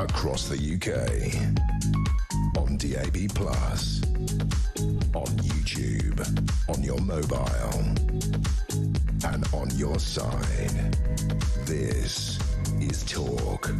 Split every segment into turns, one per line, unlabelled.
across the UK, on DAB+, on YouTube, on your mobile, and on your side. This is Talk.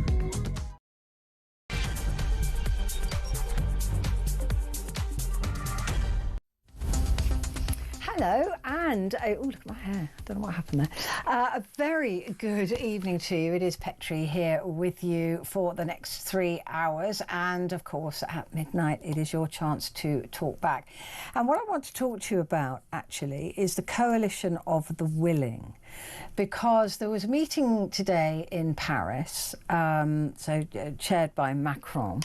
Hello, and oh, look at my hair. I don't know what happened there. A very good evening to you. It is Petrie here with you for the next 3 hours, and of course at midnight it is your chance to talk back. And what I want to talk to you about actually is the coalition of the willing, because there was a meeting today in Paris, chaired by Macron,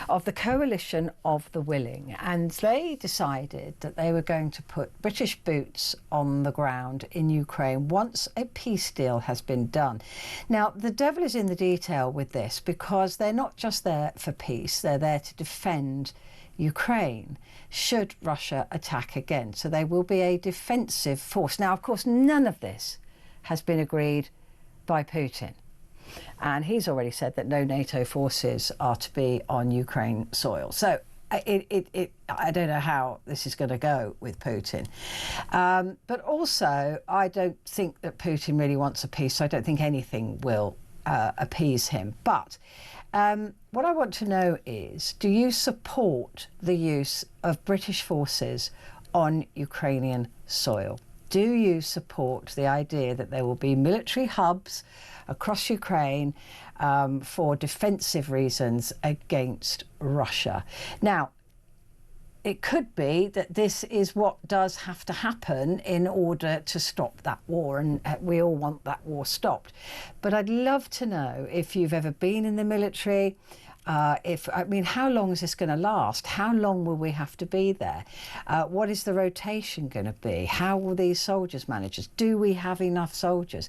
of the coalition of the willing, and they decided that they were going to put British boots on the ground in Ukraine once a peace deal has been done. Now, the devil is in the detail with this, because they're not just there for peace, they're there to defend Ukraine should Russia attack again. So they will be a defensive force. Now, of course, none of this has been agreed by Putin. And he's already said that no NATO forces are to be on Ukraine soil. So I don't know how this is going to go with Putin. But also, I don't think that Putin really wants a peace. So I don't think anything will appease him. But what I want to know is, do you support the use of British forces on Ukrainian soil? Do you support the idea that there will be military hubs across Ukraine for defensive reasons against Russia? Now, it could be that this is what does have to happen in order to stop that war, and we all want that war stopped. But I'd love to know if you've ever been in the military. How long is this going to last? How long will we have to be there? What is the rotation going to be? How will these soldiers manage us? Do we have enough soldiers?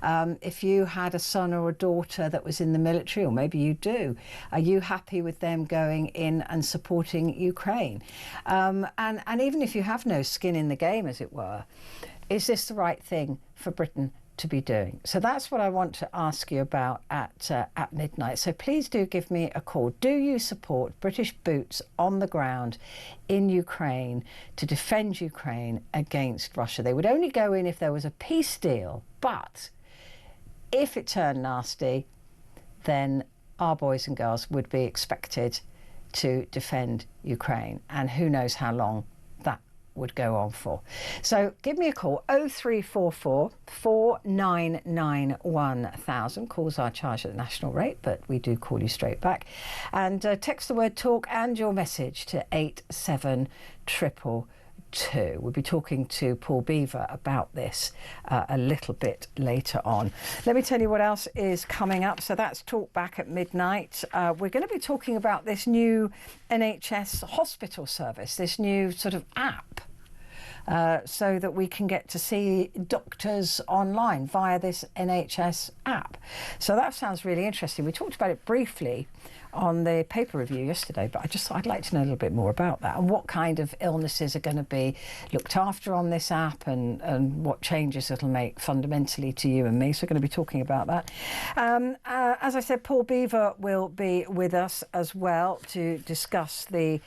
If you had a son or a daughter that was in the military, or maybe you do, are you happy with them going in and supporting Ukraine? And even if you have no skin in the game, as it were, is this the right thing for Britain to be doing? So that's what I want to ask you about at midnight. So please do give me a call. Do you support British boots on the ground in Ukraine to defend Ukraine against Russia? They would only go in if there was a peace deal, but if it turned nasty, then our boys and girls would be expected to defend Ukraine, and who knows how long that would go on for. So give me a call, 0344 499 1000. Calls are charged at the national rate, but we do call you straight back. And text the word talk and your message to 87222. We'll be talking to Paul Beaver about this a little bit later on. Let me tell you what else is coming up. So that's Talk Back at midnight. We're going to be talking about this new NHS hospital service, this new sort of app, so that we can get to see doctors online via this NHS app. So that sounds really interesting. We talked about it briefly on the paper review yesterday, but I just thought I'd like to know a little bit more about that, and what kind of illnesses are going to be looked after on this app, and what changes it'll make fundamentally to you and me. So we're going to be talking about that. As I said, Paul Beaver will be with us as well to discuss the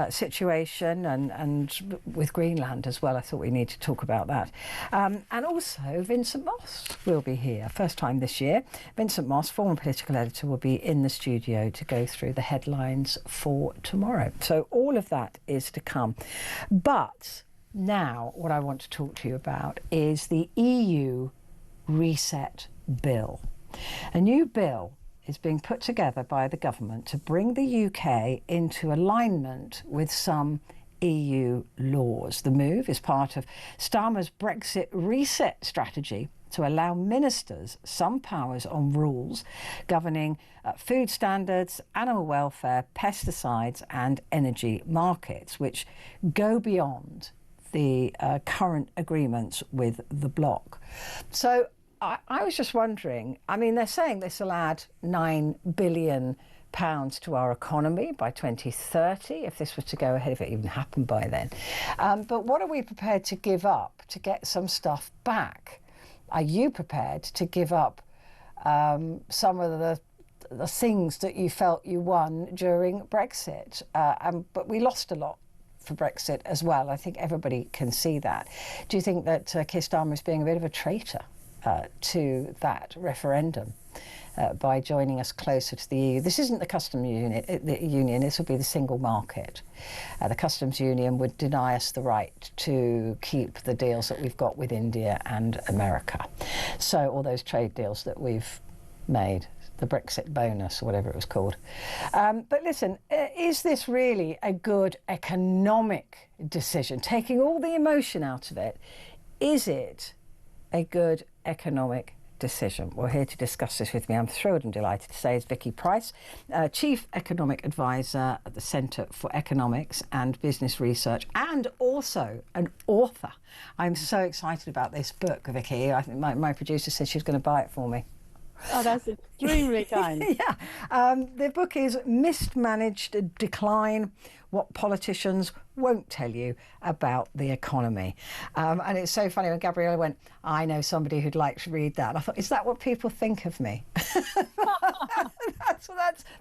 situation and with Greenland as well. I thought we need to talk about that. And also Vincent Moss will be here, first time this year. Vincent Moss, former political editor, will be in the studio to go through the headlines for tomorrow. So all of that is to come. But now what I want to talk to you about is the EU reset bill. A new bill is being put together by the government to bring the UK into alignment with some EU laws. The move is part of Starmer's Brexit reset strategy to allow ministers some powers on rules governing food standards, animal welfare, pesticides and energy markets, which go beyond the current agreements with the bloc. So I was just wondering, I mean, they're saying this will add £9 billion to our economy by 2030, if this was to go ahead, if it even happened by then. But what are we prepared to give up to get some stuff back? Are you prepared to give up some of the the things that you felt you won during Brexit. But we lost a lot for Brexit as well. I think everybody can see that. Do you think that Keir Starmer is being a bit of a traitor to that referendum by joining us closer to the EU? This isn't the customs union, this will be the single market. The customs union would deny us the right to keep the deals that we've got with India and America. So all those trade deals that we've made, the Brexit bonus or whatever it was called. But listen, is this really a good economic decision? Taking all the emotion out of it, is it a good economic decision? Well, here to discuss this with me, I'm thrilled and delighted to say, is Vicky Price, Chief Economic Advisor at the Centre for Economics and Business Research, and also an author. I'm so excited about this book, Vicky. I think my producer said she was going to buy it for me.
Oh, that's extremely kind.
Yeah. The book is Mismanaged Decline, What Politicians Won't Tell You About the Economy. And it's so funny when Gabriella went, I know somebody who'd like to read that. And I thought, is that what people think of me?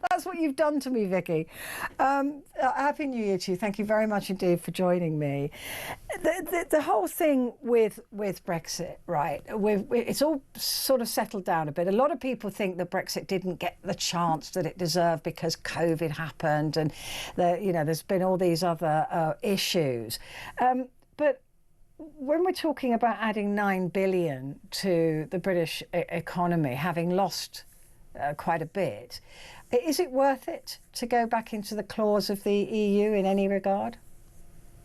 That's what you've done to me, Vicky. Happy New Year to you. Thank you very much indeed for joining me. The whole thing with Brexit, right, it's all sort of settled down a bit. A lot of people think that Brexit didn't get the chance that it deserved because COVID happened and there's been all these other issues. But when we're talking about adding 9 billion to the British economy, having lost quite a bit, is it worth it to go back into the claws of the EU in any regard?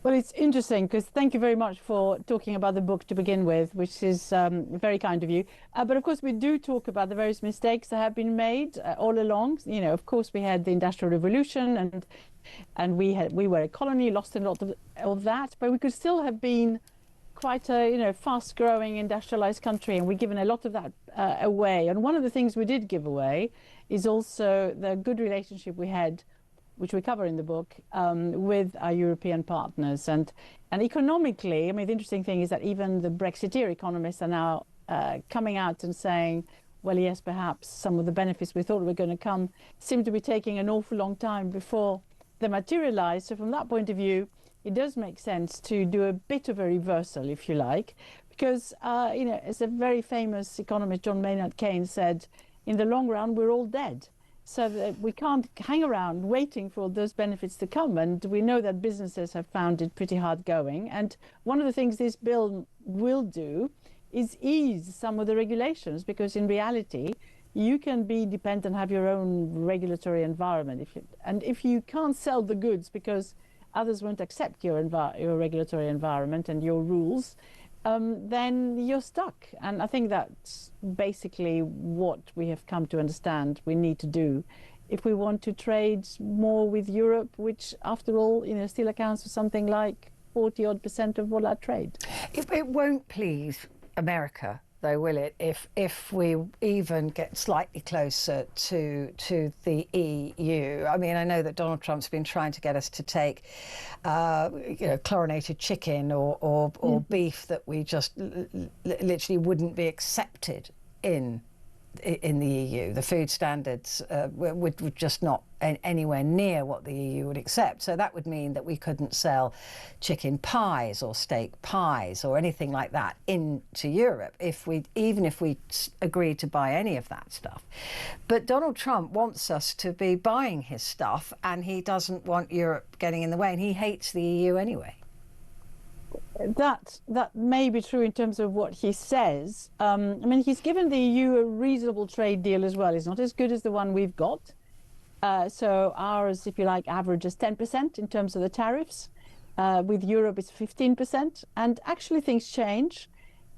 Well, it's interesting because thank you very much for talking about the book to begin with, which is very kind of you. But of course, we do talk about the various mistakes that have been made all along. Of course, we had the Industrial Revolution and we were a colony, lost a lot of that, but we could still have been quite a fast-growing industrialized country, and we've given a lot of that away. And one of the things we did give away is also the good relationship we had, which we cover in the book, with our European partners. And economically, I mean, the interesting thing is that even the Brexiteer economists are now coming out and saying, well, yes, perhaps some of the benefits we thought were going to come seem to be taking an awful long time before they materialize. So from that point of view, it does make sense to do a bit of a reversal, if you like, because, as a very famous economist, John Maynard Keynes, said, in the long run, we're all dead. So that we can't hang around waiting for those benefits to come. And we know that businesses have found it pretty hard going. And one of the things this bill will do is ease some of the regulations, because in reality, you can be dependent, have your own regulatory environment. If you can't sell the goods because others won't accept your regulatory environment and your rules, then you're stuck. And I think that's basically what we have come to understand we need to do if we want to trade more with Europe, which after all, still accounts for something like 40-odd% of all our trade.
It won't please America, though, will it, if we even get slightly closer to the EU? I mean, I know that Donald Trump's been trying to get us to take, chlorinated chicken or beef that we just literally wouldn't be accepted in the EU. The food standards would just not anywhere near what the EU would accept. So that would mean that we couldn't sell chicken pies or steak pies or anything like that into Europe even if we agreed to buy any of that stuff. But Donald Trump wants us to be buying his stuff, and he doesn't want Europe getting in the way, and he hates the EU anyway.
That may be true in terms of what he says. I mean, he's given the EU a reasonable trade deal as well. It's not as good as the one we've got. So ours, if you like, averages 10% in terms of the tariffs. With Europe, it's 15%. And actually things change.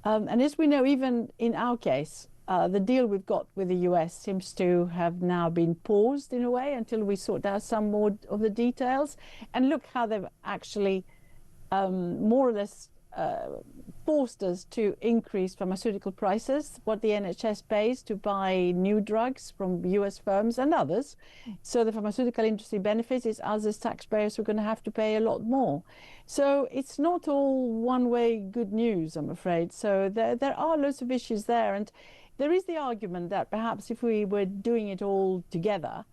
And as we know, even in our case, the deal we've got with the US seems to have now been paused in a way until we sort out some more of the details. And look how they've actually more or less forced us to increase pharmaceutical prices, what the NHS pays to buy new drugs from US firms and others. So the pharmaceutical industry benefits, it's us as taxpayers who are going to have to pay a lot more. So it's not all one-way good news, I'm afraid. So there are lots of issues there. And there is the argument that perhaps if we were doing it all together,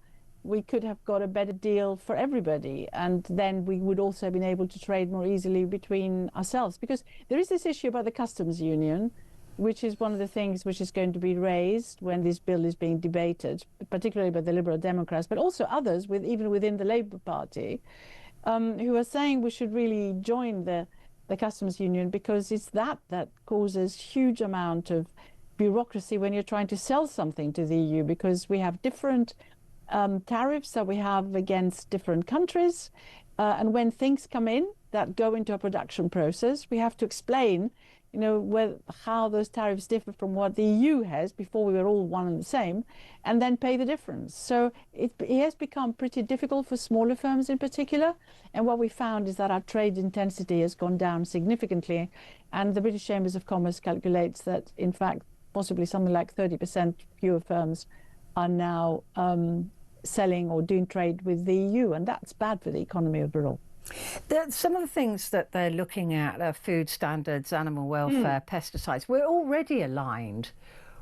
we could have got a better deal for everybody, and then we would also have been able to trade more easily between ourselves. Because there is this issue about the customs union, which is one of the things which is going to be raised when this bill is being debated, particularly by the Liberal Democrats, but also others, even within the Labour Party, who are saying we should really join the customs union, because it's that causes huge amount of bureaucracy when you're trying to sell something to the EU, because we have different tariffs that we have against different countries. And when things come in that go into a production process, we have to explain, how those tariffs differ from what the EU has before we were all one and the same, and then pay the difference. So it has become pretty difficult for smaller firms in particular. And what we found is that our trade intensity has gone down significantly. And the British Chambers of Commerce calculates that, in fact, possibly something like 30% fewer firms are now selling or doing trade with the EU, and that's bad for the economy overall.
Some of the things that they're looking at are food standards, animal welfare, pesticides. We're already aligned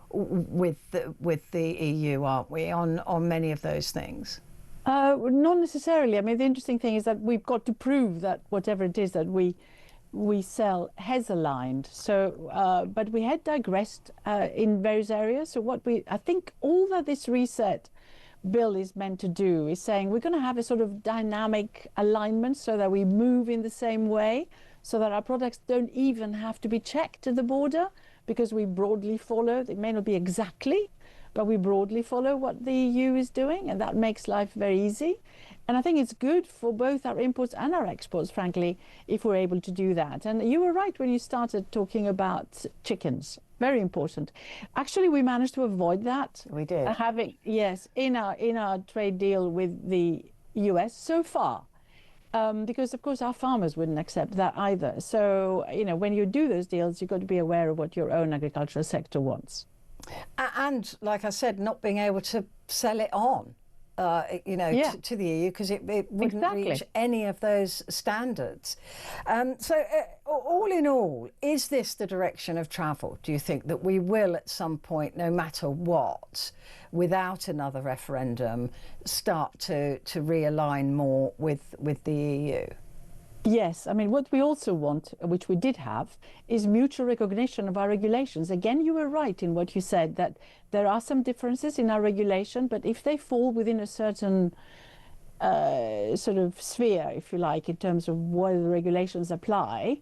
with the EU, aren't we, on many of those things?
Not necessarily. I mean, the interesting thing is that we've got to prove that whatever it is that we sell has aligned. So, but we had digressed in various areas. So I think all that this reset bill is meant to do is saying we're going to have a sort of dynamic alignment so that we move in the same way, so that our products don't even have to be checked at the border, because we broadly follow, it may not be exactly, but we broadly follow what the EU is doing, and that makes life very easy. And I think it's good for both our imports and our exports, frankly, if we're able to do that. And you were right when you started talking about chickens. Very important. Actually, we managed to avoid that.
We did.
In our trade deal with the US so far. Because, of course, our farmers wouldn't accept that either. So, when you do those deals, you've got to be aware of what your own agricultural sector wants.
And, like I said, not being able to sell it on. To the EU, because it wouldn't reach any of those standards. So all in all, is this the direction of travel? Do you think that we will at some point, no matter what, without another referendum, start to realign more with the EU?
Yes, I mean, what we also want, which we did have, is mutual recognition of our regulations. Again, you were right in what you said, that there are some differences in our regulation, but if they fall within a certain sort of sphere, if you like, in terms of where the regulations apply,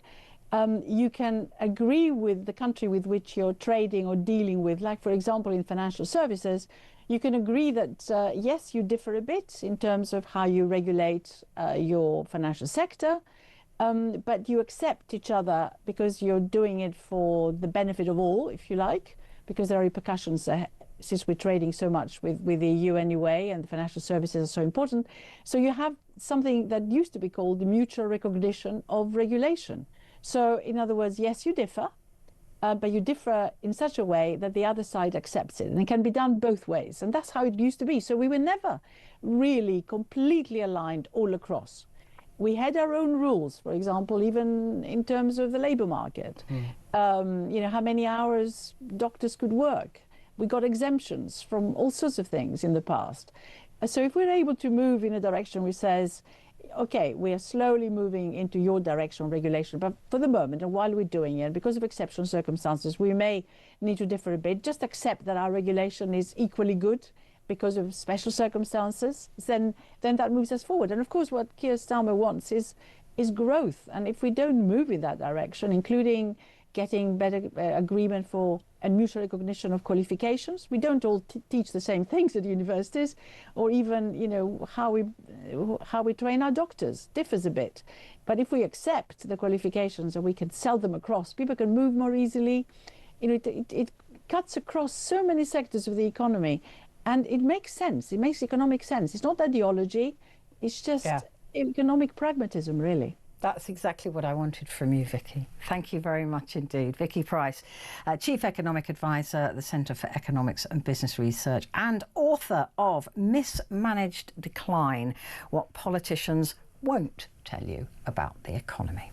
you can agree with the country with which you're trading or dealing with. Like, for example, in financial services, you can agree that, yes, you differ a bit in terms of how you regulate your financial sector, but you accept each other because you're doing it for the benefit of all, if you like, because there are repercussions since we're trading so much with the EU anyway, and the financial services are so important. So you have something that used to be called the mutual recognition of regulation. So, in other words, yes, you differ, but you differ in such a way that the other side accepts it, and it can be done both ways. And that's how it used to be. So we were never really completely aligned all across. We had our own rules, for example, even in terms of the labour market. How many hours doctors could work. We got exemptions from all sorts of things in the past. So if we're able to move in a direction which says, okay, we are slowly moving into your direction of regulation, but for the moment, and while we're doing it, because of exceptional circumstances, we may need to differ a bit. Just accept that our regulation is equally good because of special circumstances, then that moves us forward. And of course, what Keir Starmer wants is growth. And if we don't move in that direction, including getting better agreement for and mutual recognition of qualifications. We don't all teach the same things at universities, or even how we train our doctors differs a bit. But if we accept the qualifications and we can sell them across, people can move more easily. It cuts across so many sectors of the economy, and it makes sense. It makes economic sense. It's not ideology. It's just economic pragmatism, really.
That's exactly what I wanted from you, Vicky. Thank you very much indeed. Vicky Price, Chief Economic Advisor at the Centre for Economics and Business Research and author of Mismanaged Decline, What Politicians Won't Tell You About the Economy.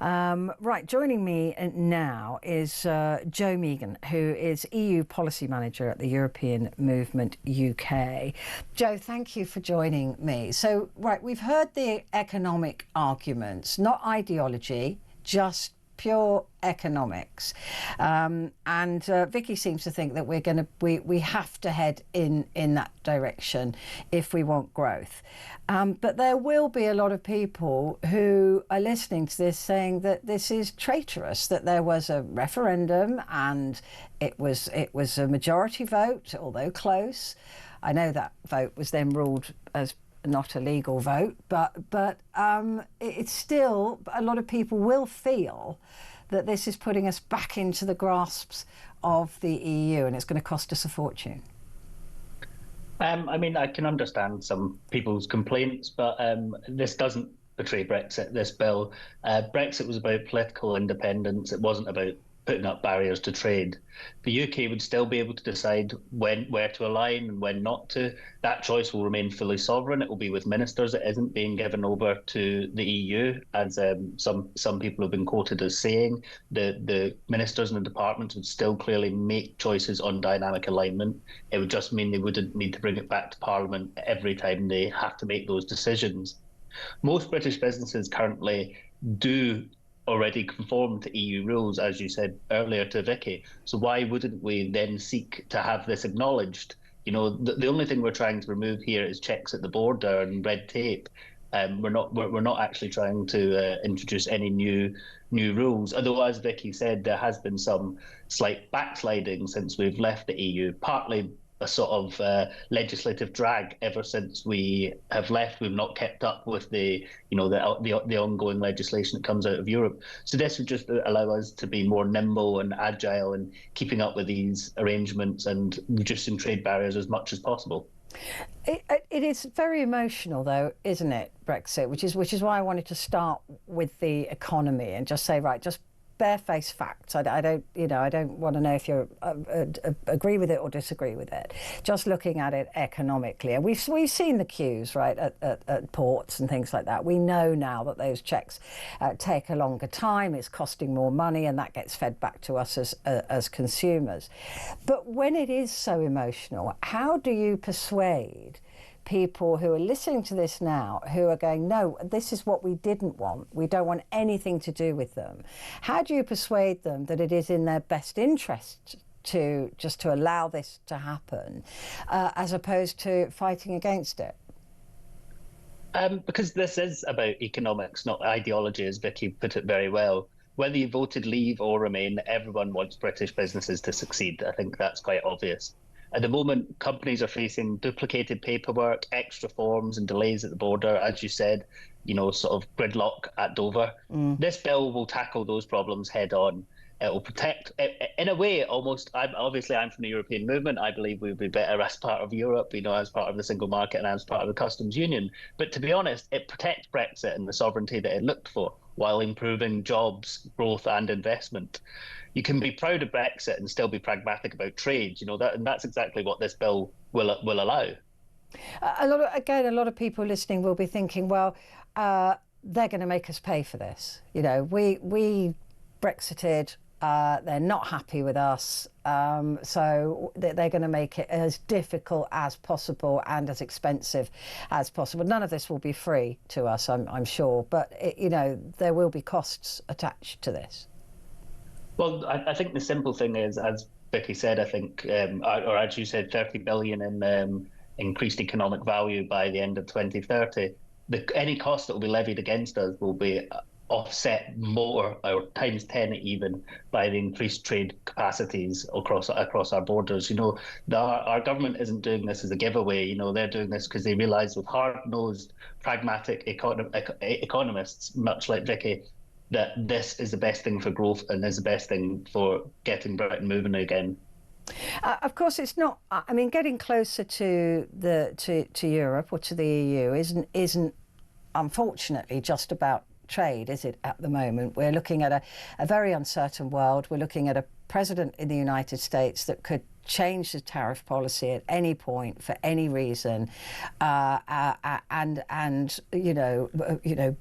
Right, joining me now is Joe Megan, who is EU Policy Manager at the European Movement UK. Joe, thank you for joining me. So, right, we've heard the economic arguments, not ideology, just pure economics, and Vicky seems to think that we have to head in that direction if we want growth. But there will be a lot of people who are listening to this saying that this is traitorous, that there was a referendum and it was a majority vote, although close. I know that vote was then ruled as not a legal vote, but it's still, a lot of people will feel that this is putting us back into the grasps of the EU and it's going to cost us a fortune.
I mean, I can understand some people's complaints, but this doesn't portray Brexit, this bill. Brexit was about political independence. It wasn't about putting up barriers to trade. The UK would still be able to decide where to align and when not to. That choice will remain fully sovereign. It will be with ministers. It isn't being given over to the EU, as some people have been quoted as saying. The ministers and the departments would still clearly make choices on dynamic alignment. It would just mean they wouldn't need to bring it back to Parliament every time they have to make those decisions. Most British businesses currently do already conform to EU rules, as you said earlier to Vicky. So why wouldn't we then seek to have this acknowledged? You know, the only thing we're trying to remove here is checks at the border and red tape. We're not actually trying to introduce any new rules. Although, as Vicky said, there has been some slight backsliding since we've left the EU, partly a sort of legislative drag ever since we have left. We've not kept up with the ongoing legislation that comes out of Europe. So this would just allow us to be more nimble and agile in keeping up with these arrangements and reducing trade barriers as much as possible.
It is very emotional, though, isn't it, Brexit? Which is why I wanted to start with the economy and just say, right, just barefaced facts. I don't want to know if you agree with it or disagree with it. Just looking at it economically, and we've seen the queues, right, at ports and things like that. We know now that those checks take a longer time. It's costing more money, and that gets fed back to us as consumers. But when it is so emotional, how do you persuade people who are listening to this now, who are going, no, this is what we didn't want. We don't want anything to do with them. How do you persuade them that it is in their best interest to allow this to happen, as opposed to fighting against it?
Because this is about economics, not ideology, as Vicky put it very well. Whether you voted Leave or Remain, everyone wants British businesses to succeed. I think that's quite obvious. At the moment, companies are facing duplicated paperwork, extra forms and delays at the border, as you said, sort of gridlock at Dover. This bill will tackle those problems head on. It will protect, in a way, almost, I'm from the European movement. I believe we would be better as part of Europe, as part of the single market and as part of the customs union. But to be honest, it protects Brexit and the sovereignty that it looked for, while improving jobs, growth and investment. You can be proud of Brexit and still be pragmatic about trade, and that's exactly what this bill will allow.
A lot of people listening will be thinking, well, they're going to make us pay for this. We Brexited, they're not happy with us, so they're going to make it as difficult as possible and as expensive as possible. None of this will be free to us, I'm sure, but there will be costs attached to this.
Well, I think the simple thing is, as Vicky said, I think, or as you said, 30 billion in increased economic value by the end of 2030. Any cost that will be levied against us will be offset more, or times 10 even, by the increased trade capacities across our borders. Our government isn't doing this as a giveaway. They're doing this because they realise, with hard-nosed, pragmatic economists, much like Vicky, that this is the best thing for growth and is the best thing for getting Britain moving again.
Of course, it's not. I mean, getting closer to Europe or to the EU isn't unfortunately just about trade, is it, at the moment? We're looking at a very uncertain world. We're looking at a president in the United States that could change the tariff policy at any point for any reason, and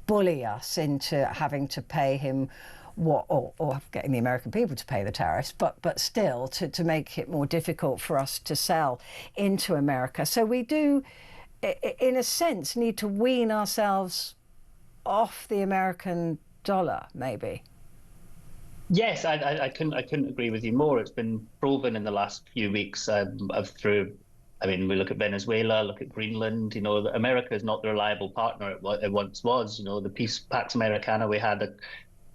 bully us into having to pay him or getting the American people to pay the tariffs, but still to make it more difficult for us to sell into America. So we do, in a sense, need to wean ourselves off the American dollar, maybe.
Yes, I couldn't agree with you more. It's been proven in the last few weeks we look at Venezuela, look at Greenland, that America is not the reliable partner it once was. The Peace Pax Americana we had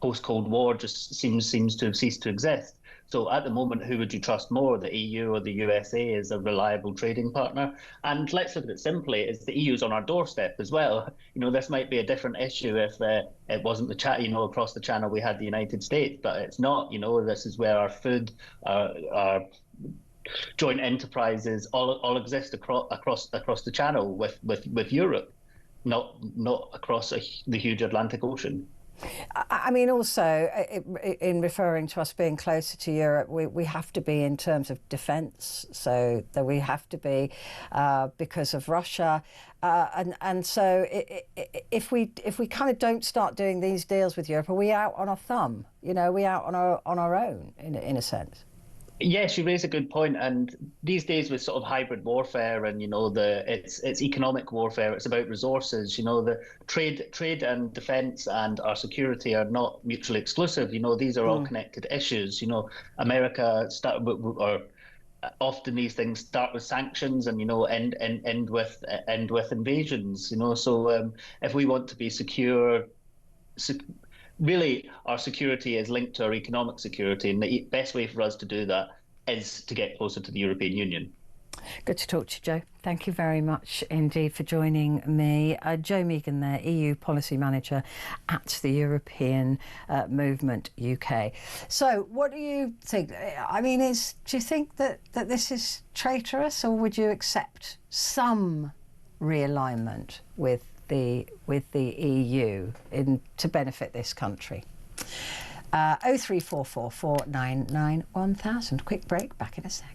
post-Cold War just seems to have ceased to exist. So at the moment, who would you trust more, the EU or the USA as a reliable trading partner? And let's look at it simply, is the EU's on our doorstep as well. This might be a different issue if it wasn't across the channel we had the United States, but it's not. This is where our food, our joint enterprises all exist across the channel with Europe, not across the huge Atlantic Ocean.
I mean, also, in referring to us being closer to Europe, we have to be in terms of defence, so that we have to be because of Russia. And so if we kind of don't start doing these deals with Europe, are we out on our thumb? Are we out on our own, in a sense?
Yes, you raise a good point. And these days with sort of hybrid warfare and, it's economic warfare, it's about resources, the trade and defence and our security are not mutually exclusive. These are all connected issues. America often these things start with sanctions and, end with invasions, So if we want to be secure, really, our security is linked to our economic security, and the best way for us to do that is to get closer to the European Union.
Good to talk to you, Joe. Thank you very much indeed for joining me. Joe Megan there, EU Policy Manager at the European Movement UK. So what do you think? I mean, do you think that this is traitorous, or would you accept some realignment with the EU to benefit this country? 0344 499 1000. Quick break, back in a sec.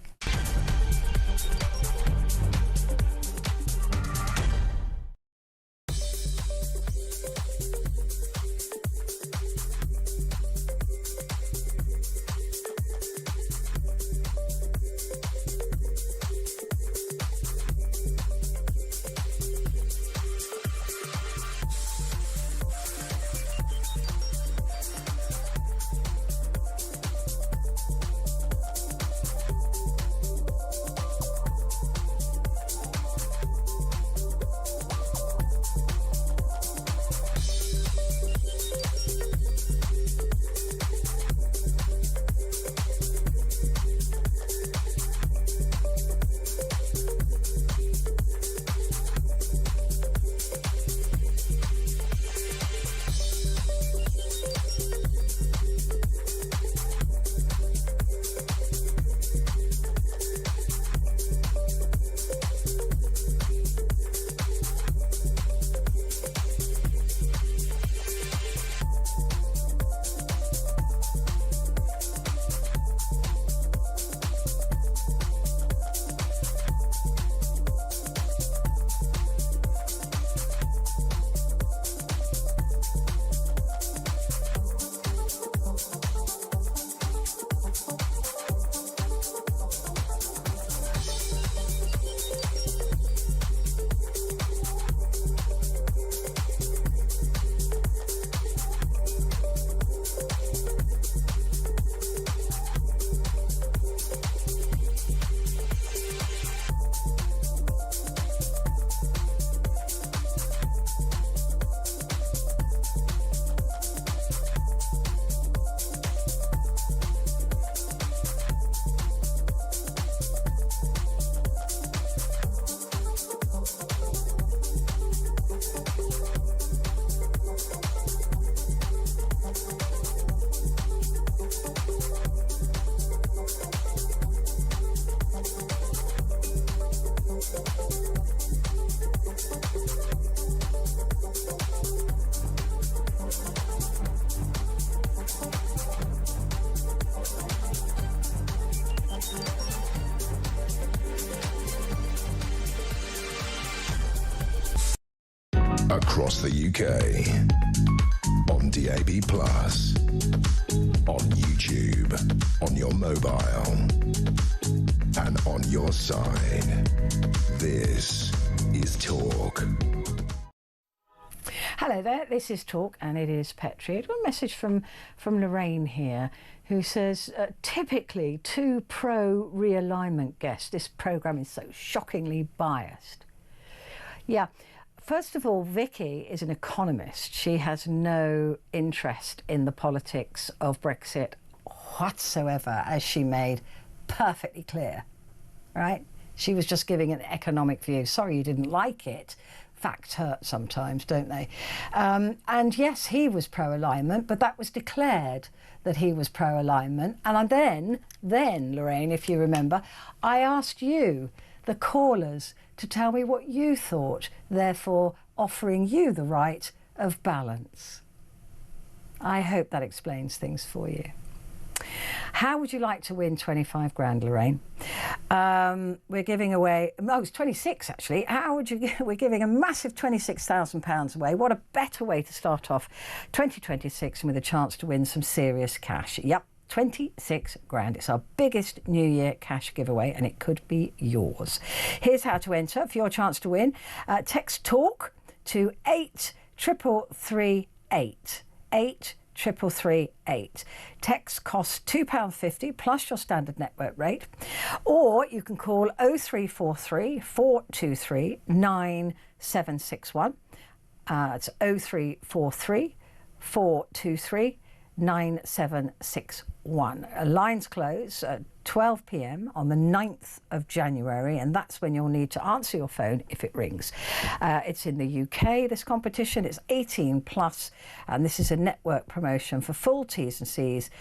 Across the UK. On DAB+. On YouTube. On your mobile. And on your side. This is Talk.
Hello there, this is Talk and it is Petrie. I've got a message from Lorraine here who says, typically two pro-realignment guests. This programme is so shockingly biased. Yeah, first of all, Vicky is an economist. She has no interest in the politics of Brexit whatsoever, as she made perfectly clear, right? She was just giving an economic view. Sorry you didn't like it. Facts hurt sometimes, don't they? And yes, he was pro-alignment, but that was declared that he was pro-alignment. And then, Lorraine, if you remember, I asked you, the callers, to tell me what you thought, therefore offering you the right of balance. I hope that explains things for you. How would you like to win 25 grand, Lorraine? We're giving away, it's 26 actually. We're giving a massive £26,000 away. What a better way to start off 2026 and with a chance to win some serious cash. Yep, 26 grand. It's our biggest New Year cash giveaway and it could be yours. Here's how to enter for your chance to win. Text TALK to 83338. 83338. Text costs £2.50 plus your standard network rate, or you can call 0343 423 9761. It's 0343 423 9761. Lines close at 12 p.m. on the 9th of January, and that's when you'll need to answer your phone if it rings. It's in the UK, this competition. It's 18 plus, and this is a network promotion. For full T's and C's,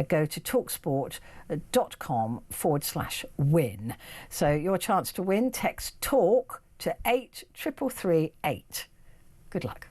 go to talksport.com/win. So your chance to win, text TALK to 83338. Good luck.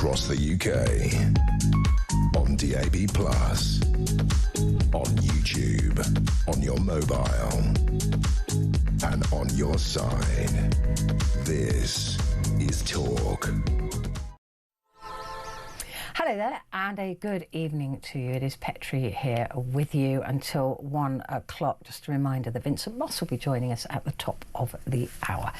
across the UK, on DAB+, on YouTube, on your mobile, your side. This is Talk.
Hello there, and a good evening to you. It is Petrie here with you until 1 o'clock. Just a reminder that Vincent Moss will be joining us at the top of the hour.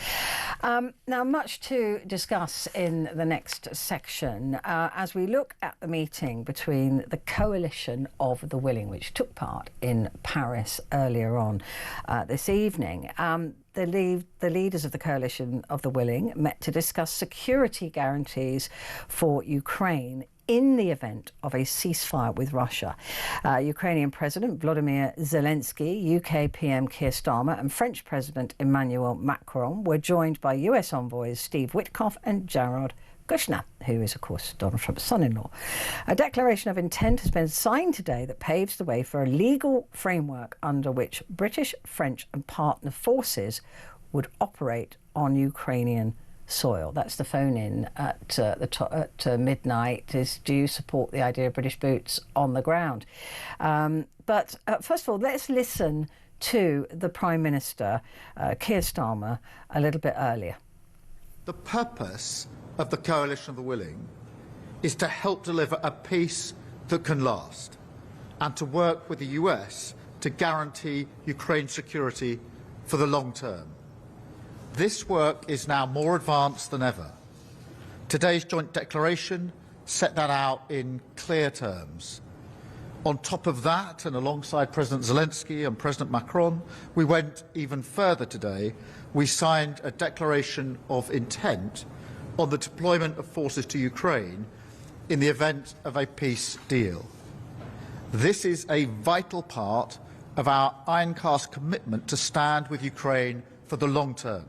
Now, much to discuss in the next section as we look at the meeting between the Coalition of the Willing, which took part in Paris earlier on this evening. The leaders of the Coalition of the Willing met to discuss security guarantees for Ukraine in the event of a ceasefire with Russia. Ukrainian President Volodymyr Zelensky, UK PM Keir Starmer and French President Emmanuel Macron were joined by US envoys Steve Witkoff and Jared Kushner, who is, of course, Donald Trump's son-in-law. A declaration of intent has been signed today that paves the way for a legal framework under which British, French and partner forces would operate on Ukrainian soil. That's the phone-in at midnight. Do you support the idea of British boots on the ground? But first of all, let's listen to the Prime Minister, Keir Starmer, a little bit earlier.
The purpose of the Coalition of the Willing is to help deliver a peace that can last and to work with the US to guarantee Ukraine's security for the long term. This work is now more advanced than ever. Today's joint declaration set that out in clear terms. On top of that, and alongside President Zelensky and President Macron, we went even further today. We signed a declaration of intent on the deployment of forces to Ukraine in the event of a peace deal. This is a vital part of our iron-cast commitment to stand with Ukraine for the long term.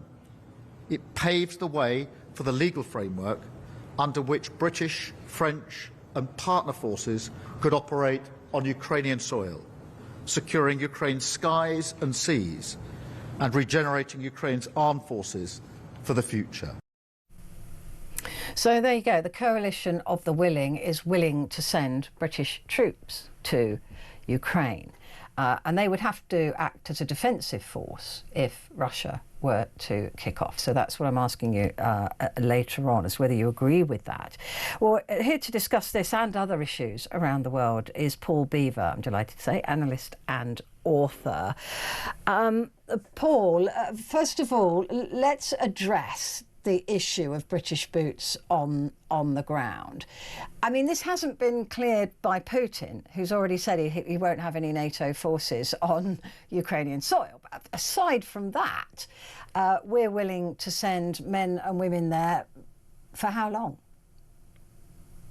It paves the way for the legal framework under which British, French and partner forces could operate on Ukrainian soil, securing Ukraine's skies and seas and regenerating Ukraine's armed forces for the future.
So there you go. The Coalition of the Willing is willing to send British troops to Ukraine. And they would have to act as a defensive force if Russia were to kick off. So that's what I'm asking you later on, is whether you agree with that. Well, here to discuss this and other issues around the world is Paul Beaver, I'm delighted to say, analyst and author. Paul, first of all, let's address the issue of British boots on the ground. I mean, this hasn't been cleared by Putin, who's already said he won't have any NATO forces on Ukrainian soil. But aside from that, we're willing to send men and women there for how long?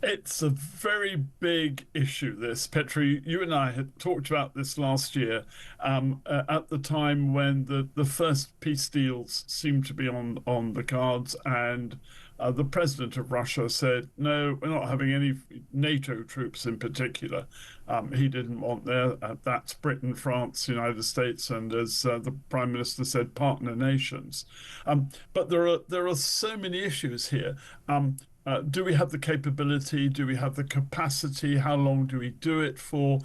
It's a very big issue, this. Petrie, you and I had talked about this last year at the time when the first peace deals seemed to be on the cards, and the president of Russia said, no, we're not having any NATO troops in particular. He didn't want there. That's Britain, France, United States, and as the Prime Minister said, partner nations. But there are so many issues here. Do we have the capability? Do we have the capacity? How long do we do it for?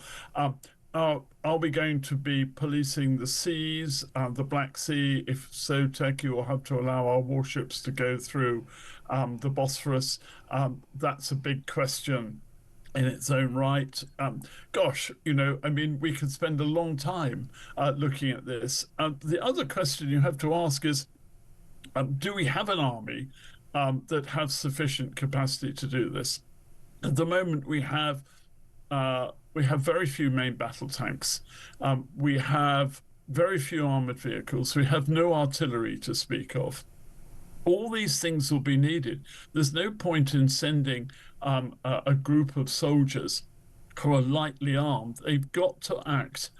Are we going to be policing the seas, the Black Sea? If so, Turkey will have to allow our warships to go through the Bosphorus. That's a big question in its own right. Gosh, I mean, we could spend a long time looking at this. The other question you have to ask is, do we have an army that have sufficient capacity to do this? At the moment, we have very few main battle tanks. We have very few armored vehicles. We have no artillery to speak of. All these things will be needed. There's no point in sending a group of soldiers who are lightly armed. They've got to act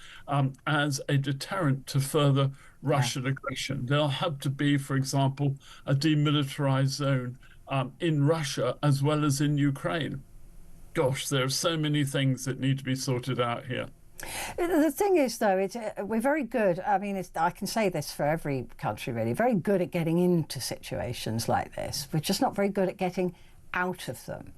as a deterrent to further Russian aggression. There'll have to be, for example, a demilitarized zone in Russia as well as in Ukraine. Gosh, there are so many things that need to be sorted out here.
The thing is, though, we're very good. I mean, I can say this for every country, really, very good at getting into situations like this. We're just not very good at getting out of them.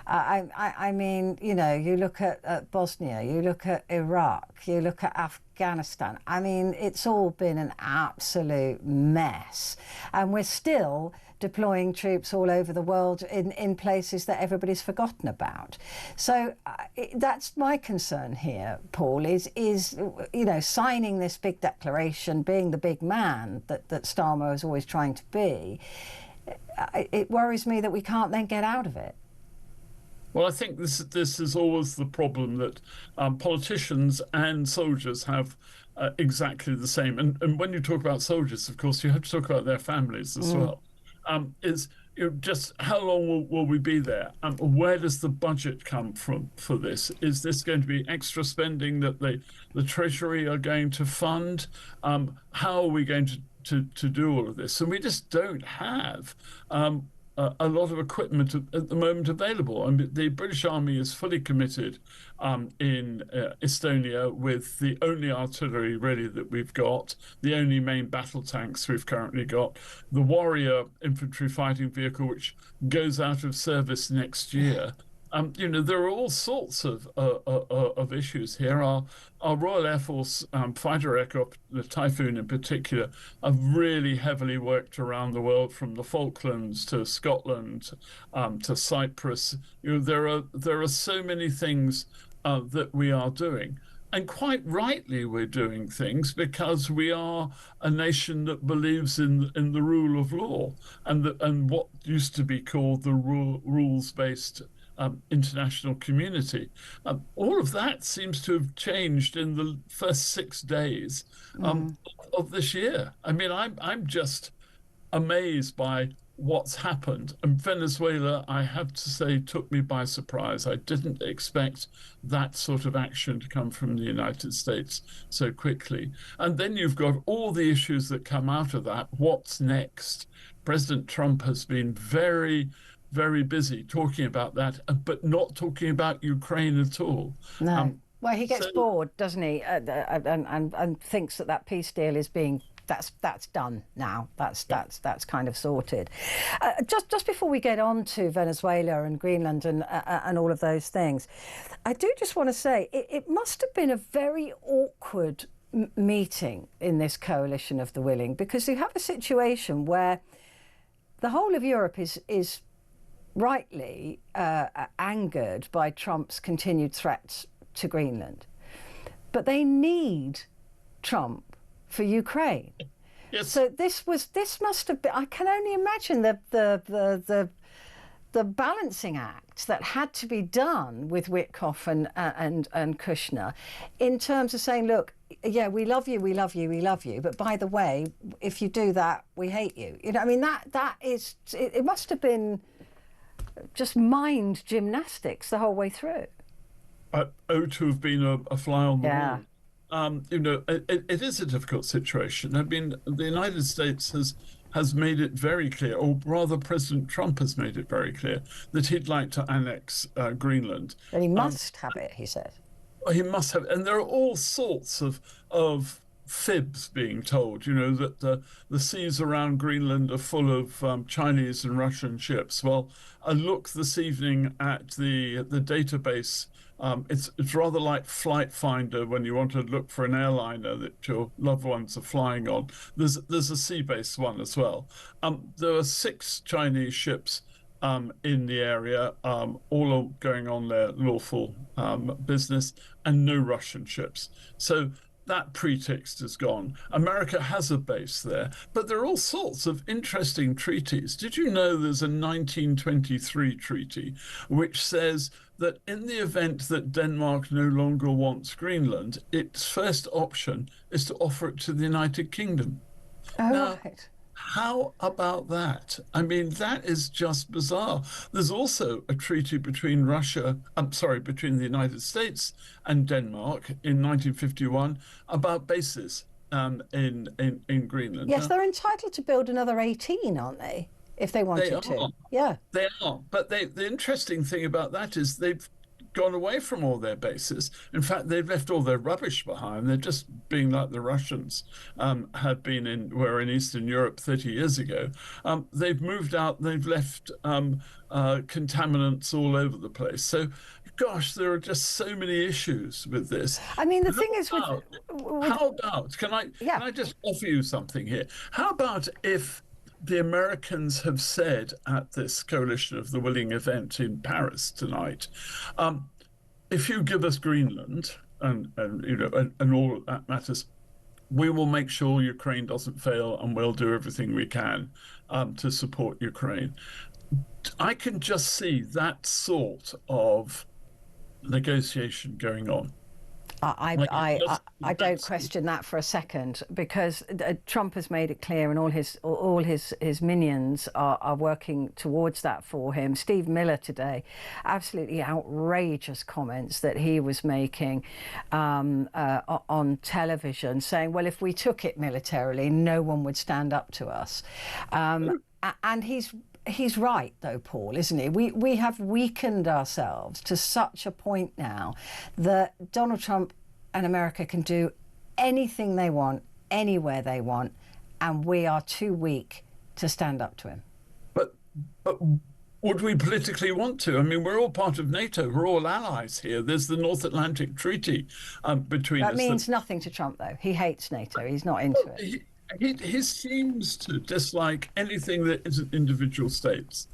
I mean, you know, you look at Bosnia, you look at Iraq, you look at Afghanistan. I mean, it's all been an absolute mess. And we're still deploying troops all over the world in places that everybody's forgotten about. So that's my concern here, Paul, is you know, signing this big declaration, being the big man that Starmer is always trying to be. It worries me that we can't then get out of it.
Well, I think this is always the problem, that politicians and soldiers have exactly the same. And when you talk about soldiers, of course, you have to talk about their families as well. Is, you know, just how long will we be there? Where does the budget come from for this? Is this going to be extra spending that the Treasury are going to fund? How are we going to do all of this? And we just don't have a lot of equipment at the moment available. I mean, the British Army is fully committed in Estonia with the only artillery really that we've got, the only main battle tanks we've currently got, the Warrior infantry fighting vehicle, which goes out of service next year. You know, there are all sorts of issues here. Our Royal Air Force fighter aircraft, the Typhoon in particular, have really heavily worked around the world, from the Falklands to Scotland to Cyprus. You know, there are so many things that we are doing. And quite rightly, we're doing things because we are a nation that believes in the rule of law and what used to be called the rules-based international community. All of that seems to have changed in the first 6 days of this year. I mean, I'm just amazed by what's happened. And Venezuela, I have to say, took me by surprise. I didn't expect that sort of action to come from the United States so quickly. And then you've got all the issues that come out of that. What's next? President Trump has been very busy talking about that, but not talking about Ukraine at all.
No. Well, he gets bored, doesn't he? And thinks that peace deal is being that's done now. That's kind of sorted. Just before we get on to Venezuela and Greenland and all of those things, I do just want to say it must have been a very awkward meeting in this coalition of the willing, because you have a situation where the whole of Europe is rightly angered by Trump's continued threats to Greenland, but they need Trump for Ukraine.
Yes.
So this must have been, I can only imagine the balancing act that had to be done with Witkoff and Kushner, in terms of saying, look, yeah, we love you, but by the way, if you do that, we hate you. You know, I mean, that is, it must have been just mind gymnastics the whole way through.
To have been a fly on the wall. You know, it is a difficult situation. I mean, the United States has made it very clear, or rather President Trump has made it very clear, that he'd like to annex Greenland.
And he must have it, he said.
He must have, and there are all sorts of fibs being told, you know, that the seas around Greenland are full of Chinese and Russian ships. Well, I looked this evening at the database. It's rather like Flight Finder when you want to look for an airliner that your loved ones are flying on. There's a sea-based one as well. There are 6 Chinese ships in the area, all going on their lawful business, and no Russian ships. So that pretext is gone. America has a base there, but there are all sorts of interesting treaties. Did you know there's a 1923 treaty which says that in the event that Denmark no longer wants Greenland, its first option is to offer it to the United Kingdom?
Oh,
now,
right.
how about that? I mean, that is just bizarre. There's also a treaty between between the United States and Denmark in 1951 about bases in Greenland.
Yes, they're entitled to build another 18, aren't they? If they wanted to. Yeah.
They are. But the interesting thing about that is they've gone away from all their bases. In fact, they've left all their rubbish behind. They're just being like the Russians were in Eastern Europe 30 years ago. They've moved out. They've left contaminants all over the place. So, gosh, there are just so many issues with this.
I mean, the thing is,
how about? Can I just offer you something here? How about if the Americans have said at this Coalition of the Willing event in Paris tonight, if you give us Greenland and all that matters, we will make sure Ukraine doesn't fail, and we'll do everything we can to support Ukraine. I can just see that sort of negotiation going on.
I don't question that for a second, because Trump has made it clear, and all his minions are working towards that for him. Steve Miller today, absolutely outrageous comments that he was making on television, saying, well, if we took it militarily, no one would stand up to us. And he's right, though, Paul, isn't he? We have weakened ourselves to such a point now that Donald Trump and America can do anything they want, anywhere they want, and we are too weak to stand up to him.
But would we politically want to? I mean, we're all part of NATO. We're all allies here. There's the North Atlantic Treaty between us.
That means nothing to Trump, though. He hates NATO. He's not into it.
He seems to dislike anything that isn't individual states,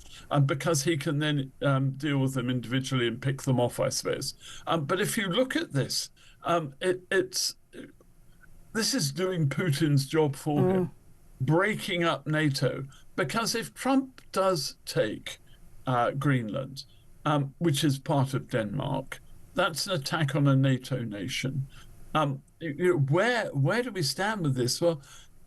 because he can then deal with them individually and pick them off, I suppose. But if you look at this, this is doing Putin's job for him, breaking up NATO. Because if Trump does take Greenland, which is part of Denmark, that's an attack on a NATO nation. Where do we stand with this? Well,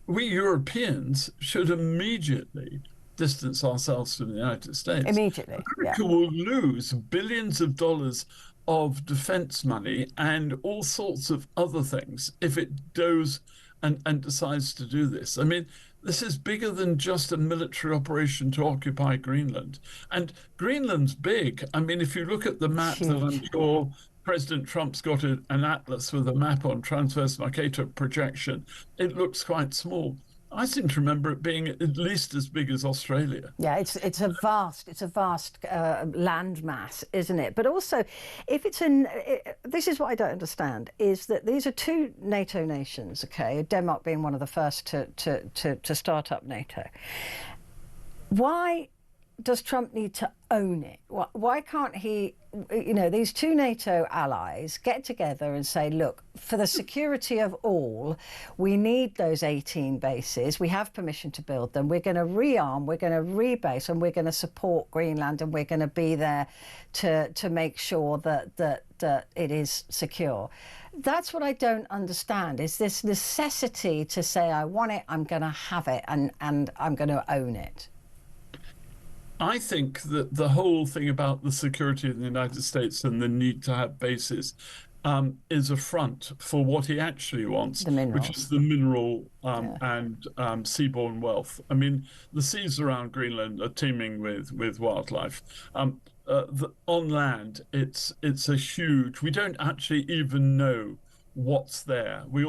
we Europeans should immediately distance ourselves from the United States.
Immediately.
America will lose billions of dollars of defense money and all sorts of other things if it goes and decides to do this. I mean, this is bigger than just a military operation to occupy Greenland. And Greenland's big. I mean, if you look at the map that I'm sure President Trump's got an atlas with a map on transverse Mercator projection, it looks quite small. I seem to remember it being at least as big as Australia.
Yeah, it's a vast land mass, isn't it? But also, if it's this is what I don't understand, is that these are two NATO nations, okay? Denmark being one of the first to start up NATO. Why does Trump need to own it? Why can't he, these two NATO allies get together and say, look, for the security of all, we need those 18 bases. We have permission to build them. We're going to rearm, we're going to rebase, and we're going to support Greenland, and we're going to be there to make sure that it is secure. That's what I don't understand, is this necessity to say, I want it, I'm going to have it, and I'm going to own it.
I think that the whole thing about the security of the United States and the need to have bases is a front for what he actually wants, which is the mineral and seaborne wealth. I mean, the seas around Greenland are teeming with wildlife. On land, it's a huge. We don't actually even know what's there. We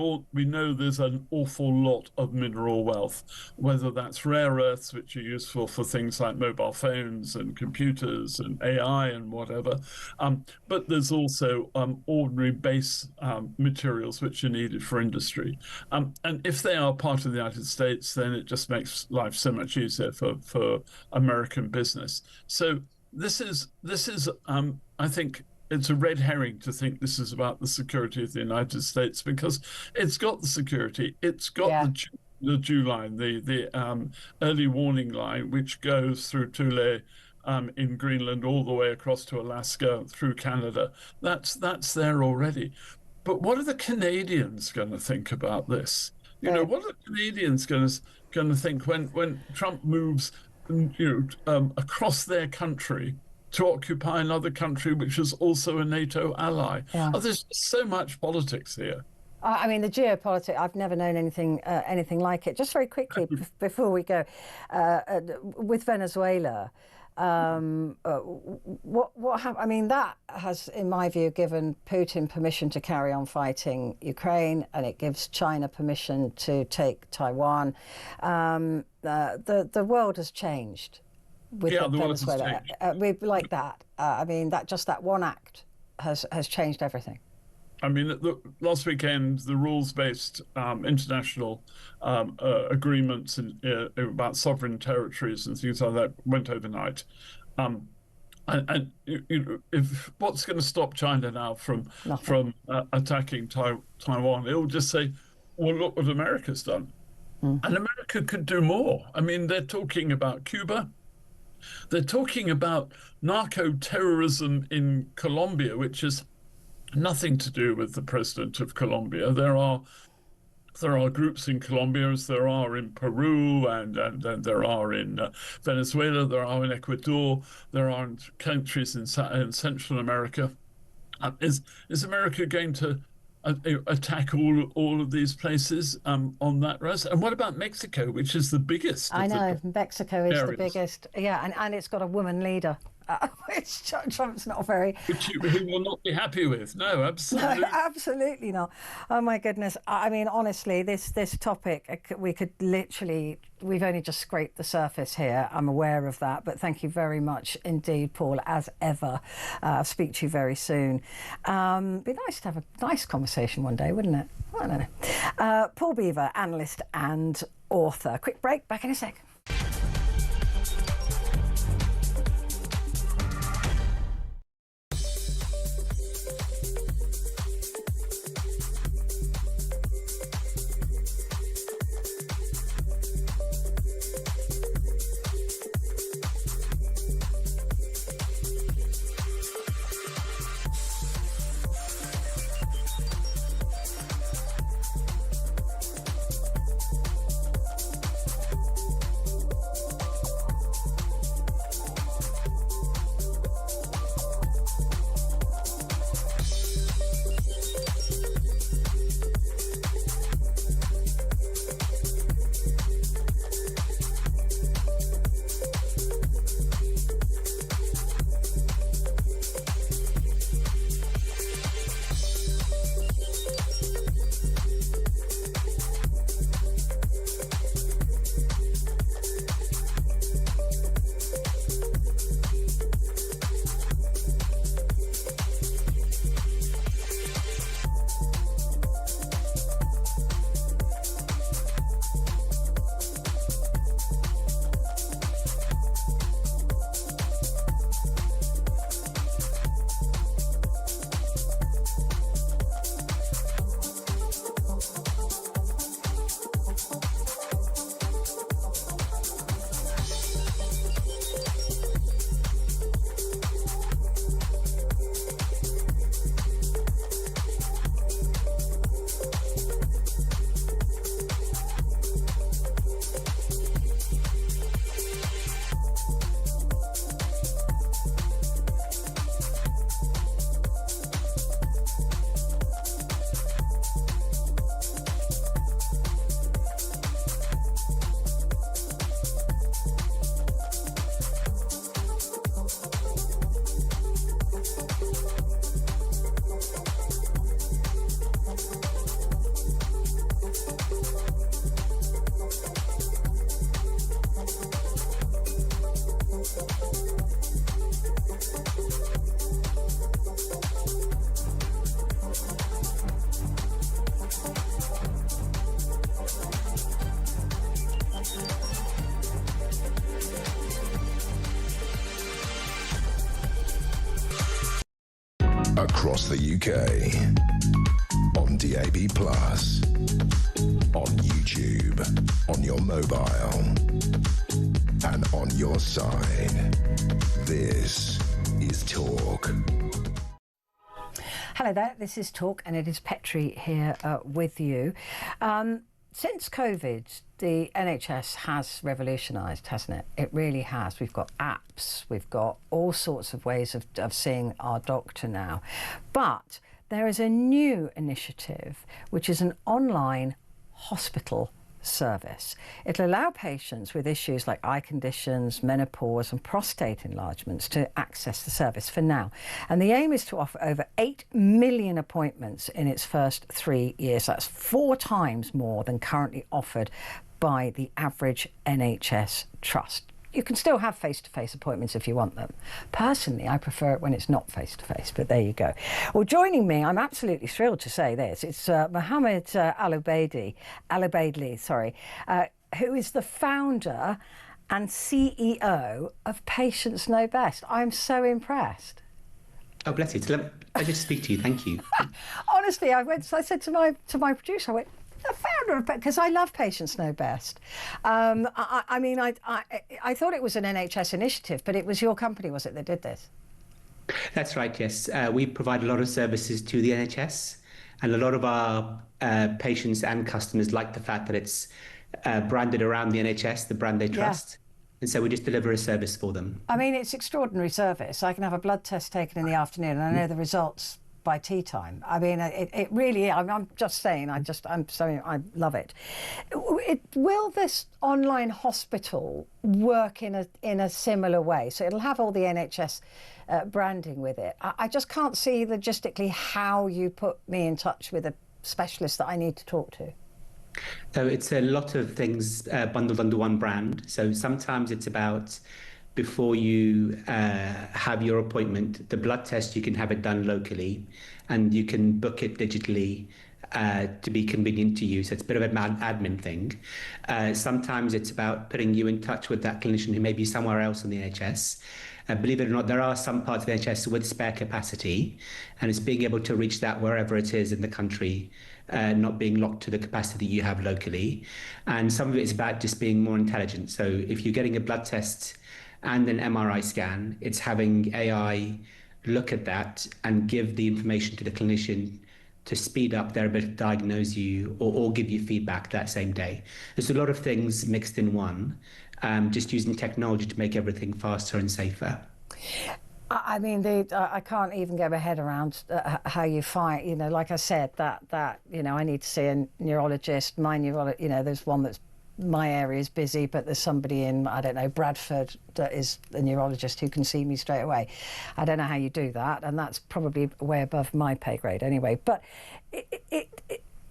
know there's an awful lot of mineral wealth, whether that's rare earths, which are useful for things like mobile phones and computers and AI and whatever, but there's also ordinary base materials which are needed for industry. And if they are part of the United States, then it just makes life so much easier for American business. So this is I think it's a red herring to think this is about the security of the United States, because it's got the security, it's got the Dew line, the early warning line, which goes through Thule in Greenland all the way across to Alaska through Canada. That's there already. But what are the Canadians going to think about this? What are the Canadians going to think when Trump moves across their country to occupy another country which is also a NATO ally? There's so much politics here.
I mean, the geopolitics, I've never known anything like it. Just very quickly before we go, with Venezuela, What happened? I mean, that has, in my view, given Putin permission to carry on fighting Ukraine, and it gives China permission to take Taiwan. The world has changed with Venezuela. Like that. I mean, that one act has changed everything.
I mean, last weekend, the rules-based international agreements about sovereign territories and things like that went overnight. And if what's going to stop China now from attacking Taiwan? It will just say, well, look what America's done. And America could do more. I mean, they're talking about Cuba. They're talking about narco-terrorism in Colombia, which is nothing to do with the president of Colombia. There are groups in Colombia, as there are in Peru, and there are in Venezuela, there are in Ecuador, there are in countries in Central America. Is America going to attack all of these places on that rest? And what about Mexico, which is the biggest?
I know, Mexico is the biggest. Yeah, and it's got a woman leader. Which Trump's not very...
Which he will not be happy with. No, absolutely.
No, absolutely not. Oh, my goodness. I mean, honestly, this topic, we could literally... We've only just scraped the surface here. I'm aware of that. But thank you very much indeed, Paul, as ever. I'll speak to you very soon. Be nice to have a nice conversation one day, wouldn't it? I don't know. Paul Beaver, analyst and author. Quick break. Back in a sec.
Across the UK, on DAB+, on YouTube, on your mobile, and on your side. This is Talk.
Hello there, this is Talk, and it is Petrie here with you. Since COVID, the NHS has revolutionised, hasn't it? It really has. We've got apps, we've got all sorts of ways of seeing our doctor now. But there is a new initiative, which is an online hospital service. It'll allow patients with issues like eye conditions, menopause and prostate enlargements to access the service for now. And the aim is to offer over 8 million appointments in its first 3 years. That's 4 times more than currently offered by the average NHS trust. You can still have face-to-face appointments if you want them. Personally, I prefer it when it's not face-to-face, but there you go. Well, joining me, I'm absolutely thrilled to say this, it's Mohammed Al-Ubaidli, who is the founder and CEO of Patients Know Best. I'm so impressed.
Oh, bless you. It's a pleasure to speak to you. Thank you.
Honestly, I said to my producer, I went, the founder of, because I love Patients Know Best. I mean, I thought it was an NHS initiative, but it was your company, was it, that did this?
That's right, yes. We provide a lot of services to the NHS, and a lot of our patients and customers like the fact that it's branded around the NHS, the brand they trust. And so we just deliver a service for them.
I mean, it's extraordinary service. I can have a blood test taken in the afternoon and I know the results by tea time. I mean, it really, I'm just saying, I love it. Will this online hospital work in a similar way? So it'll have all the NHS branding with it. I just can't see logistically how you put me in touch with a specialist that I need to talk to.
So it's a lot of things bundled under one brand. So sometimes it's about, before you have your appointment, the blood test, you can have it done locally and you can book it digitally to be convenient to you. So it's a bit of an admin thing. Sometimes it's about putting you in touch with that clinician who may be somewhere else in the NHS. Believe it or not, there are some parts of the NHS with spare capacity, and it's being able to reach that wherever it is in the country, not being locked to the capacity you have locally. And some of it is about just being more intelligent. So if you're getting a blood test and an MRI scan, it's having AI look at that and give the information to the clinician to speed up their ability to diagnose you or give you feedback that same day. There's a lot of things mixed in one, just using technology to make everything faster and safer.
I mean, I can't even get my head around how you find, you know, like I said, that you know, I need to see a neurologist. My neurologist, you know, there's one that's, my area is busy, but there's somebody in, I don't know, Bradford that is a neurologist who can see me straight away. I don't know how you do that, and that's probably way above my pay grade anyway. But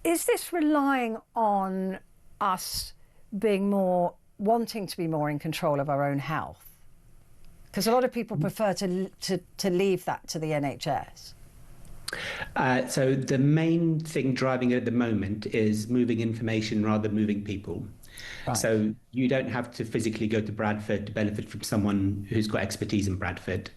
is this relying on us being more, wanting to be more in control of our own health? Because a lot of people prefer to leave that to the NHS.
So the main thing driving it at the moment is moving information rather than moving people. Right. So you don't have to physically go to Bradford to benefit from someone who's got expertise in Bradford,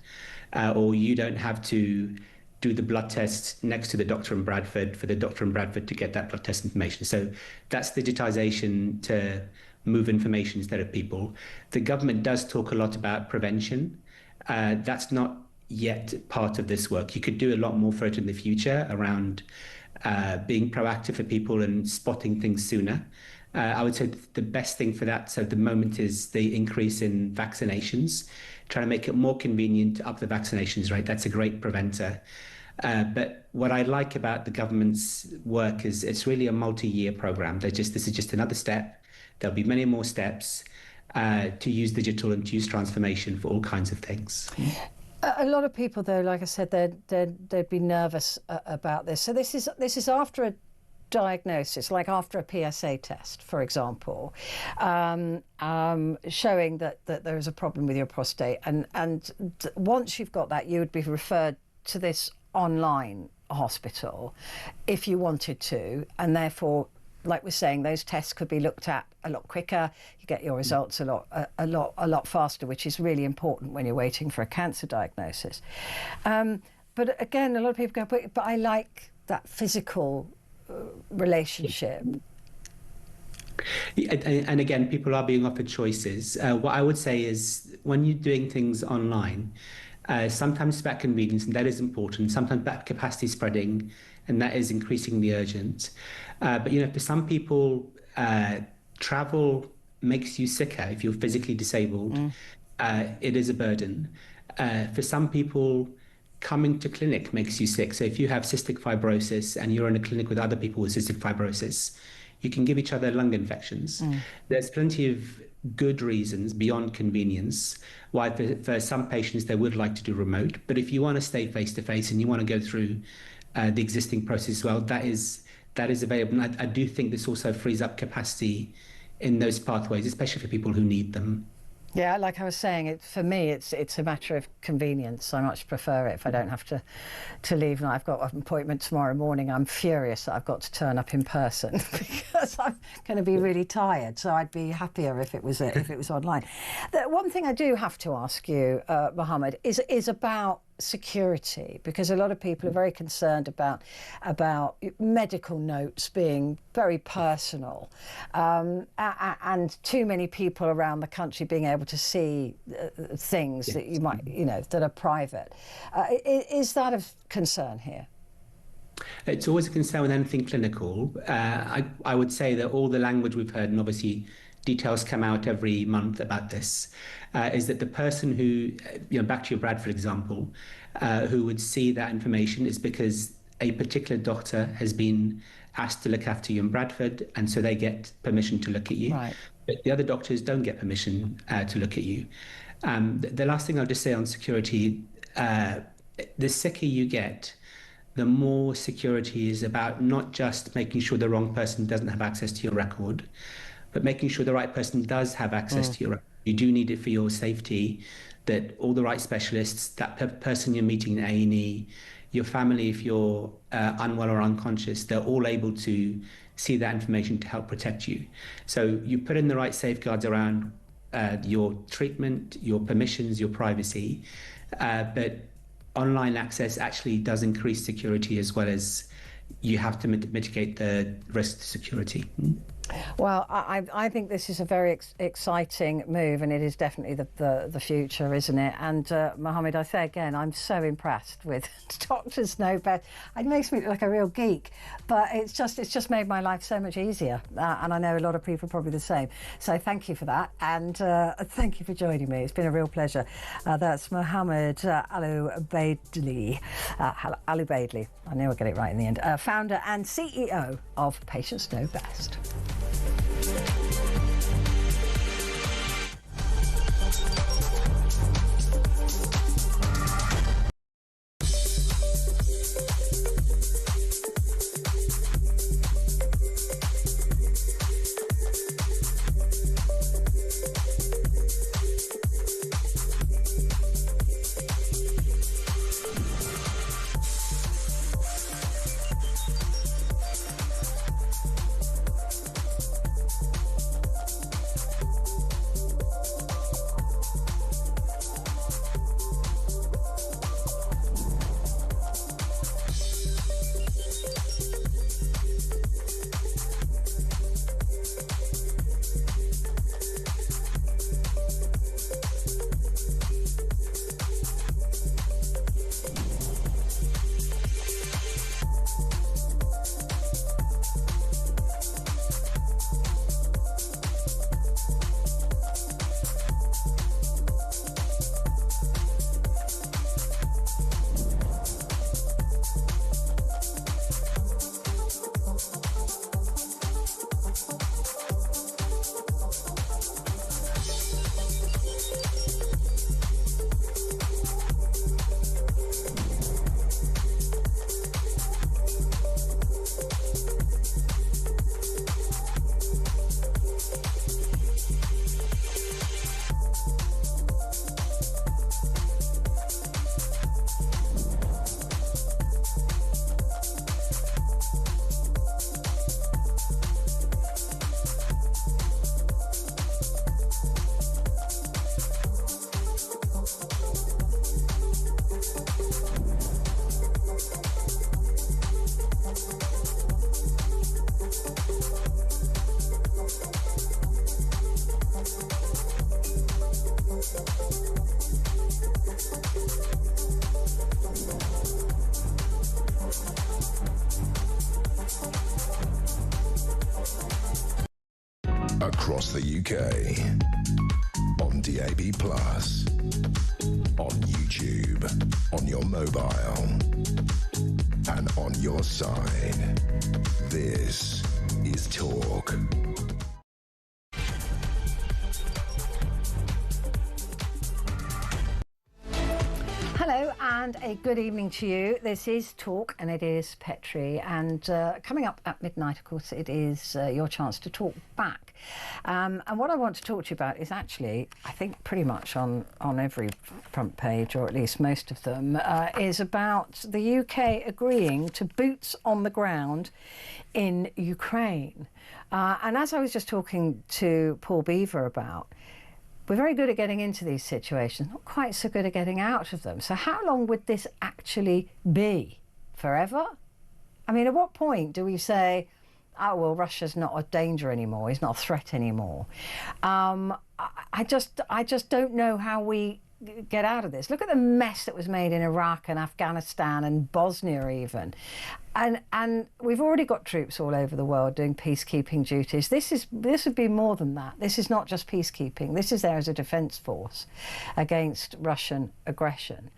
or you don't have to do the blood test next to the doctor in Bradford for the doctor in Bradford to get that blood test information. So that's digitization to move information instead of people. The government does talk a lot about prevention. That's not yet part of this work. You could do a lot more for it in the future around being proactive for people and spotting things sooner. I would say the best thing for that, so at the moment, is the increase in vaccinations, trying to make it more convenient to up the vaccinations rate. That's a great preventer. But what I like about the government's work is it's really a multi-year program. This is just another step. There'll be many more steps to use digital and to use transformation for all kinds of things.
A lot of people, though, like I said, they'd be nervous about this. So this is after a diagnosis, like after a PSA test, for example, showing that there is a problem with your prostate, and once you've got that, you would be referred to this online hospital if you wanted to, and therefore, like we're saying, those tests could be looked at a lot quicker. You get your results a lot faster, which is really important when you're waiting for a cancer diagnosis. But again, a lot of people go, but I like that physical relationship.
And again, people are being offered choices. What I would say is, when you're doing things online, sometimes it's about convenience, and that is important. Sometimes about capacity spreading, and that is increasingly urgent. But you know, for some people, travel makes you sicker. If you're physically disabled, it is a burden. For some people, coming to clinic makes you sick. So if you have cystic fibrosis and you're in a clinic with other people with cystic fibrosis, you can give each other lung infections. There's plenty of good reasons beyond convenience why for some patients they would like to do remote. But if you want to stay face-to-face and you want to go through the existing process as well, that is available. And I do think this also frees up capacity in those pathways, especially for people who need them.
Yeah, like I was saying, for me, it's a matter of convenience. I much prefer it if I don't have to leave. And I've got an appointment tomorrow morning. I'm furious that I've got to turn up in person because I'm going to be really tired. So I'd be happier if it was online. The one thing I do have to ask you, Mohammed, is about security, because a lot of people are very concerned about medical notes being very personal, and too many people around the country being able to see things that you might, that are private. Is that of concern here?
It's always a concern with anything clinical. I would say that all the language we've heard, and obviously details come out every month about this, is that the person who, back to your Bradford example, who would see that information is because a particular doctor has been asked to look after you in Bradford, and so they get permission to look at you.
Right.
But the other doctors don't get permission to look at you. The last thing I'll just say on security, the sicker you get, the more security is about not just making sure the wrong person doesn't have access to your record, but making sure the right person does have access to your record. You do need it for your safety, that all the right specialists, that person you're meeting in A&E, your family, if you're unwell or unconscious, they're all able to see that information to help protect you. So you put in the right safeguards around your treatment, your permissions, your privacy, but online access actually does increase security as well as you have to mitigate the risk to security.
Well, I think this is a very exciting move, and it is definitely the future, isn't it? And Mohammed, I say again, I'm so impressed with doctors know best. It makes me look like a real geek, but it's just made my life so much easier, and I know a lot of people are probably the same. So thank you for that, and thank you for joining me. It's been a real pleasure. That's Mohammed Al-Ubaidli. Al-Ubaidli. I knew I'd get it right in the end. Founder and CEO of Patients Know Best.
Across the UK, on DAB+, on YouTube, on your mobile, and on your side. This is talk.
Hello and a good evening to you. This is Talk and it is Petrie, and coming up at midnight, of course, it is your chance to talk back. And what I want to talk to you about is actually, I think pretty much on every front page, or at least most of them, is about the UK agreeing to boots on the ground in Ukraine. And as I was just talking to Paul Beaver about, we're very good at getting into these situations, not quite so good at getting out of them. So how long would this actually be? Forever? I mean, at what point do we say, oh, well, Russia's not a danger anymore, he's not a threat anymore? I just don't know how we get out of this. Look at the mess that was made in Iraq and Afghanistan and Bosnia even. And we've already got troops all over the world doing peacekeeping duties. This would be more than that. This is not just peacekeeping. This is there as a defence force against Russian aggression.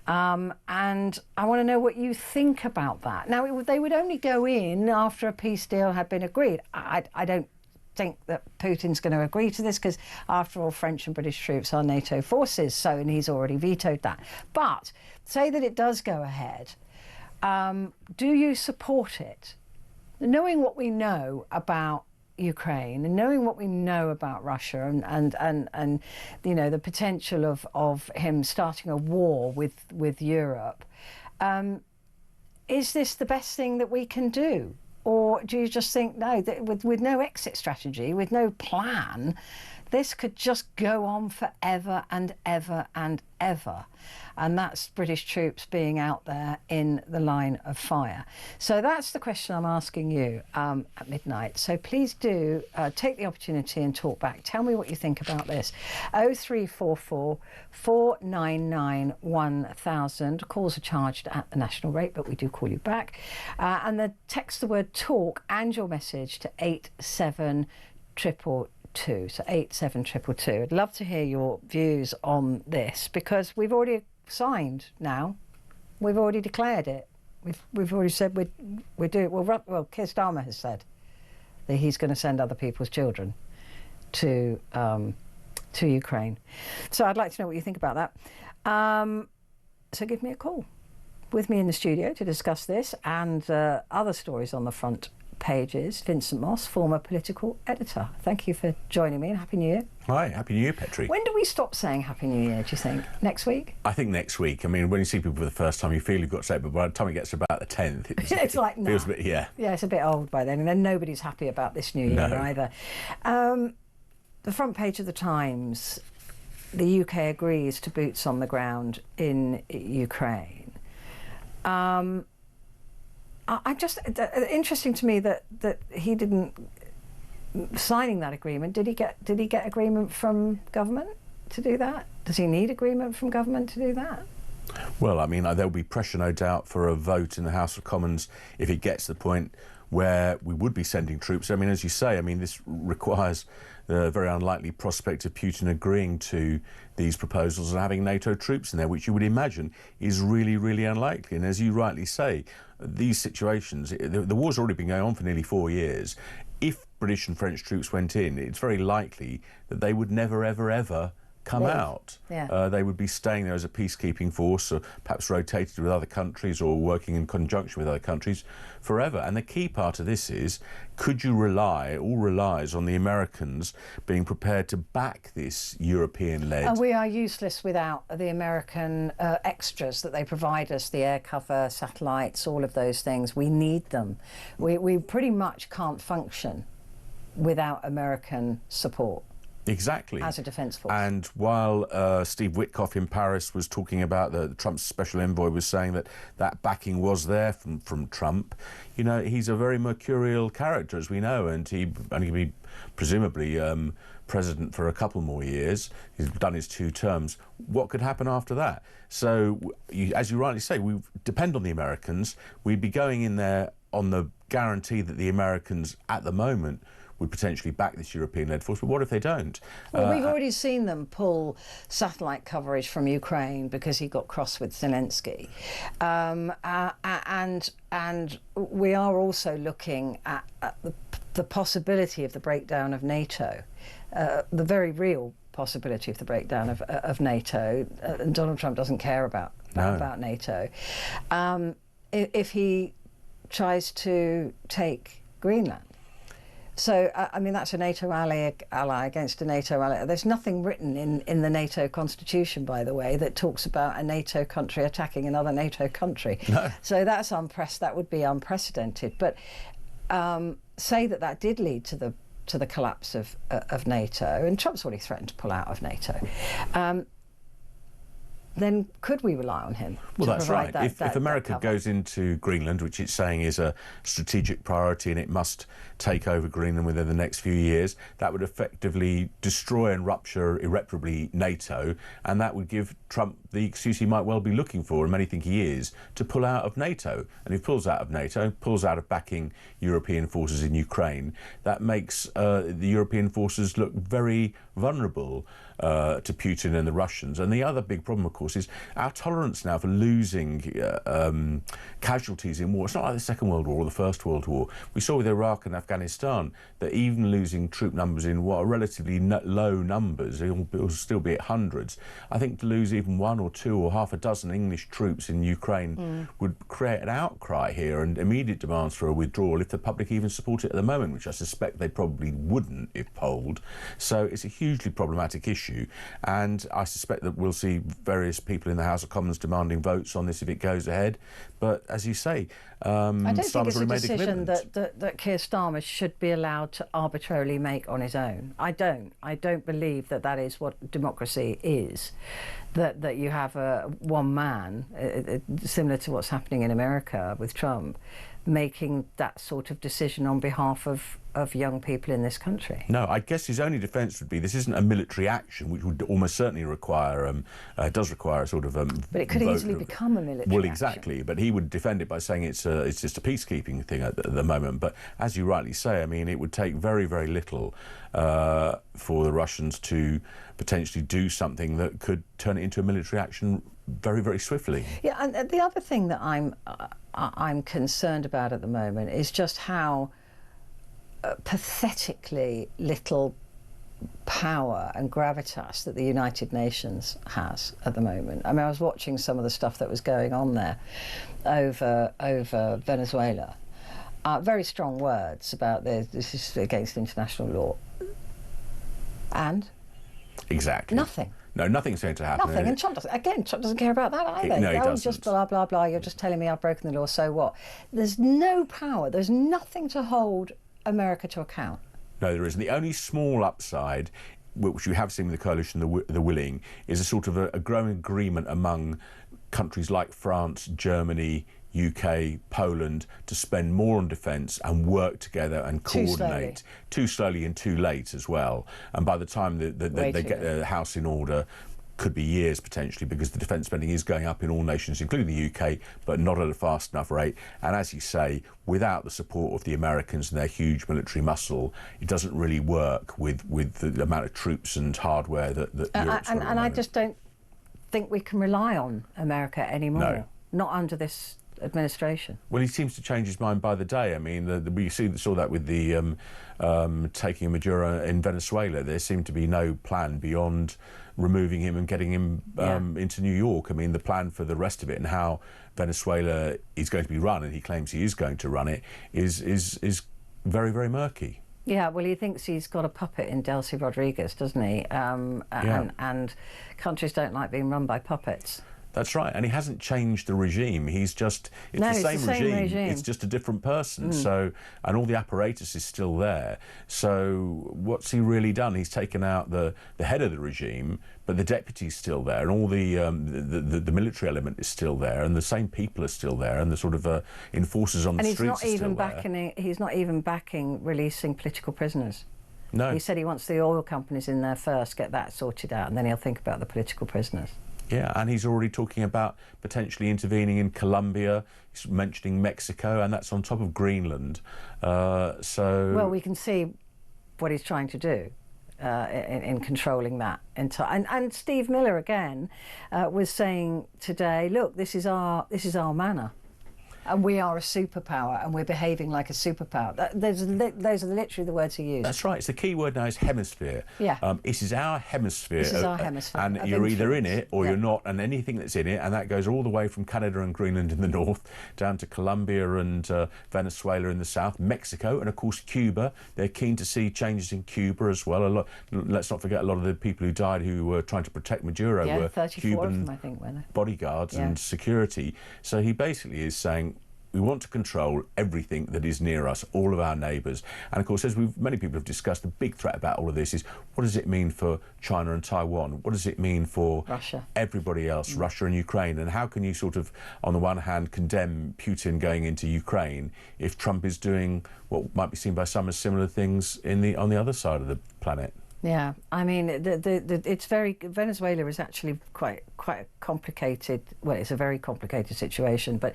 And I want to know what you think about that. Now, they would only go in after a peace deal had been agreed. I don't think that Putin's going to agree to this, because after all, French and British troops are NATO forces, and he's already vetoed that. But say that it does go ahead, do you support it? Knowing what we know about Ukraine and knowing what we know about Russia and you know, the potential of him starting a war with Europe, is this the best thing that we can do? Or do you just think, no, that with no exit strategy, with no plan, this could just go on forever and ever and ever? And that's British troops being out there in the line of fire. So that's the question I'm asking you at midnight. So please do take the opportunity and talk back. Tell me what you think about this. 0344 499 1000. Calls are charged at the national rate, but we do call you back. And then text the word talk and your message to 87222. So 87222. I'd love to hear your views on this, because we've already signed now. We've already declared it. We've already said we're doing. Well, Keir Starmer has said that he's going to send other people's children to Ukraine. So I'd like to know what you think about that. So give me a call. With me in the studio to discuss this and other stories on the front pages, Vincent Moss, former political editor. Thank you for joining me, and Happy New Year.
Hi, Happy New Year, Petrie.
When do we stop saying Happy New Year, do you think? Next week?
I think next week. I mean, when you see people for the first time, you feel you've got to say it, but by the time it gets to about the 10th,
it's like,
feels a bit, yeah.
Yeah, it's a bit old by then, and then nobody's happy about this new year either. The front page of the Times, the UK agrees to boots on the ground in Ukraine. Interesting to me that he didn't, signing that agreement, did he get agreement from government to do that? Does he need agreement from government to do that?
Well, I mean, there'll be pressure, no doubt, for a vote in the House of Commons if it gets to the point where we would be sending troops. I mean, as you say, I mean, this requires the very unlikely prospect of Putin agreeing to these proposals and having NATO troops in there, which you would imagine is really, really unlikely. And as you rightly say, these situations, the war's already been going on for nearly 4 years. If British and French troops went in, it's very likely that they would never, ever, ever come out.
Yeah.
They would be staying there as a peacekeeping force, or perhaps rotated with other countries or working in conjunction with other countries forever. And the key part of this is, could you all relies on the Americans being prepared to back this European-led...
And we are useless without the American extras that they provide us, the air cover, satellites, all of those things. We need them. We pretty much can't function without American support.
Exactly.
As a defence force.
And while Steve Witkoff in Paris was talking about Trump's special envoy was saying that backing was there from Trump, you know, he's a very mercurial character, as we know, and he only be presumably president for a couple more years. He's done his 2 terms. What could happen after that? So, as you rightly say, we depend on the Americans. We'd be going in there on the guarantee that the Americans, at the moment, would potentially back this European-led force, but what if they don't?
Well, we've already seen them pull satellite coverage from Ukraine because he got cross with Zelensky, and we are also looking at the the possibility of the breakdown of NATO, the very real possibility of the breakdown of NATO, and Donald Trump doesn't care about NATO, if he tries to take Greenland. So, I mean, that's a NATO ally against a NATO ally. There's nothing written in the NATO constitution, by the way, that talks about a NATO country attacking another NATO country. No. So that would be unprecedented. But say that did lead to the collapse of NATO, and Trump's already threatened to pull out of NATO. Then could we rely on him?
Well, that's right. If America goes into Greenland, which it's saying is a strategic priority and it must take over Greenland within the next few years, that would effectively destroy and rupture irreparably NATO, and that would give Trump the excuse he might well be looking for, and many think he is, to pull out of NATO. And if he pulls out of NATO, pulls out of backing European forces in Ukraine, that makes the European forces look very vulnerable to Putin and the Russians. And the other big problem, of course, is our tolerance now for losing casualties in war. It's not like the Second World War or the First World War. We saw with Iraq and Afghanistan that even losing troop numbers in what are relatively low numbers, it'll still be at hundreds. I think to lose even one or two or half a dozen English troops in Ukraine would create an outcry here and immediate demands for a withdrawal if the public even support it at the moment, which I suspect they probably wouldn't if polled. So it's a hugely problematic issue, and I suspect that we'll see various people in the House of Commons demanding votes on this if it goes ahead. But as you say,
I don't think it's a decision that Keir Starmer should be allowed to arbitrarily make on his own. I don't believe that is what democracy is. That you have one man, similar to what's happening in America with Trump, making that sort of decision on behalf of young people in this country.
No, I guess his only defence would be this isn't a military action, which would almost certainly require, does require a sort of
but it could easily become a military
Well, exactly, action. But he would defend it by saying it's just a peacekeeping thing at the moment. But as you rightly say, I mean, it would take very, very little for the Russians to potentially do something that could turn it into a military action very, very swiftly.
Yeah, and the other thing that I'm concerned about at the moment is just how pathetically little power and gravitas that the United Nations has at the moment. I mean, I was watching some of the stuff that was going on there over Venezuela. Very strong words about this is against international law. And?
Exactly.
Nothing.
No, nothing's going to happen.
Nothing. And Trump doesn't care about that either.
No, he doesn't.
Just blah, blah, blah. You're just telling me I've broken the law, so what? There's no power. There's nothing to hold America to account.
No, there isn't. The only small upside, which you have seen with the coalition, the willing, is a sort of a growing agreement among countries like France, Germany, UK, Poland, to spend more on defence and work together and coordinate. Too slowly and too late as well. And by the time they get their house in order, could be years potentially, because the defence spending is going up in all nations, including the UK, but not at a fast enough rate. And as you say, without the support of the Americans and their huge military muscle, it doesn't really work with the amount of troops and hardware that Europe's got.
And I just don't think we can rely on America anymore.
No.
Not under this administration.
Well, he seems to change his mind by the day. I mean, we saw that with the taking Maduro in Venezuela. There seemed to be no plan beyond removing him and getting him into New York. I mean, the plan for the rest of it and how Venezuela is going to be run, and he claims he is going to run it, is very, very murky.
Yeah, well, he thinks he's got a puppet in Delcy Rodriguez, doesn't he? And countries don't like being run by puppets.
That's right, and he hasn't changed the regime. It's the same regime. It's just a different person. So, and all the apparatus is still there. So, what's he really done? He's taken out the head of the regime, but the deputy's still there, and all the military element is still there, and the same people are still there, and the sort of enforcers on the streets are still there.
He's not even backing releasing political prisoners.
No.
He said he wants the oil companies in there first, get that sorted out, and then he'll think about the political prisoners.
Yeah, and he's already talking about potentially intervening in Colombia. He's mentioning Mexico, and that's on top of Greenland. Well,
we can see what he's trying to do in controlling that. And Steve Miller again was saying today, look, this is our manor. And we are a superpower, and we're behaving like a superpower. Those are literally the words he used.
That's right. It's the key word now is hemisphere.
Yeah.
This is our hemisphere.
This is our hemisphere
and
of
you're either in
influence.
it or
Yeah.
you're not, and anything that's in it, and that goes all the way from Canada and Greenland in the north down to Colombia and Venezuela in the south, Mexico, and of course Cuba. They're keen to see changes in Cuba as well. Let's not forget a lot of the people who died who were trying to protect Maduro were
34
Cuban
of them, I think, were they?
bodyguards and security. So he basically is saying, we want to control everything that is near us, all of our neighbours. And of course, as many people have discussed, the big threat about all of this is, what does it mean for China and Taiwan? What does it mean for
Russia,
everybody else, Russia and Ukraine? And how can you sort of, on the one hand, condemn Putin going into Ukraine if Trump is doing what might be seen by some as similar things on the other side of the planet?
Yeah, I mean, it's Venezuela is actually quite a complicated. Well, it's a very complicated situation, but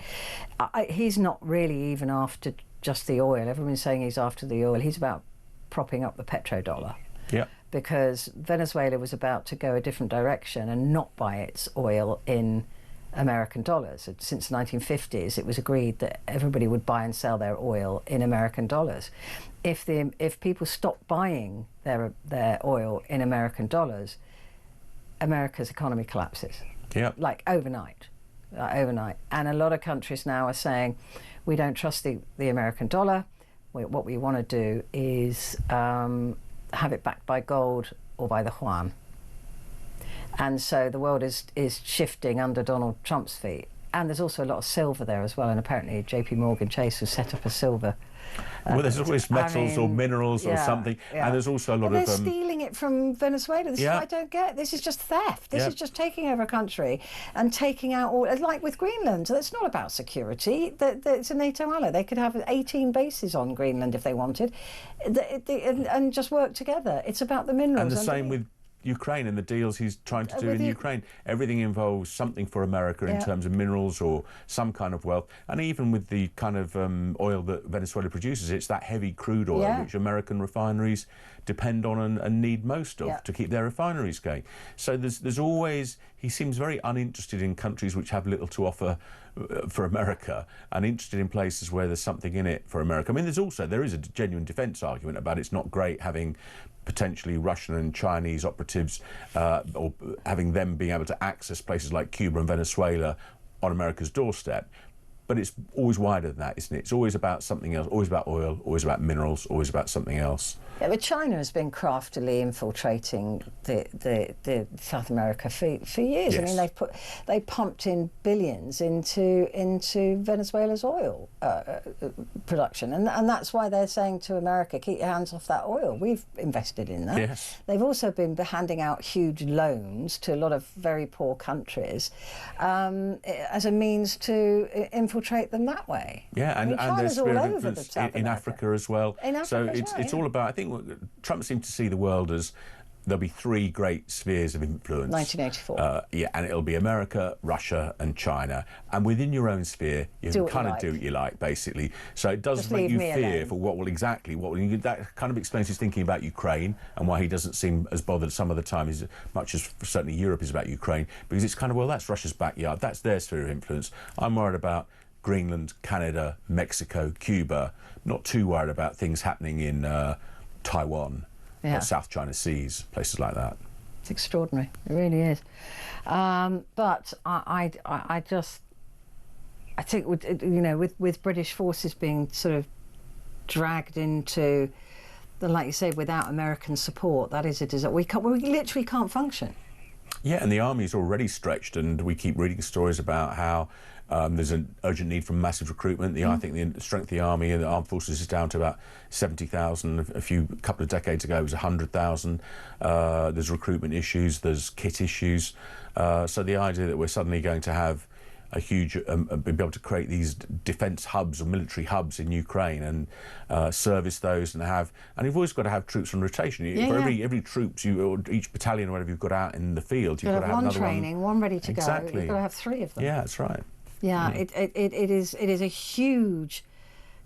he's not really even after just the oil. Everyone's saying he's after the oil. He's about propping up the petrodollar.
Yeah.
Because Venezuela was about to go a different direction and not buy its oil in American dollars. Since the 1950s, it was agreed that everybody would buy and sell their oil in American dollars. If people stop buying their oil in American dollars, America's economy collapses.
Yeah.
Like overnight. And a lot of countries now are saying, we don't trust the American dollar. What we want to do is have it backed by gold or by the yuan. And so the world is shifting under Donald Trump's feet. And there's also a lot of silver there as well. And apparently JP Morgan Chase has set up a silver.
Well, there's always metals or minerals or something.
Yeah.
And there's also a lot
they're
of...
stealing it from Venezuela. This is what I don't get. This is just theft. This is just taking over a country and taking out all... Like with Greenland, it's not about security. It's a NATO ally. They could have 18 bases on Greenland if they wanted and just work together. It's about the minerals.
And the same with Ukraine and the deals he's trying to do in Ukraine. Everything involves something for America in terms of minerals or some kind of wealth. And even with the kind of oil that Venezuela produces, it's that heavy crude oil which American refineries depend on and need most of to keep their refineries going. So there's always... He seems very uninterested in countries which have little to offer for America, and interested in places where there's something in it for America. I mean, there is a genuine defence argument about it's not great having potentially Russian and Chinese operatives or having them being able to access places like Cuba and Venezuela on America's doorstep. But it's always wider than that, isn't it? It's always about something else, always about oil, always about minerals, always about something else.
Yeah, but China has been craftily infiltrating the South America for years.
Yes.
I mean, they pumped in billions into Venezuela's oil production, and that's why they're saying to America, keep your hands off that oil. We've invested in that.
Yes.
They've also been handing out huge loans to a lot of very poor countries as a means to infiltrate them that way.
Yeah, and there's
all
sphere of
over
influence
South
in Africa as well. So it's all about, I think Trump seems to see the world as there'll be three great spheres of influence.
1984.
And it'll be America, Russia and China. And within your own sphere, you can kind of do what you like, basically. So it does make you fear for that kind of explains his thinking about Ukraine and why he doesn't seem as bothered some of the time as much as certainly Europe is about Ukraine, because it's kind of, well, that's Russia's backyard. That's their sphere of influence. I'm worried about Greenland, Canada, Mexico, Cuba. Not too worried about things happening in Taiwan or South China Seas, places like that.
It's extraordinary. It really is. But I think with British forces being sort of dragged into like you say, without American support, that is a disaster. We literally can't function.
Yeah, and the army's already stretched, and we keep reading stories about how there's an urgent need for massive recruitment. I think the strength of the army and the armed forces is down to about 70,000. A couple of decades ago, it was 100,000. There's recruitment issues, there's kit issues. So the idea that we're suddenly going to have a huge, be able to create these defence hubs or military hubs in Ukraine and service those and you've always got to have troops on rotation. For every troops, or each battalion or whatever you've got out in the field, you've got to have
one
another
training, one ready to
exactly.
go. You've got to have three of them.
Yeah, that's right.
Yeah, it is a huge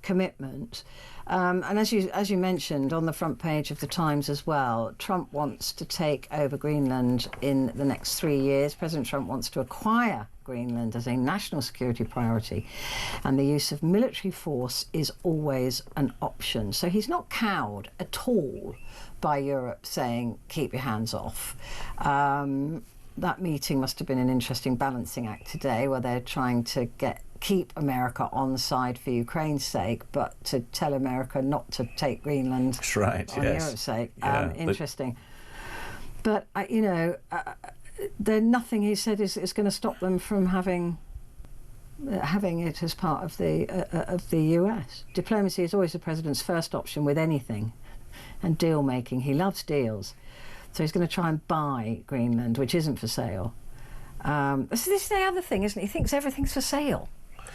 commitment. And as you mentioned on the front page of the Times as well, Trump wants to take over Greenland in the next 3 years. President Trump wants to acquire Greenland as a national security priority, and the use of military force is always an option. So he's not cowed at all by Europe saying, keep your hands off. That meeting must have been an interesting balancing act today, where they're trying to keep America on side for Ukraine's sake, but to tell America not to take Greenland
That's right,
on
yes.
Europe's sake.
Yeah,
interesting. But there's nothing he said is going to stop them from having it as part of the US. Diplomacy is always the president's first option with anything, and deal making. He loves deals. So he's going to try and buy Greenland, which isn't for sale. So this is the other thing, isn't it? He thinks everything's for sale.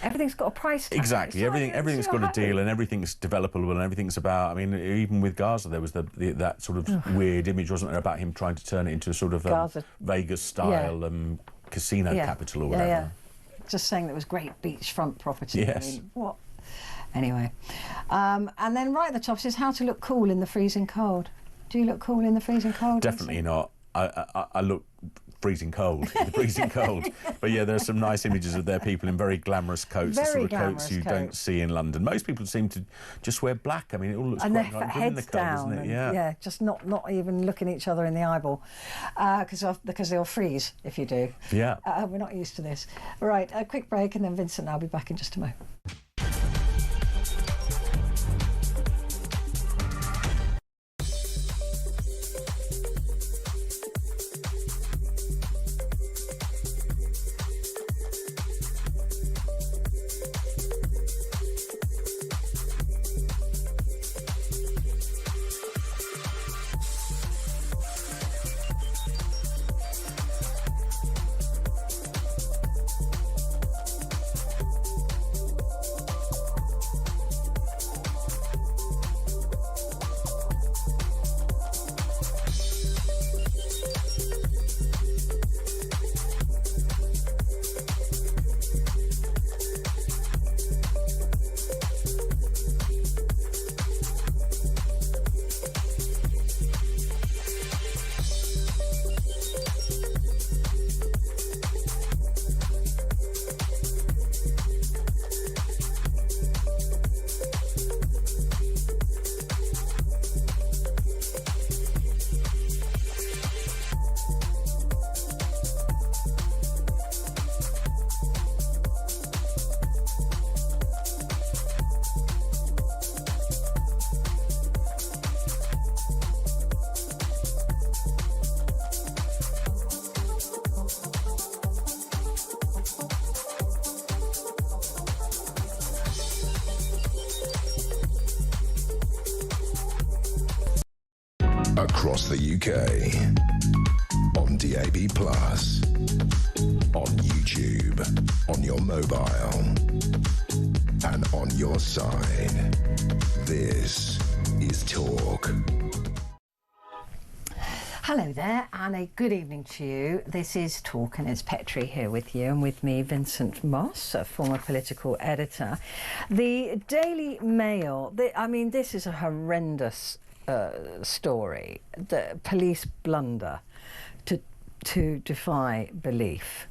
Everything's got a price tag.
Exactly. Everything's got a deal, and everything's developable, and everything's about. I mean, even with Gaza, there was that sort of weird image, wasn't there, about him trying to turn it into a sort of Vegas-style casino capital or whatever.
Yeah. Just saying that it was great beachfront property.
Yes.
I mean, what? Anyway, and then right at the top says how to look cool in the freezing cold. Do you look cool in the freezing cold?
Definitely not. I look freezing cold, the freezing cold. But yeah, there are some nice images of their people in very glamorous coats, the sort of coats you don't see in London. Most people seem to just wear black. I mean, it all looks
and
quite
their
like
heads
the cold,
down,
isn't it? Yeah,
just not even looking each other in the eyeball, because they'll freeze if you do.
Yeah.
We're not used to this. Right, a quick break, and then Vincent and I'll be back in just a moment.
Across the UK, on DAB+, on YouTube, on your mobile, and on your side. This is Talk.
Hello there, and a good evening to you. This is Talk, and it's Petrie here with you, and with me, Vincent Moss, a former political editor. The Daily Mail, this is a horrendous story. The police blunder to defy belief.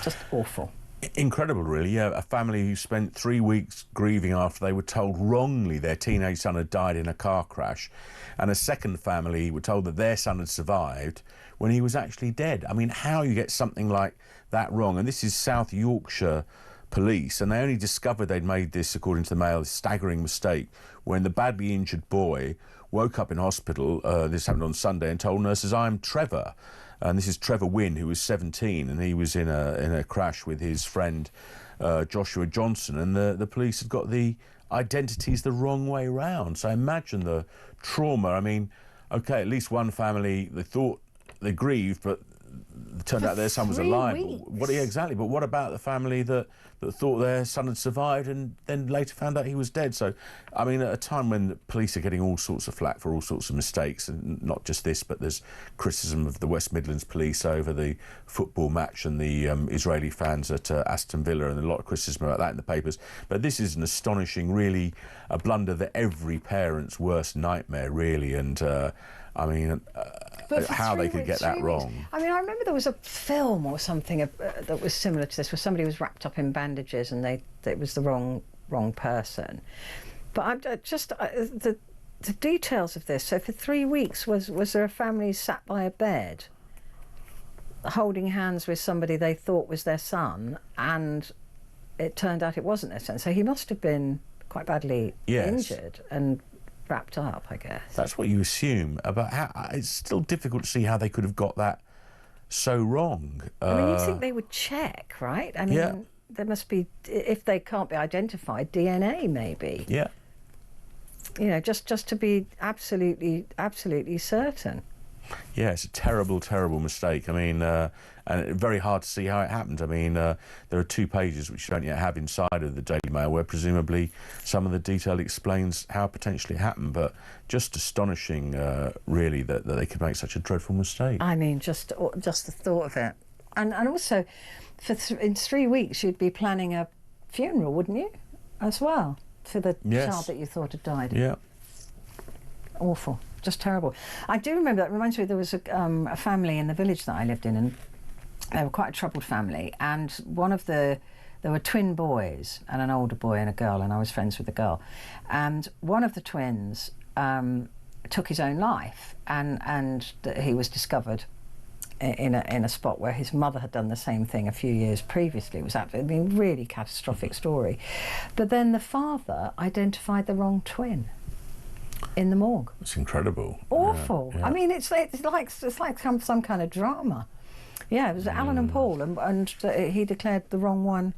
Just awful.
Incredible, really. Yeah, a family who spent 3 weeks grieving after they were told wrongly their teenage son had died in a car crash, and a second family were told that their son had survived when he was actually dead. I mean, how you get something like that wrong? And this is South Yorkshire police, and they only discovered they'd made this, according to the Mail, this staggering mistake when the badly injured boy woke up in hospital, this happened on Sunday, and told nurses, "I'm Trevor." And this is Trevor Wynne, who was 17, and he was in a crash with his friend Joshua Johnson, and the police had got the identities the wrong way round. So imagine the trauma. I mean, okay, at least one family, they thought they grieved, but it turned out their son was
3
alive.
weeks.
Yeah, exactly. But what about the family that thought their son had survived and then later found out he was dead? So, I mean, at a time when the police are getting all sorts of flack for all sorts of mistakes, and not just this, but there's criticism of the West Midlands police over the football match and the Israeli fans at Aston Villa, and a lot of criticism about that in the papers. But this is an astonishing, really, a blunder that every parent's worst nightmare, really, and I mean, how they could get that wrong.
I mean, I remember there was a film or something that was similar to this, where somebody was wrapped up in bandages and it was the wrong person. But the details of this. So for 3 weeks, was there a family sat by a bed, holding hands with somebody they thought was their son, and it turned out it wasn't their son. So he must have been quite badly injured and wrapped up, I guess.
That's what you assume. About how it's still difficult to see how they could have got that so wrong.
I mean, you'd think they would check, right? I mean, there must be, if they can't be identified, DNA maybe.
Yeah.
You know, just to be absolutely certain.
Yeah, it's a terrible, terrible mistake. I mean, and very hard to see how it happened. I mean, there are 2 pages which you don't yet have inside of the Daily Mail, where presumably some of the detail explains how potentially it happened. But just astonishing, really, that they could make such a dreadful mistake.
I mean, just the thought of it, and also, in 3 weeks you'd be planning a funeral, wouldn't you, as well, for the child that you thought had died.
Yeah.
Awful. Just terrible. I do remember that. It reminds me, there was a family in the village that I lived in, and they were quite a troubled family. And there were twin boys, and an older boy and a girl, and I was friends with the girl. And one of the twins took his own life, and he was discovered in a spot where his mother had done the same thing a few years previously. It was a really catastrophic story. But then the father identified the wrong twin in the morgue.
It's incredible.
Awful.
Yeah.
I mean, it's like some kind of drama. Yeah, it was Alan and Paul, and he declared the wrong one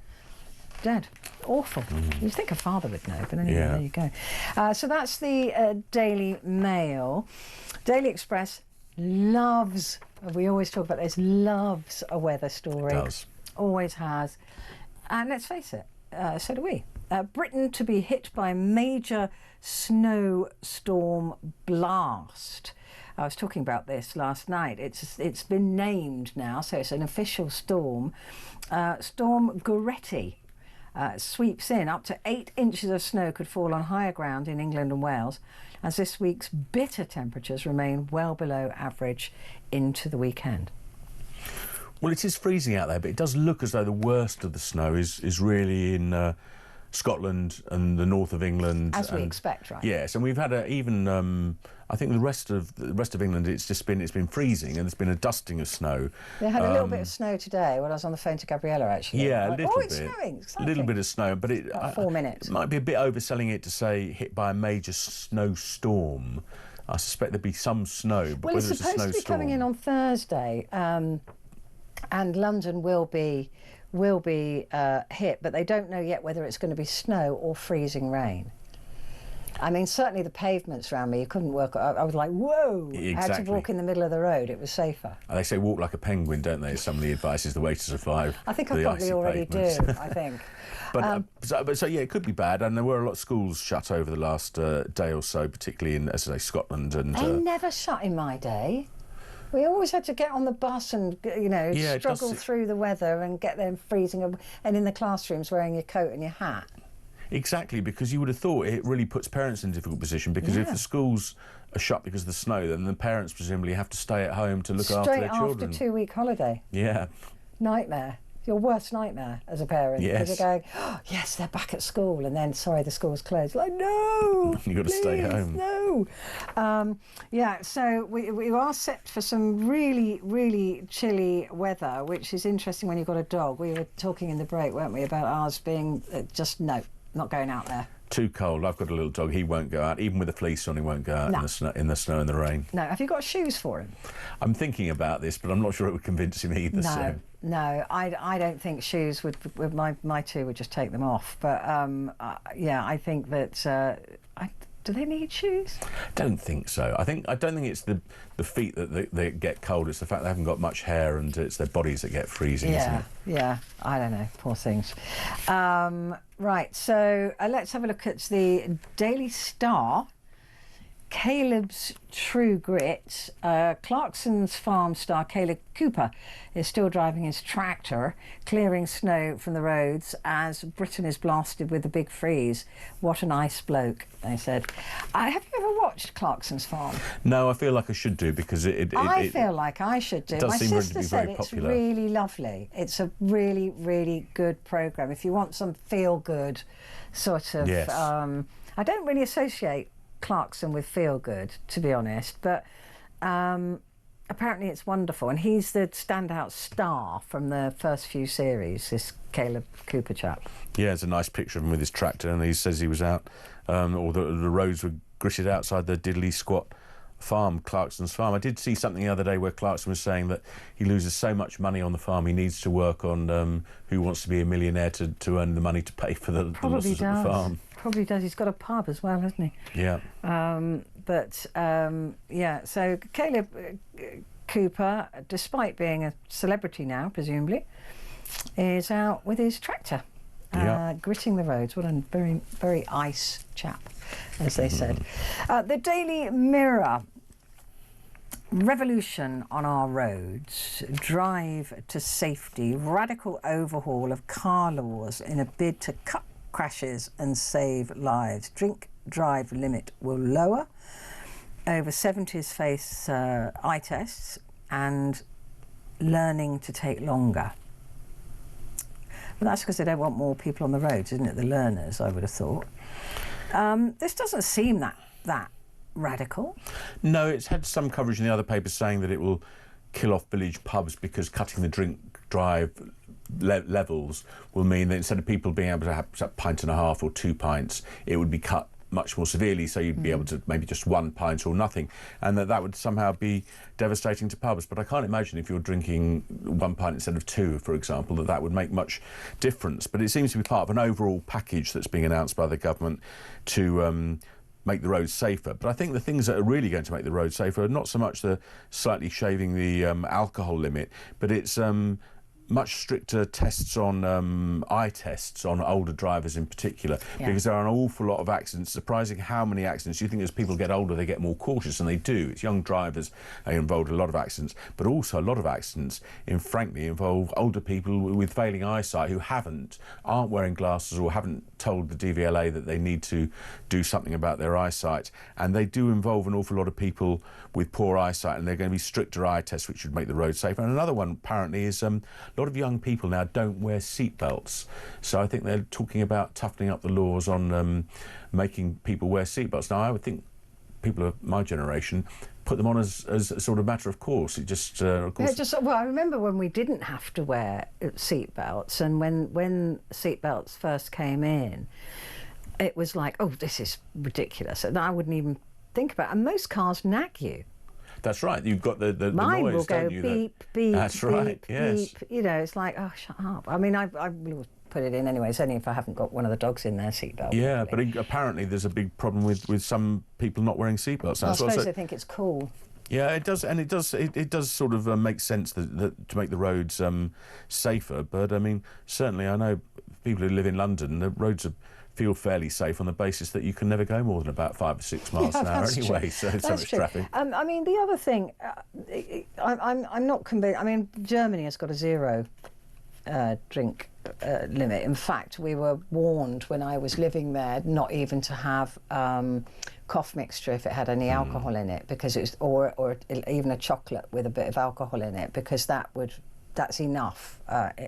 dead. Awful. You'd think a father would know, but anyway, there you go. So that's the Daily Mail. Daily Express loves, we always talk about this, loves a weather story.
It does.
Always has. And let's face it, so do we. Britain to be hit by a major snowstorm blast. I was talking about this last night. It's been named now, so it's an official storm. Storm Goretti sweeps in. Up to 8 inches of snow could fall on higher ground in England and Wales, as this week's bitter temperatures remain well below average into the weekend.
Well, it is freezing out there, but it does look as though the worst of the snow is really in Scotland and the north of England,
as we expect, right?
Yes, and we've had I think the rest of England, it's been freezing, and there's been a dusting of snow.
They had a little bit of snow today when I was on the phone to Gabriella, actually.
Yeah,
like,
a little bit.
It's snowing.
A little bit of snow, but
about 4 minutes.
It might be a bit overselling it to say hit by a major snowstorm. I suspect there'd be some snow, but
well,
whether
it's supposed to be coming in on Thursday, and London will be hit, but they don't know yet whether it's going to be snow or freezing rain. I mean, certainly the pavements around me, you couldn't work. I was like, whoa!
Exactly.
I had to walk in the middle of the road. It was safer.
They say walk like a penguin, don't they? Some of the advice is the way to survive.
I think I probably already do. I think.
But yeah, it could be bad, and there were a lot of schools shut over the last day or so, particularly in, as I say, Scotland and.
They never shut in my day. We always had to get on the bus and, struggle through the weather and get there freezing, and in the classrooms wearing your coat and your hat. Exactly,
because you would have thought it really puts parents in a difficult position, because if the schools are shut because of the snow, then the parents presumably have to stay at home to look after their children.
Straight after 2-week holiday.
Yeah.
Nightmare. Your worst nightmare as a parent.
Yes.
Because you're going, oh, yes, they're back at school, and then, sorry, the school's closed. Like, no!
You've got to stay home.
No! So we are set for some really, really chilly weather, which is interesting when you've got a dog. We were talking in the break, weren't we, about ours being just, no, not going out there.
Too cold. I've got a little dog. He won't go out. Even with a fleece on, he won't go out in the snow and the rain.
No. Have you got shoes for him?
I'm thinking about this, but I'm not sure it would convince him either.
No, I don't think shoes would my two would just take them off. But I think that Do they need shoes?
Don't think so. I don't think it's the feet that they get cold. It's the fact they haven't got much hair, and it's their bodies that get freezing. Isn't it?
Yeah. I don't know. Poor things. Right. So let's have a look at the Daily Star. Caleb's true grit. Clarkson's Farm star Caleb Cooper is still driving his tractor, clearing snow from the roads as Britain is blasted with a big freeze. What a nice bloke, they said. Have you ever watched Clarkson's Farm?
No, I feel like I should do, because
I feel like I should do.
It does
My
seem
sister
to be
said
very
it's
popular.
really lovely. It's a really, really good programme. If you want some feel-good sort of...
Yes.
I don't really associate Clarkson with feel good, to be honest, but apparently it's wonderful, and he's the standout star from the first few series, this Caleb Cooper chap.
Yeah, it's a nice picture of him with his tractor, and he says he was out, or the roads were gritted outside the diddly squat farm, Clarkson's Farm. I did see something the other day where Clarkson was saying that he loses so much money on the farm, he needs to work on Who Wants to Be a Millionaire to earn the money to pay for the losses at the farm.
Probably does. He's got a pub as well, hasn't he?
Yeah.
Yeah, so Caleb Cooper, despite being a celebrity now, presumably, is out with his tractor, gritting the roads. What a very, very ice chap, as they said. The Daily Mirror. Revolution on our roads. Drive to safety. Radical overhaul of car laws in a bid to cut crashes and save lives. Drink drive limit will lower. Over 70s face eye tests, and learning to take longer. Well, that's because they don't want more people on the roads, isn't it? The learners, I would have thought. This doesn't seem that radical.
No, it's had some coverage in the other papers saying that it will kill off village pubs because cutting the drink drive levels will mean that instead of people being able to have a pint and a half or 2 pints, it would be cut much more severely, so you'd be able to maybe just 1 pint or nothing, and that would somehow be devastating to pubs. But I can't imagine if you're drinking 1 pint instead of 2, for example, that would make much difference. But it seems to be part of an overall package that's being announced by the government to make the roads safer. But I think the things that are really going to make the roads safer are not so much the slightly shaving the alcohol limit, but it's much stricter tests on eye tests on older drivers in particular, because there are an awful lot of accidents. Surprising how many accidents. You think as people get older they get more cautious, and they do. It's young drivers are involved in a lot of accidents, but also a lot of accidents frankly involve older people with failing eyesight who aren't wearing glasses or haven't told the DVLA that they need to do something about their eyesight, and they do involve an awful lot of people with poor eyesight, and they're going to be stricter eye tests which would make the road safer. And another one apparently is a lot of young people now don't wear seat belts, so I think they're talking about toughening up the laws on making people wear seat belts. Now I would think people of my generation put them on as a sort of matter of course. It just of course.
Well, I remember when we didn't have to wear seat belts, and when seat belts first came in, it was like, oh, this is ridiculous, and I wouldn't even think about it. And most cars nag you.
That's right. You've got the
Mine
noise,
will go
don't you?
beep, beep,
that's
beep,
right. Yes.
beep. You know, it's like, oh, shut up. I mean, I will put it in anyway. It's only if I haven't got one of the dogs in their seatbelt.
Yeah,
probably.
but apparently there's a big problem with some people not wearing seatbelts.
I suppose they think it's cool.
Yeah, it does, and it does sort of make sense that to make the roads safer. But I mean, certainly I know people who live in London, the roads feel fairly safe on the basis that you can never go more than about 5 or 6 miles an hour anyway.
True.
So
that's
much
true.
traffic.
I mean, the other thing, I'm not convinced. I mean, Germany has got a 0 drink limit. In fact, we were warned when I was living there not even to have cough mixture if it had any alcohol in it, because it was, or even a chocolate with a bit of alcohol in it, because that's enough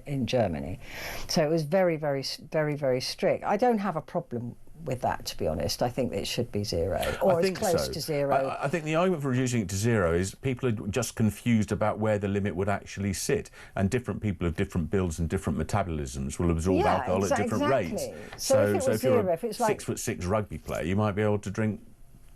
in Germany. So it was very, very, very, very strict. I don't have a problem with that, to be honest. I think it should be 0, or as close to 0.
I think the argument for reducing it to 0 is people are just confused about where the limit would actually sit, and different people of different builds and different metabolisms will absorb alcohol at different rates.
So if it was 0, if it's like
6'6" rugby player, you might be able to drink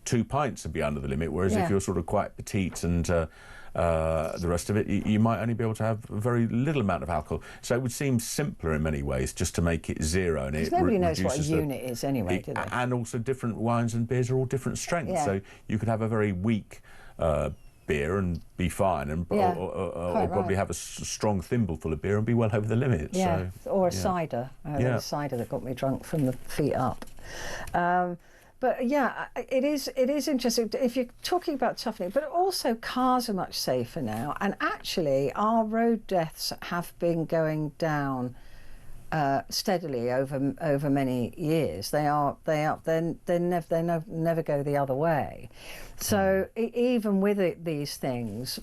2 pints and be under the limit, whereas if you're sort of quite petite and the rest of it, you might only be able to have a very little amount of alcohol. So it would seem simpler in many ways just to make it zero. And
nobody knows what a unit is anyway, do they?
And also different wines and beers are all different strengths.
Yeah.
So you could have a very weak beer and be fine, and or probably have a strong thimbleful of beer and be well over the limit.
Yeah,
so,
or a cider. There was cider that got me drunk from the feet up. But yeah, it is interesting if you're talking about toughening. But also, cars are much safer now, and actually, our road deaths have been going down steadily over many years. They never go the other way. So even with these things,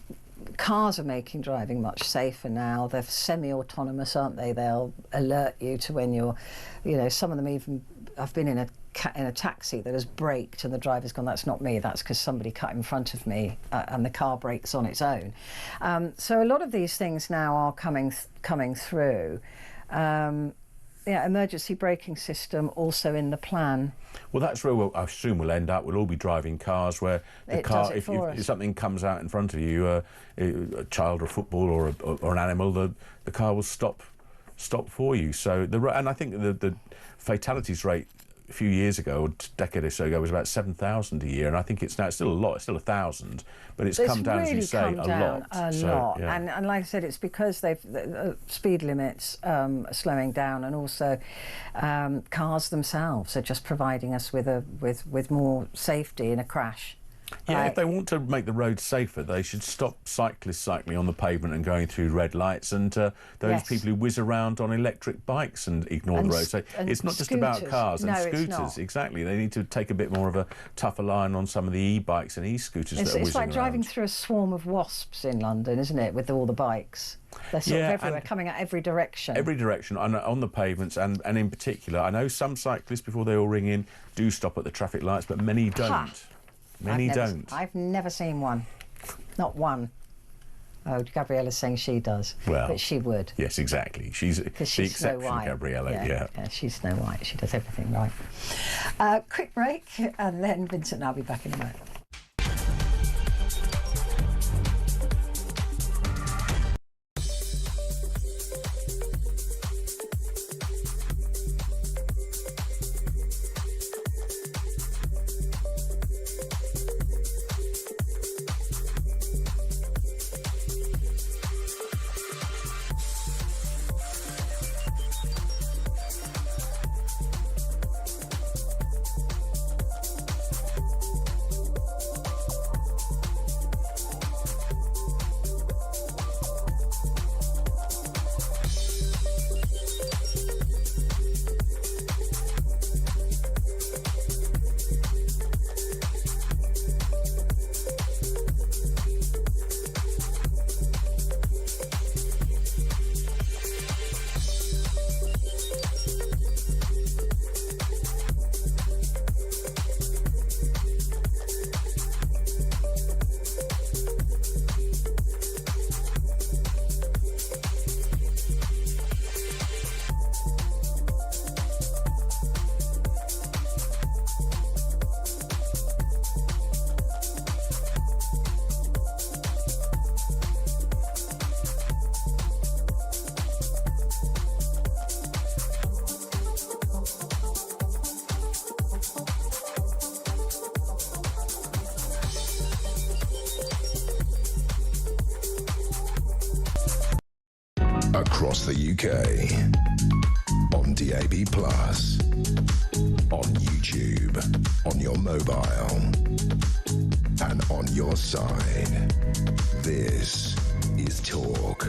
cars are making driving much safer now. They're semi-autonomous, aren't they? They'll alert you to when you're, some of them even. I've been in a taxi that has braked and the driver's gone, that's not me, that's because somebody cut in front of me, and the car brakes on its own. So a lot of these things now are coming through. Emergency braking system also in the plan.
Well, that's where I assume we'll end up. We'll all be driving cars where the car, if something comes out in front of you, a child or football or an animal, the car will stop for you. So and I think the fatalities rate a few years ago, a decade or so ago, was about 7,000 a year, and I think it's still a lot. It's still 1,000, but it's come down, as you say, a lot.
Yeah. And like I said, it's because the speed limits are slowing down, and also cars themselves are just providing us with more safety in a crash.
Yeah, if they want to make the roads safer, they should stop cyclists cycling on the pavement and going through red lights, and those people who whiz around on electric bikes and ignore the road. So it's not just about cars and scooters.
It's not.
Exactly. They need to take a bit more of a tougher line on some of the e-bikes and e-scooters that are whizzing
It's like driving
around.
through a swarm of wasps in London, isn't it, with all the bikes? They're sort of everywhere, coming out every direction.
Every direction, on the pavements, and in particular, I know some cyclists, before they all ring in, do stop at the traffic lights, but many don't. Many don't.
I've never seen one. Not one. Oh, Gabriella's saying she does.
Well,
but she would.
Yes, exactly. She's the exception, Gabriella. Yeah,
she's Snow White. She does everything right. Quick break, and then Vincent and I'll be back in a moment.
Across the UK, on DAB+, on YouTube, on your mobile, and on your side. This is Talk.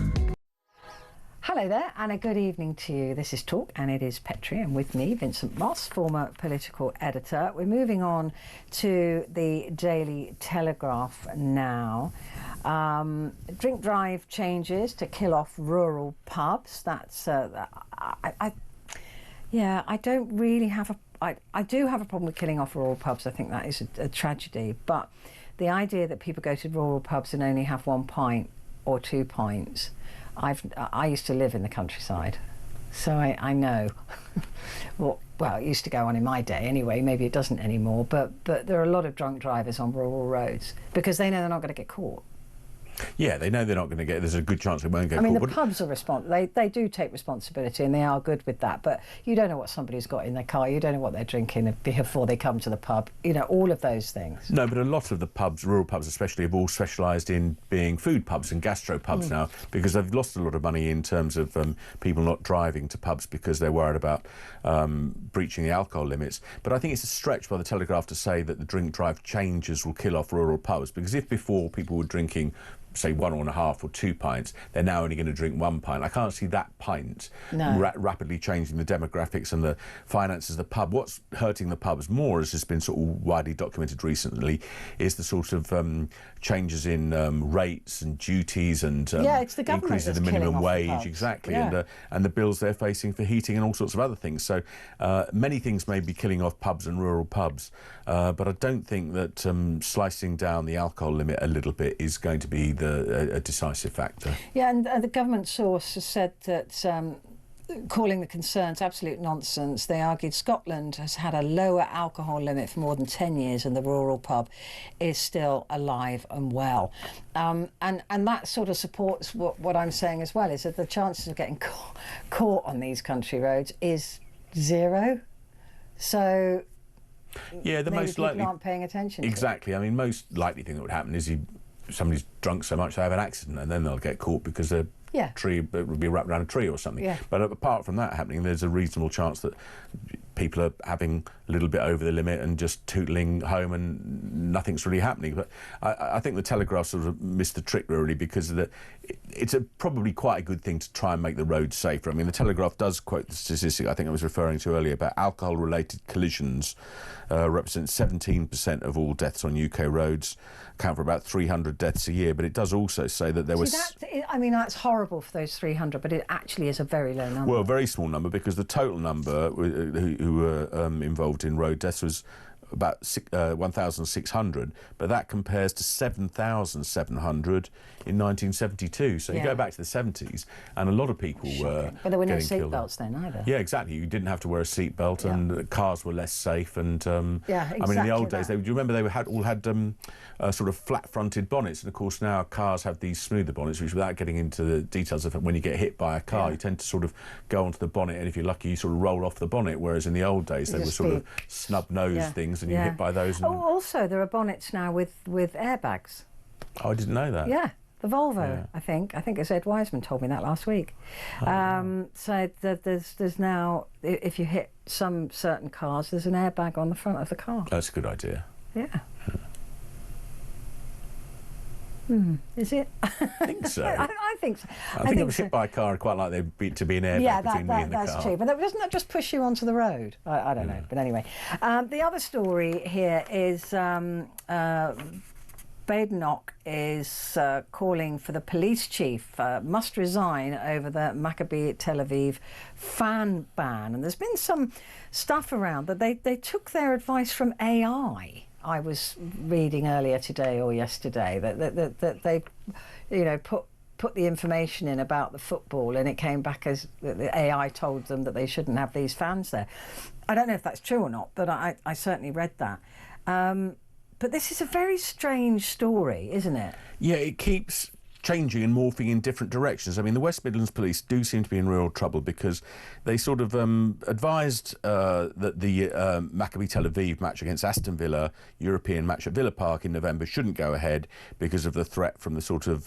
Hello there, and a good evening to you. This is Talk, and it is Petrie, and with me, Vincent Moss, former political editor. We're moving on to the Daily Telegraph now. Drink drive changes to kill off rural pubs. That's I don't really have I do have a problem with killing off rural pubs. I think that is a tragedy. But the idea that people go to rural pubs and only have 1 pint or 2 pints. I used to live in the countryside, so I know well, it used to go on in my day anyway. Maybe it doesn't anymore. But there are a lot of drunk drivers on rural roads because they know they're not going to get caught.
Yeah, they know they're not going to get. There's a good chance they won't get
I mean,
caught.
the pubs are they do take responsibility, and they are good with that. But you don't know what somebody's got in their car. You don't know what they're drinking before they come to the pub. You know, all of those things.
No, but a lot of the pubs, rural pubs especially, have all specialised in being food pubs and gastro pubs now, because they've lost a lot of money in terms of people not driving to pubs because they're worried about breaching the alcohol limits. But I think it's a stretch by the Telegraph to say that the drink drive changes will kill off rural pubs, because if before people were drinking, say, 1.5 or 2 pints, they're now only going to drink 1 pint. I can't see that pint rapidly changing the demographics and the finances of the pub. What's hurting the pubs more, as has been sort of widely documented recently, is the sort of changes in rates and duties and
it's the government
increases in the minimum wage, exactly, and the bills they're facing for heating and all sorts of other things. So many things may be killing off pubs and rural pubs, but I don't think that slicing down the alcohol limit a little bit is going to be a decisive factor.
Yeah, and the government source has said that calling the concerns absolute nonsense. They argued Scotland has had a lower alcohol limit for more than 10 years and the rural pub is still alive and well. And that sort of supports what I'm saying as well, is that the chances of getting caught on these country roads is zero. So
yeah, the most likely
people aren't paying attention.
Exactly. I mean, most likely thing that would happen is somebody's drunk so much they have an accident, and then they'll get caught because a tree would be wrapped around a tree or something. Yeah. But apart from that happening, there's a reasonable chance that people are having a little bit over the limit and just tootling home and nothing's really happening. But I think the Telegraph sort of missed the trick really, because it's probably quite a good thing to try and make the roads safer. I mean, the Telegraph does quote the statistic I think I was referring to earlier about alcohol-related collisions represent 17% of all deaths on UK roads, account for about 300 deaths a year. But it does also say that there was...
I mean, that's horrible for those 300, but it actually is a very low number.
Well, a very small number, because the total number who were involved in road deaths was about 1,600, but that compares to 7,700 in 1972. So you go back to the 70s, and a lot of people were.
But there were no
seatbelts
then either.
Yeah, exactly. You didn't have to wear a seatbelt, and cars were less safe. And
exactly.
I mean, in the old days, do you remember they all had sort of flat-fronted bonnets? And of course, now cars have these smoother bonnets, which, without getting into the details of it, when you get hit by a car, you tend to sort of go onto the bonnet, and if you're lucky, you sort of roll off the bonnet. Whereas in the old days, they were sort of snub-nosed things, and you hit by those. And...
Oh, also there are bonnets now with airbags.
Oh, I didn't know that.
Yeah, the Volvo. I think it's Ed Wiseman told me that last week. So there's now, if you hit some certain cars, there's an airbag on the front of the car.
That's a good idea.
Yeah. Is it?
I think so.
I think so.
I think if I was hit by a car, I'd quite like there to be an airbag between me and the car.
Yeah, that's true. But doesn't that just push you onto the road? I don't know. But anyway, the other story here is Badenoch is calling for the police chief must resign over the Maccabi Tel Aviv fan ban. And there's been some stuff around that they took their advice from AI. I was reading earlier today or yesterday that they, put the information in about the football, and it came back as the AI told them that they shouldn't have these fans there. I don't know if that's true or not, but I certainly read that. But this is a very strange story, isn't it? Yeah,
it keeps changing and morphing in different directions. I mean, the West Midlands Police do seem to be in real trouble, because they sort of advised that the Maccabi Tel Aviv match against Aston Villa, European match at Villa Park in November, shouldn't go ahead because of the threat from the sort of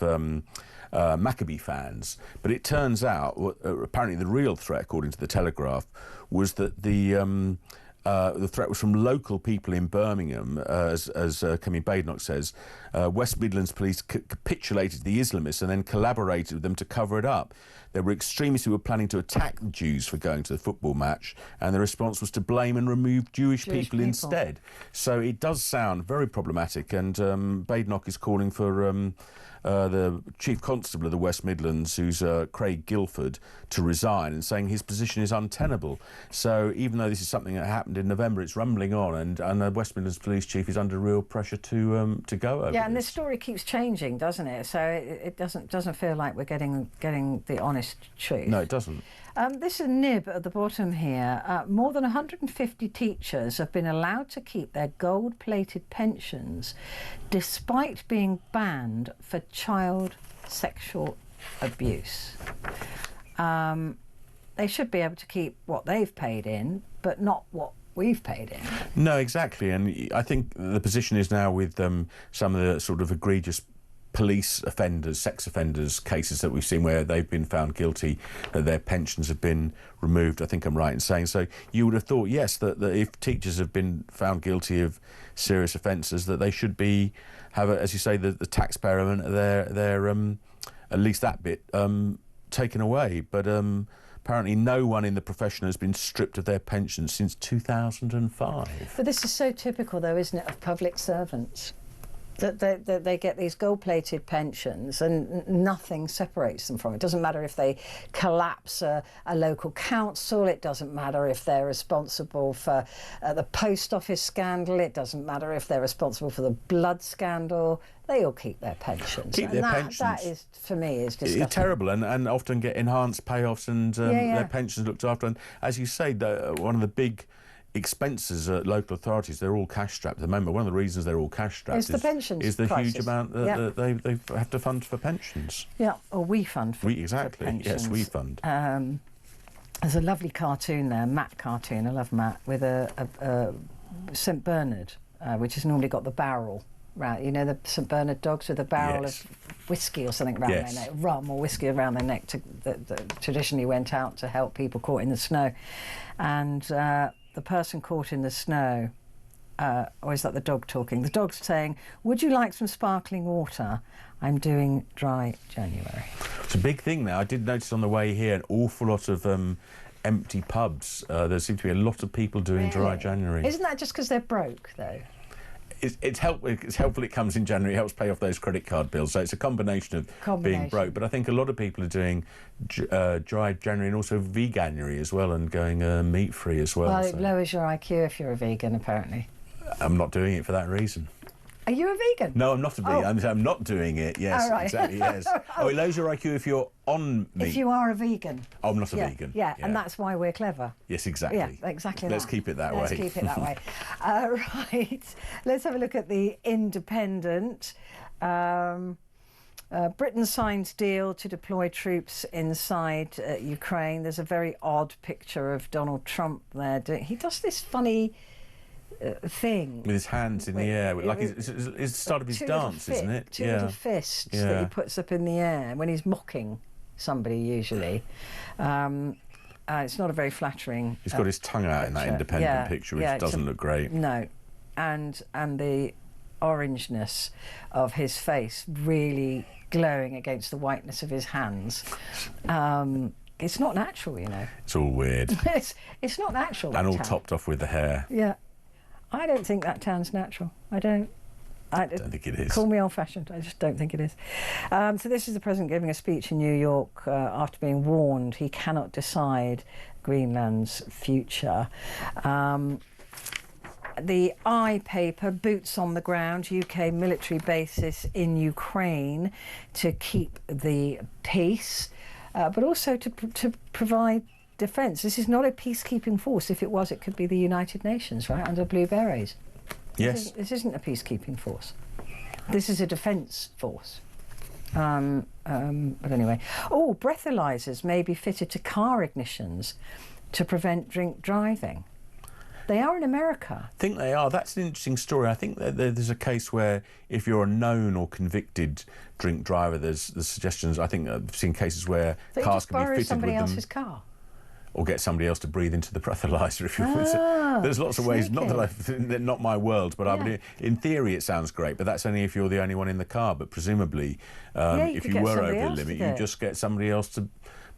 Maccabi fans. But it turns out, apparently the real threat, according to the Telegraph, was that the threat was from local people in Birmingham, as Camille Badenoch says. West Midlands Police capitulated to the Islamists and then collaborated with them to cover it up. There were extremists who were planning to attack the Jews for going to the football match, and the response was to blame and remove Jewish people instead. So it does sound very problematic, and Badenoch is calling for the Chief Constable of the West Midlands, who's Craig Guilford, to resign, and saying his position is untenable. So even though this is something that happened in November, it's rumbling on, and the West Midlands Police Chief is under real pressure to go over.
Yeah, and this story keeps changing, doesn't it? So it doesn't feel like we're getting the honest truth.
No, it doesn't.
This is a nib at the bottom here. More than 150 teachers have been allowed to keep their gold-plated pensions despite being banned for child sexual abuse. They should be able to keep what they've paid in, but not what we've paid in.
No, exactly. And I think the position is now with some of the sort of egregious police offenders, sex offenders cases that we've seen where they've been found guilty, that their pensions have been removed. I think I'm right in saying so. You would have thought, yes, that if teachers have been found guilty of serious offences, that they should have, as you say, the taxpayer element of their at least that bit taken away. But apparently no one in the profession has been stripped of their pensions since 2005.
But this is so typical, though, isn't it, of public servants? That they get these gold-plated pensions and nothing separates them from it. It doesn't matter if they collapse a local council, it doesn't matter if they're responsible for the post office scandal, it doesn't matter if they're responsible for the blood scandal. They all keep their pensions.
Pensions.
That is, for me, is disgusting.
It's terrible, and often get enhanced payoffs and their pensions looked after. And as you say, one of the big expenses at local authorities, they're all cash strapped at the moment. One of the reasons they're all cash strapped is the huge amount that they have to fund for pensions.
Yeah, or we fund for
exactly.
For pensions.
Yes, we fund.
There's a lovely cartoon there, Matt cartoon, I love Matt, with a St Bernard, which has normally got the barrel. Right, you know the St Bernard dogs with a barrel of whiskey or something around their neck, rum or whiskey around their neck, that traditionally went out to help people caught in the snow. And the person caught in the snow, or is that the dog talking? The dog's saying, "Would you like some sparkling water? I'm doing dry January."
It's a big thing now. I did notice on the way here an awful lot of empty pubs. There seem to be a lot of people doing dry January.
Isn't that just because they're broke, though?
It's helpful it comes in January, it helps pay off those credit card bills. So it's a combination of being broke. But I think a lot of people are doing dry January and also veganuary as well, and going meat-free as well.
Well, it lowers your IQ if you're a vegan, apparently.
I'm not doing it for that reason.
Are you a vegan?
No, I'm not a vegan. I'm not doing it. Yes,
right.
Exactly. Yes. It lowers your IQ if you're on meat.
If you are a vegan.
Oh, I'm not a vegan.
Yeah, and that's why we're clever.
Yes, exactly.
Yeah, exactly.
Let's keep it that way.
Let's keep it that way. Right. Let's have a look at the Independent. Britain signs deal to deploy troops inside Ukraine. There's a very odd picture of Donald Trump there. He does this funny thing
with his hands in the air, like it's the start of his dance, isn't it?
Two little fists that he puts up in the air when he's mocking somebody, usually. It's not a very flattering.
He's got his tongue out in that Independent picture, which doesn't look great.
No, and the orangeness of his face really glowing against the whiteness of his hands. It's not natural, you know.
It's all weird.
It's not natural.
And all topped off with the hair.
Yeah. I don't think that tan's natural. I don't
think it is.
Call me old-fashioned. I just don't think it is. So this is the president giving a speech in New York after being warned he cannot decide Greenland's future. The I paper, boots on the ground, UK military bases in Ukraine to keep the peace, but also to provide defence. This is not a peacekeeping force. If it was, it could be the United Nations, right, under Blue Berets.
Yes.
This isn't a peacekeeping force. This is a defence force. But anyway. Oh, breathalyzers may be fitted to car ignitions to prevent drink driving. They are in America.
I think they are. That's an interesting story. I think that there's a case where if you're a known or convicted drink driver, there's suggestions. I think I've seen cases where cars can be fitted with them.
Somebody else's car.
Or get somebody else to breathe into the breathalyzer if you want. There's lots of ways. Not that not my world, but I mean, in theory it sounds great. But that's only if you're the only one in the car. But presumably, if you were over the limit, you just get somebody else to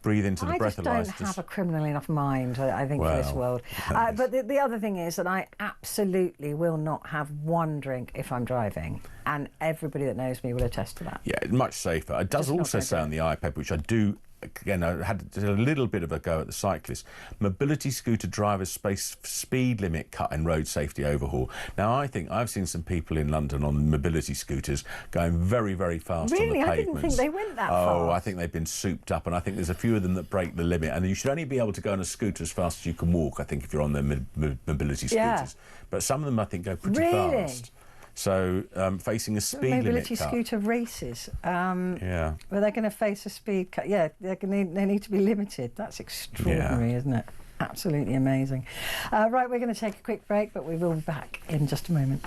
breathe into the breathalyzer.
I just don't have a criminal enough mind, I think, for this world. But the other thing is that I absolutely will not have one drink if I'm driving, and everybody that knows me will attest to that.
Yeah, much safer. It does also say on the iPad, which I do again, I did a little bit of a go at the cyclists. Mobility scooter drivers space speed limit cut in road safety overhaul. Now, I think I've seen some people in London on mobility scooters going very, very fast on the pavements.
Really? I didn't think they went that fast.
Oh, I think they've been souped up, and I think there's a few of them that break the limit. And you should only be able to go on a scooter as fast as you can walk, I think, if you're on the mobility scooters.
Yeah.
But some of them, I think, go pretty
Really?
fast. So facing a speed limit
Mobility
cut.
scooter races.
Yeah.
Well, they're going to face a speed cut. Yeah, they need to be limited. That's extraordinary, isn't it? Absolutely amazing. Right, we're going to take a quick break, but we will be back in just a moment.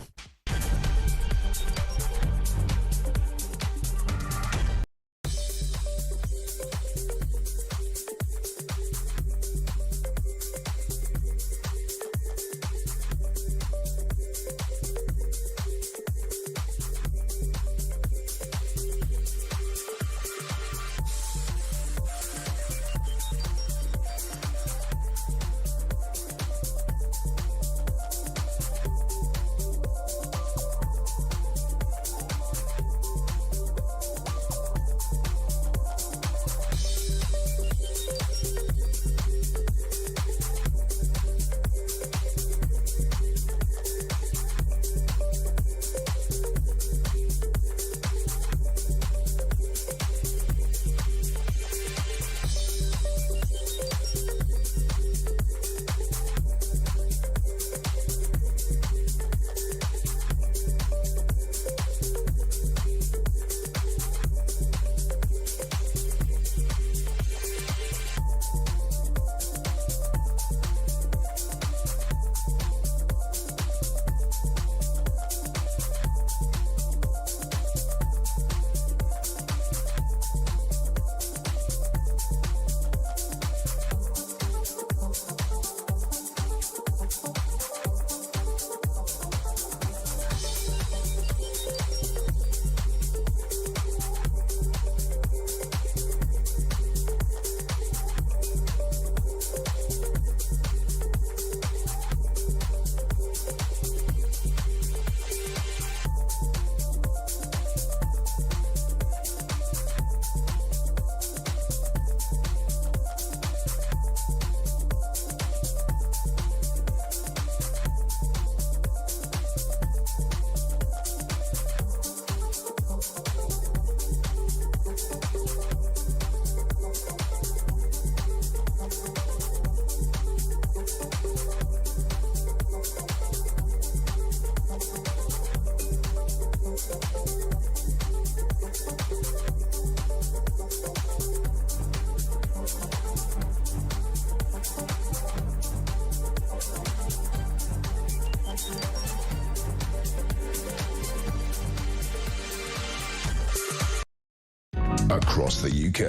Across the UK,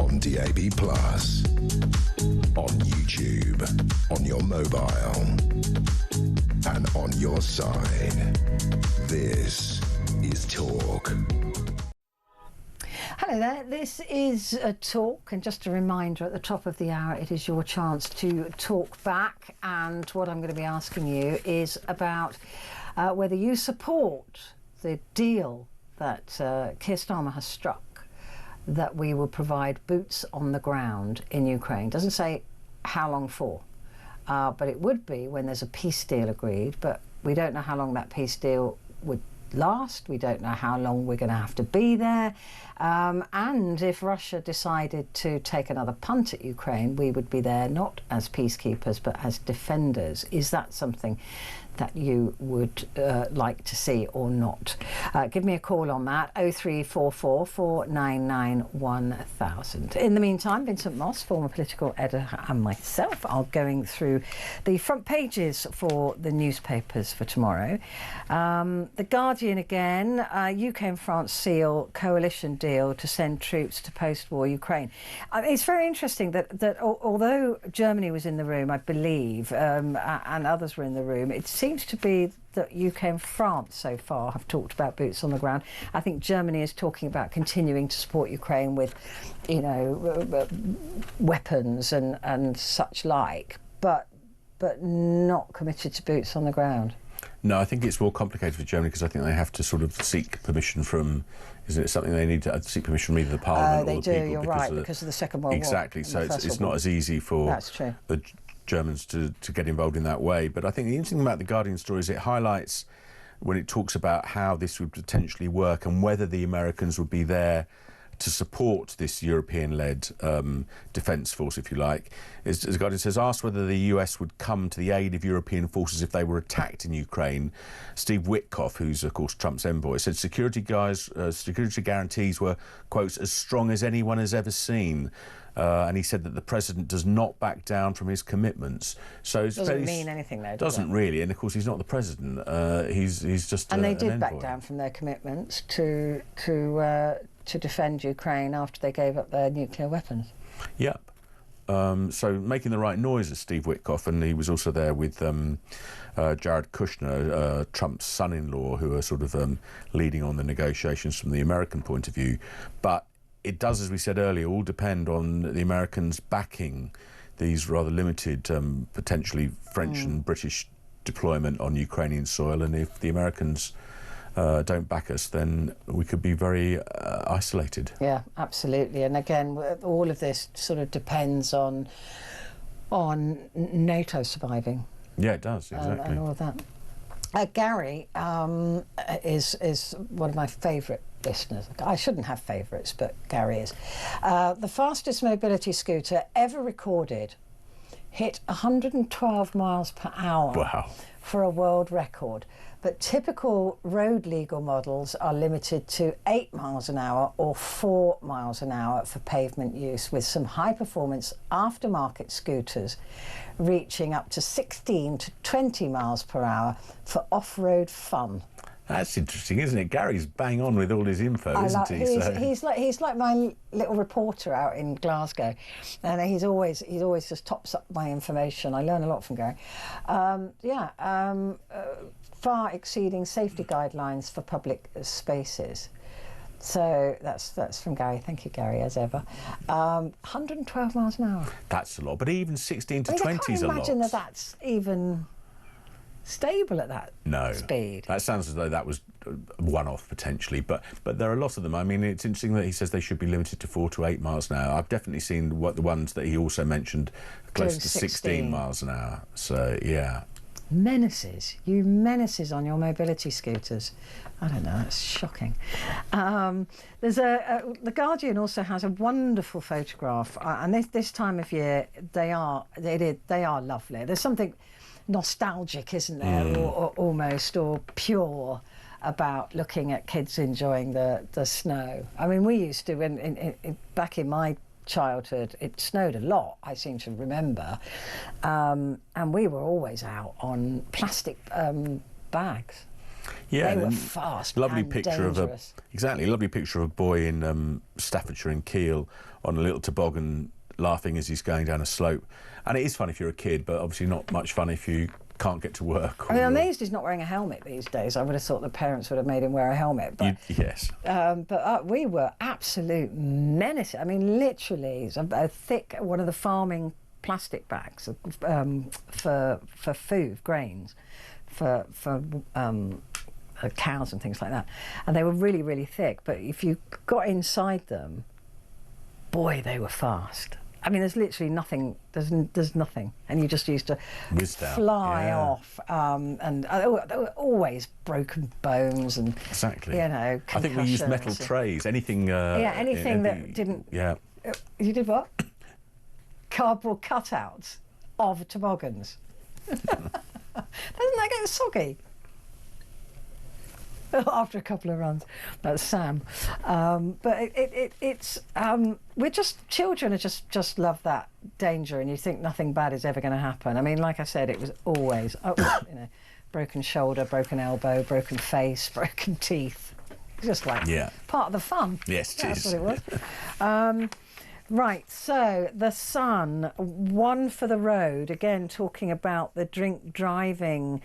on DAB+, on YouTube, on your mobile, and on your side. This is Talk.
Hello there, this is a Talk, and just a reminder at the top of the hour, it is your chance to talk back, and what I'm going to be asking you is about whether you support the deal that Keir Starmer has struck, that we will provide boots on the ground in Ukraine. Doesn't say how long for, but it would be when there's a peace deal agreed, but we don't know how long that peace deal would last. We don't know how long we're going to have to be there. And if Russia decided to take another punt at Ukraine, we would be there not as peacekeepers but as defenders. Is that something that you would like to see or not? Give me a call on that, 0344 499 1000. In the meantime, Vincent Moss, former political editor, and myself are going through the front pages for the newspapers for tomorrow. The Guardian again, UK and France seal coalition deal to send troops to post-war Ukraine. It's very interesting that although Germany was in the room, I believe, and others were in the room, it seems to be that UK and France so far have talked about boots on the ground. I think Germany is talking about continuing to support Ukraine with, you know, weapons and such like, but not committed to boots on the ground.
No, I think it's more complicated for Germany because I think they have to sort of seek permission from. Is it something they need to seek permission from either the Parliament or the people?
They do. You're right, because of the Second World War.
Exactly. So it's not as easy for the Germans to get involved in that way. But I think the interesting thing about the Guardian story is it highlights when it talks about how this would potentially work and whether the Americans would be there to support this European-led defence force, if you like. As the Guardian says, asked whether the US would come to the aid of European forces if they were attacked in Ukraine, Steve Witkoff, who's of course Trump's envoy, said security guarantees were, quotes, as strong as anyone has ever seen. And he said that the president does not back down from his commitments. So it
doesn't mean anything, though.
Doesn't really, and of course he's not the president. He's just.
And they did back down from their commitments to defend Ukraine after they gave up their nuclear weapons.
Yep. So making the right noise is Steve Witkoff, and he was also there with Jared Kushner, Trump's son-in-law, who are sort of leading on the negotiations from the American point of view. But it does, as we said earlier, all depend on the Americans backing these rather limited, potentially French and British deployment on Ukrainian soil. And if the Americans don't back us, then we could be very isolated.
Yeah, absolutely. And again, all of this sort of depends on NATO surviving.
Yeah, it does, exactly.
And all of that. Gary is one of my favourite listeners. I shouldn't have favourites, but Gary is. The fastest mobility scooter ever recorded hit 112 miles per hour.
Wow.
For a world record. But typical road legal models are limited to 8 miles an hour or 4 miles an hour for pavement use, with some high-performance aftermarket scooters reaching up to 16 to 20 miles per hour for off-road fun.
That's interesting, isn't it? Gary's bang on with all his info, isn't he?
He's like my little reporter out in Glasgow, and he's always just tops up my information. I learn a lot from Gary. Far exceeding safety guidelines for public spaces. So that's from Gary. Thank you, Gary, as ever. 112 miles an hour.
That's a lot, but even 16 to 20 is a lot.
I can't imagine that's even stable at that speed.
That sounds as though that was one-off potentially, but there are a lot of them. I mean, it's interesting that he says they should be limited to 4 to 8 miles an hour. I've definitely seen the ones that he also mentioned close to 16 miles an hour. So yeah. Menaces on your mobility scooters.
I don't know, that's shocking. There's the Guardian also has a wonderful photograph, and this time of year they are lovely. There's something nostalgic, isn't there, or almost, or pure about looking at kids enjoying the snow. I mean, we used to, back in my childhood, it snowed a lot, I seem to remember, and we were always out on plastic bags.
Yeah,
they were fast.
Lovely
and
picture
dangerous.
Lovely picture of a boy in Staffordshire in Kiel on a little toboggan, laughing as he's going down a slope. And it is fun if you're a kid, but obviously not much fun if you can't get to work.
I mean, I'm amazed he's not wearing a helmet these days. I would have thought the parents would have made him wear a helmet. But,
yes.
But we were absolute menace. I mean, literally, a thick, one of the farming plastic bags for food, grains, for cows and things like that. And they were really, really thick. But if you got inside them, boy, they were fast. I mean, there's literally nothing. There's nothing, and you just used to fly off. And there were always broken bones and
exactly.
You know,
I think we used metal trays. Anything.
Anything that didn't.
Yeah.
You did what? Cardboard cutouts of toboggans. Doesn't that get soggy? After a couple of runs, that's Sam. But it's we're just children are just love that danger, and you think nothing bad is ever going to happen. I mean, like I said, it was always broken shoulder, broken elbow, broken face, broken teeth. Just like part of the fun.
Yes,
that's what it was. Right, so the Sun, one for the road. Again, talking about the drink driving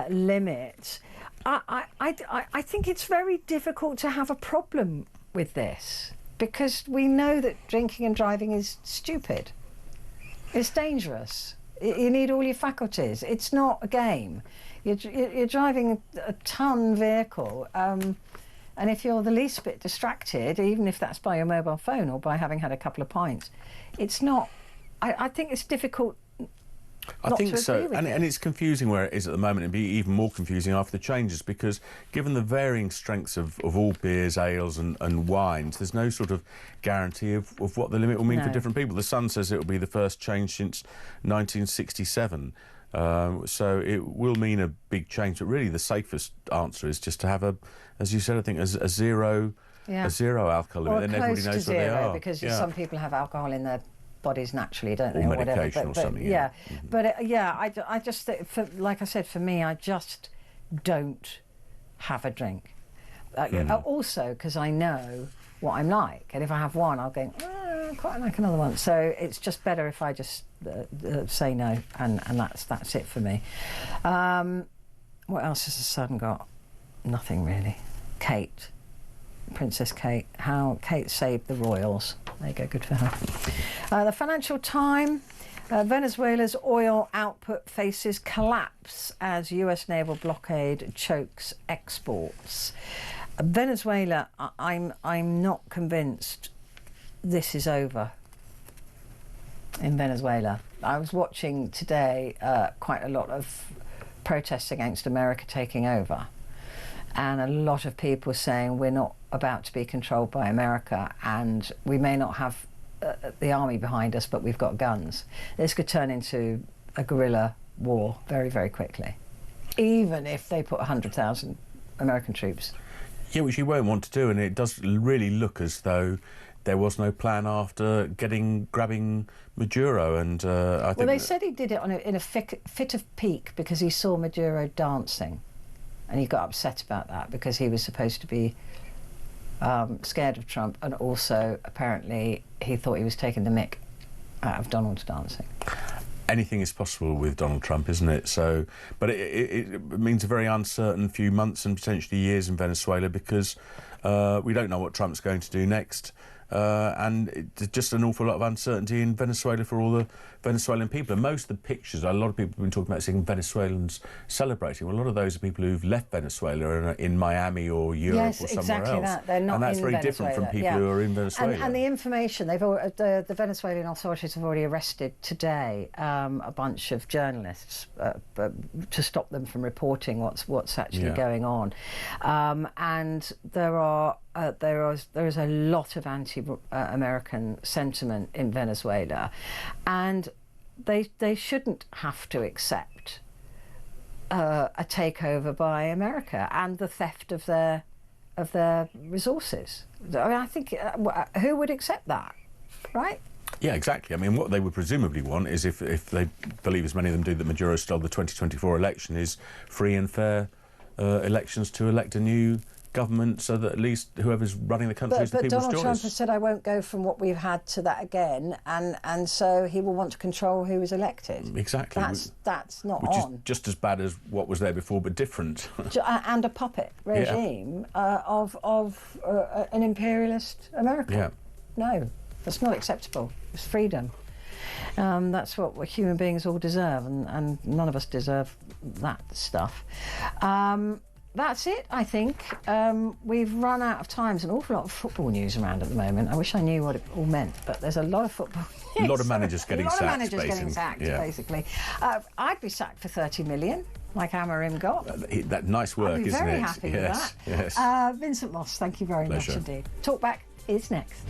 limit. I think it's very difficult to have a problem with this because we know that drinking and driving is stupid. It's dangerous. You need all your faculties. It's not a game. You're driving a ton vehicle, and if you're the least bit distracted, even if that's by your mobile phone or by having had a couple of pints, it's not. I think it's difficult.
I think so, and it's confusing where it is at the moment. It'd be even more confusing after the changes, because given the varying strengths of all beers, ales and wines, there's no sort of guarantee of what the limit will mean for different people. The Sun says it will be the first change since 1967, so it will mean a big change. But really the safest answer is just to have as you said, I think, a zero alcohol limit. Then everybody knows what they are.
Because some people have alcohol in their bodies naturally, don't they,
or
whatever.
Medication or something.
I just like I said, for me, I just don't have a drink. Also, because I know what I'm like, and if I have one, I'll go, I quite like another one. So it's just better if I just say no, and that's it for me. What else has the Sun got? Nothing really. Kate. Princess Kate, how Kate saved the royals. There you go, good for her. The Financial Times, Venezuela's oil output faces collapse as US naval blockade chokes exports. Venezuela, I'm not convinced this is over in Venezuela. I was watching today quite a lot of protests against America taking over. And a lot of people saying we're not about to be controlled by America, and we may not have the army behind us, but we've got guns. This could turn into a guerrilla war very, very quickly, even if they put 100,000 American troops.
Yeah, which you won't want to do, and it does really look as though there was no plan after grabbing Maduro, and I think...
Well, they said he did it in a fit of pique because he saw Maduro dancing. And he got upset about that because he was supposed to be scared of Trump, and also apparently he thought he was taking the mick out of Donald's dancing.
Anything is possible with Donald Trump, isn't it? So, but it means a very uncertain few months and potentially years in Venezuela, because we don't know what Trump's going to do next. And it's just an awful lot of uncertainty in Venezuela for all the Venezuelan people. And most of the pictures, a lot of people have been talking about seeing Venezuelans celebrating. Well, a lot of those are people who've left Venezuela and are in Miami or Europe or somewhere else.
That. They're not
and that's
in
very
Venezuela.
different from people who are in Venezuela.
And the information, the Venezuelan authorities have already arrested today a bunch of journalists to stop them from reporting what's actually going on. And there is a lot of anti-American sentiment in Venezuela, and they shouldn't have to accept a takeover by America and the theft of their resources. I mean, I think who would accept that, right?
Yeah, exactly. I mean, what they would presumably want is, if they believe, as many of them do, that Maduro stole the 2024 election, is free and fair elections to elect a new government, so that at least whoever's running the country is the people's choice.
But Donald Trump has said, I won't go from what we've had to that again, and so he will want to control who is elected.
Exactly.
That's not
which
on.
Is just as bad as what was there before, but different.
And a puppet regime of an imperialist America.
Yeah.
No, that's not acceptable. It's freedom. That's what human beings all deserve, and none of us deserve that stuff. That's it, I think. We've run out of time. There's an awful lot of football news around at the moment. I wish I knew what it all meant, but there's a lot of football news.
A lot of managers getting sacked,
basically. I'd be sacked for 30 million, like Amarim got.
That nice work, isn't it?
I'd be very happy with that.
Yes.
Vincent Moss, thank you very
Pleasure.
much indeed. Talkback is next.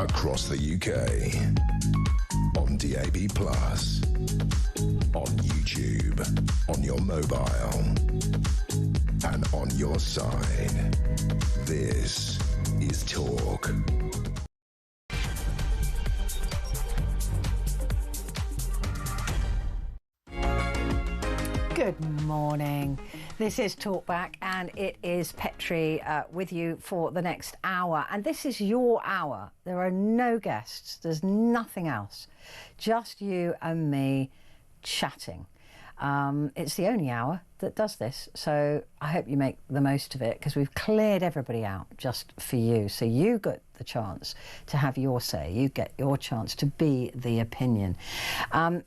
across the UK, on DAB+, on YouTube, on your mobile, and on your side. This is Talk.
Good morning. This is Talkback, and it is Petrie with you for the next hour. And this is your hour. There are no guests. There's nothing else. Just you and me chatting. It's the only hour that does this, so I hope you make the most of it, because we've cleared everybody out just for you. So you get the chance to have your say. You get your chance to be the opinion. And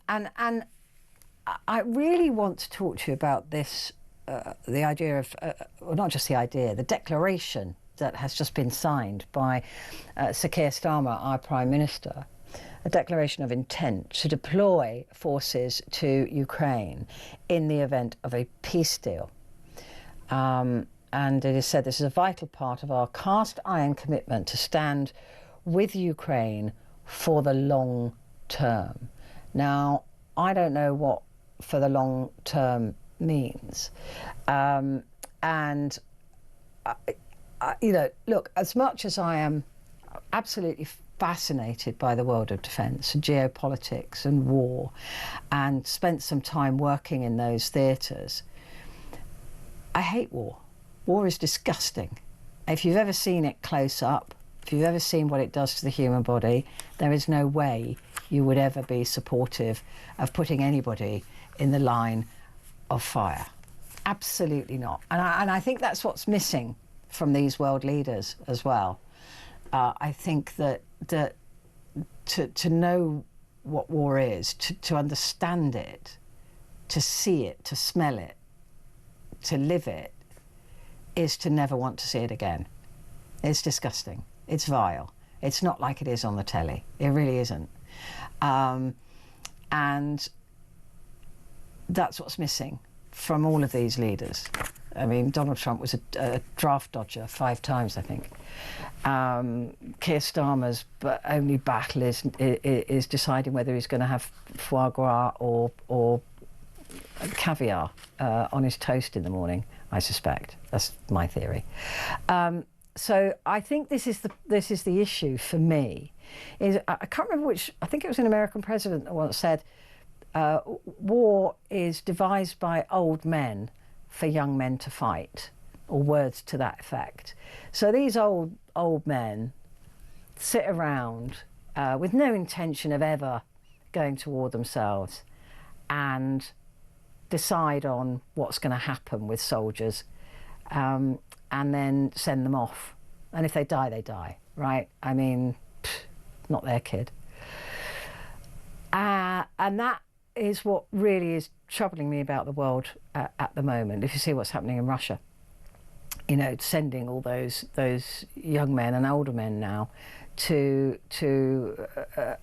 I really want to talk to you about this, the idea of, well, not just the idea, the declaration that has just been signed by Sir Keir Starmer, our Prime Minister, a declaration of intent to deploy forces to Ukraine in the event of a peace deal. And it is said this is a vital part of our cast iron commitment to stand with Ukraine for the long term. Now, I don't know what for the long term means. You know, look, as much as I am absolutely fascinated by the world of defence and geopolitics and war, and spent some time working in those theatres, I hate war. War is disgusting. If you've ever seen it close up, if you've ever seen what it does to the human body, there is no way you would ever be supportive of putting anybody in the line of fire. Absolutely not. And I think that's what's missing from these world leaders as well. I think that to know what war is, to understand it, to see it, to smell it, to live it, is to never want to see it again. It's disgusting. It's vile. It's not like it is on the telly. It really isn't. And that's what's missing from all of these leaders. I mean, Donald Trump was a draft dodger 5 times, I think. Keir Starmer's only battle is deciding whether he's going to have foie gras or caviar on his toast in the morning, I suspect. That's my theory. So I think this is the issue for me. I can't remember which, I think it was an American president that once said, war is devised by old men for young men to fight, or words to that effect. So these old men sit around with no intention of ever going to war themselves, and decide on what's going to happen with soldiers, and then send them off. And if they die, they die, right? I mean, not their kid. And that is what really is troubling me about the world at the moment. If you see what's happening in Russia, you know, sending all those young men and older men now to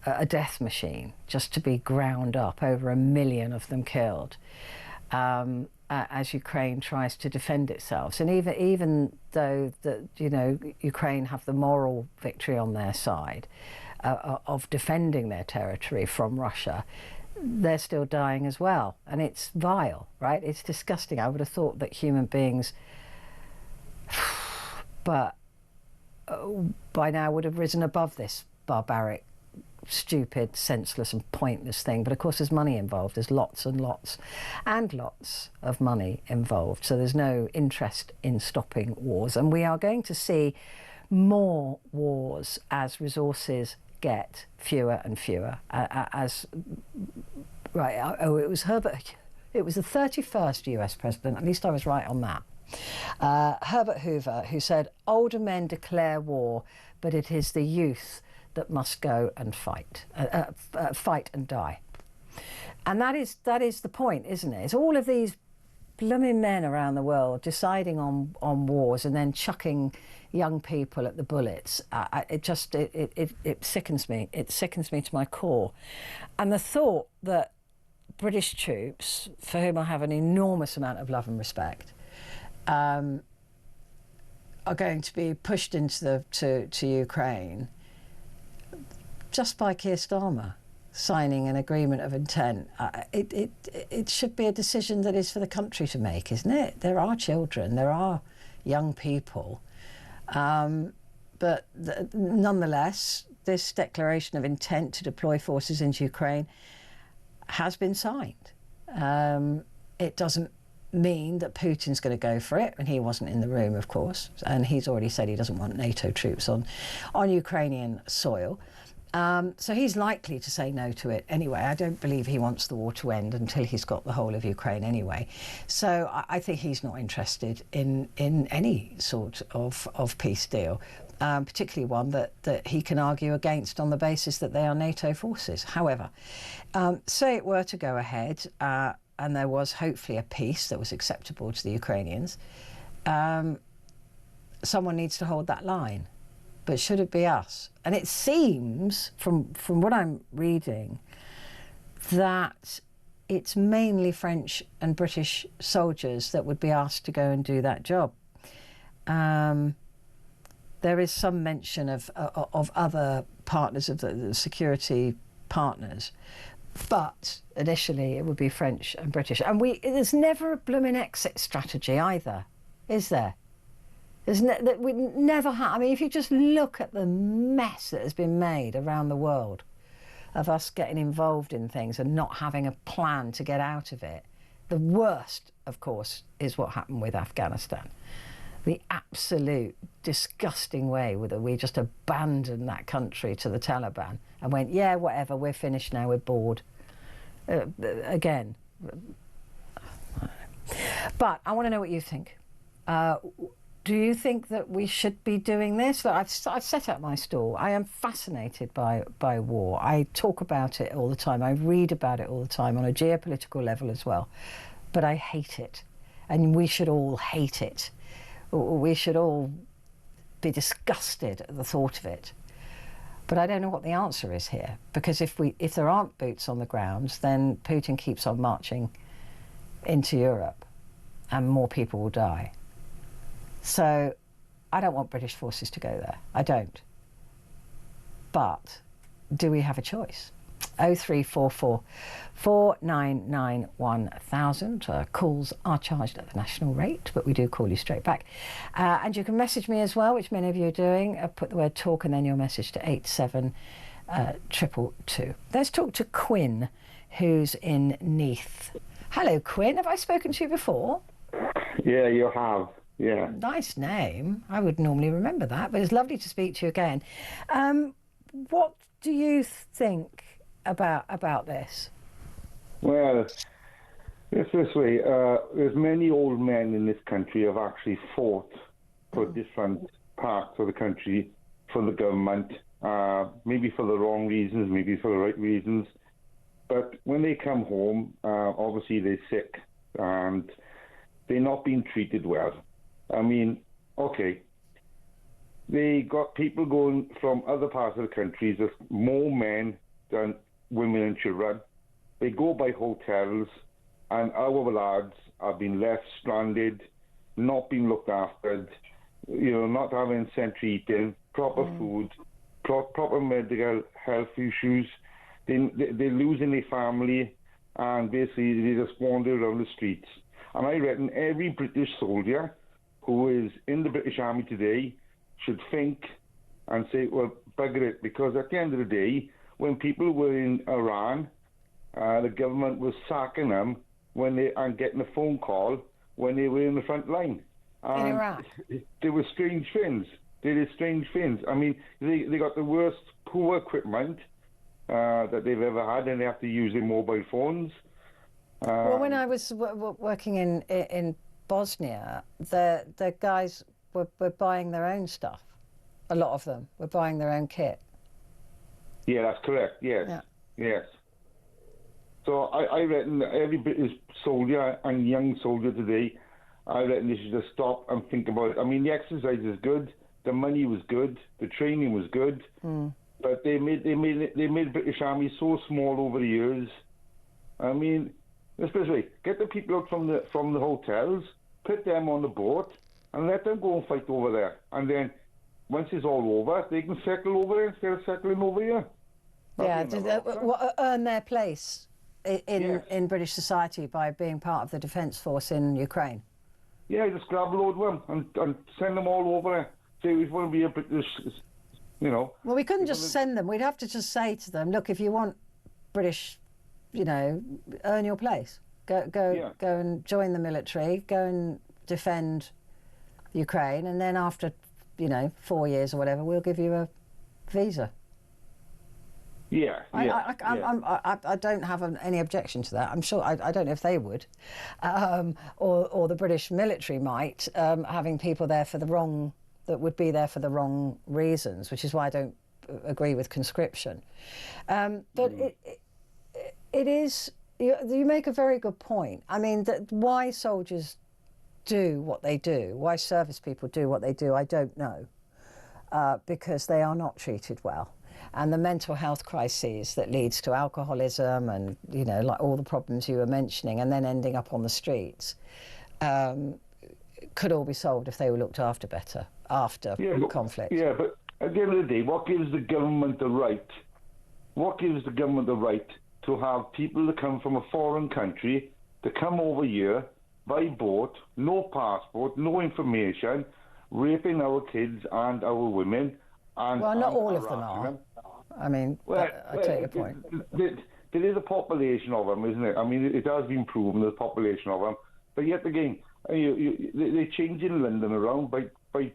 a death machine just to be ground up, over 1 million of them killed, as Ukraine tries to defend itself. And even though you know, Ukraine have the moral victory on their side of defending their territory from Russia, they're still dying as well. And it's vile, right? It's disgusting. I would have thought that human beings, but by now would have risen above this barbaric, stupid, senseless and pointless thing. But of course there's money involved. There's lots and lots and lots of money involved. So there's no interest in stopping wars. And we are going to see more wars as resources get fewer and fewer. It was Herbert, it was the 31st US president, at least I was right on that, Herbert Hoover, who said, older men declare war, but it is the youth that must go and fight and die. And that is the point, isn't it? It's all of these blooming men around the world deciding on wars and then chucking young people at the bullets. It sickens me. It sickens me to my core. And the thought that British troops, for whom I have an enormous amount of love and respect, are going to be pushed into to Ukraine just by Keir Starmer signing an agreement of intent, it should be a decision that is for the country to make, isn't it? There are children, there are young people, but nonetheless, this declaration of intent to deploy forces into Ukraine has been signed. It doesn't mean that Putin's going to go for it, and he wasn't in the room, of course, and he's already said he doesn't want NATO troops on Ukrainian soil. So he's likely to say no to it anyway. I don't believe he wants the war to end until he's got the whole of Ukraine anyway. So I think he's not interested in any sort of peace deal, particularly one that he can argue against on the basis that they are NATO forces. However, say it were to go ahead and there was hopefully a peace that was acceptable to the Ukrainians, someone needs to hold that line. But should it be us? And it seems, from what I'm reading, that it's mainly French and British soldiers that would be asked to go and do that job. There is some mention of other partners, of the security partners, but initially it would be French and British. And there's never a blooming exit strategy either, is there? We never have. I mean, if you just look at the mess that has been made around the world of us getting involved in things and not having a plan to get out of it, the worst, of course, is what happened with Afghanistan. The absolute disgusting way that we just abandoned that country to the Taliban and went, yeah, whatever, we're finished now, we're bored. Again. But I want to know what you think. Do you think that we should be doing this? Look, I've set out my stall. I am fascinated by war. I talk about it all the time. I read about it all the time on a geopolitical level as well. But I hate it. And we should all hate it. We should all be disgusted at the thought of it. But I don't know what the answer is here. Because if there aren't boots on the ground, then Putin keeps on marching into Europe and more people will die. So I don't want British forces to go there. I don't. But do we have a choice? 0344 499 1000. Calls are charged at the national rate, but we do call you straight back. And you can message me as well, which many of you are doing. Put the word talk and then your message to 87222. Let's talk to Quinn, who's in Neath. Hello, Quinn. Have I spoken to you before?
Yeah, you have. Yeah.
Nice name. I would normally remember that, but it's lovely to speak to you again. What do you think about this?
Well, it's this way. There's many old men in this country who have actually fought for different parts of the country for the government, maybe for the wrong reasons, maybe for the right reasons. But when they come home, obviously they're sick and they're not being treated well. I mean, okay, they got people going from other parts of the country. There's more men than women and children. They go by hotels, and our lads have been left stranded, not being looked after, not having central heating, proper food, proper medical health issues. They're losing their family, and basically they just wander around the streets. And I reckon every British soldier who is in the British Army today should think and say, well, bugger it, because at the end of the day, when people were in Iran, the government was sacking them and getting a phone call when they were in the front line.
In Iraq?
There were strange things. They did strange things. I mean, they got the worst poor equipment that they've ever had, and they have to use their mobile phones.
Well, when I was working in Bosnia, the guys were buying their own stuff. A lot of them were buying their own kit.
Yeah, that's correct. Yes. Yeah. Yes. So I reckon every British soldier and young soldier today, I reckon they should just stop and think about it. I mean, the exercise is good, the money was good, the training was good, but they made the British Army so small over the years. I mean, especially get the people out from the hotels, put them on the boat, and let them go and fight over there. And then once it's all over, they can settle over there instead of settling over here.
Yeah, earn their place in British society by being part of the defence force in Ukraine.
Yeah, just grab a load of them and send them all over there. Say we want to be a British, you know.
Well, we couldn't just send them. We'd have to just say to them, look, if you want British, you know, earn your place. Go and join the military. Go and defend Ukraine, and then after, you know, 4 years or whatever, we'll give you a visa. I don't have any objection to that. I'm sure, I don't know if they would, or the British military might, having people there that would be there for the wrong reasons, which is why I don't agree with conscription. But it is, you make a very good point. I mean, why soldiers do what they do, why service people do what they do, I don't know, because they are not treated well. And the mental health crises that leads to alcoholism and, you know, like all the problems you were mentioning, and then ending up on the streets, could all be solved if they were looked after better after conflict.
Yeah, but at the end of the day, what gives the government the right? What gives the government the right to have people that come from a foreign country to come over here by boat, no passport, no information, raping our kids and our women?
Well, not all of them are. I mean, I take your point.
There is a population of them, isn't it? I mean, it has been proven there's a population of them. But yet again, they're changing London around by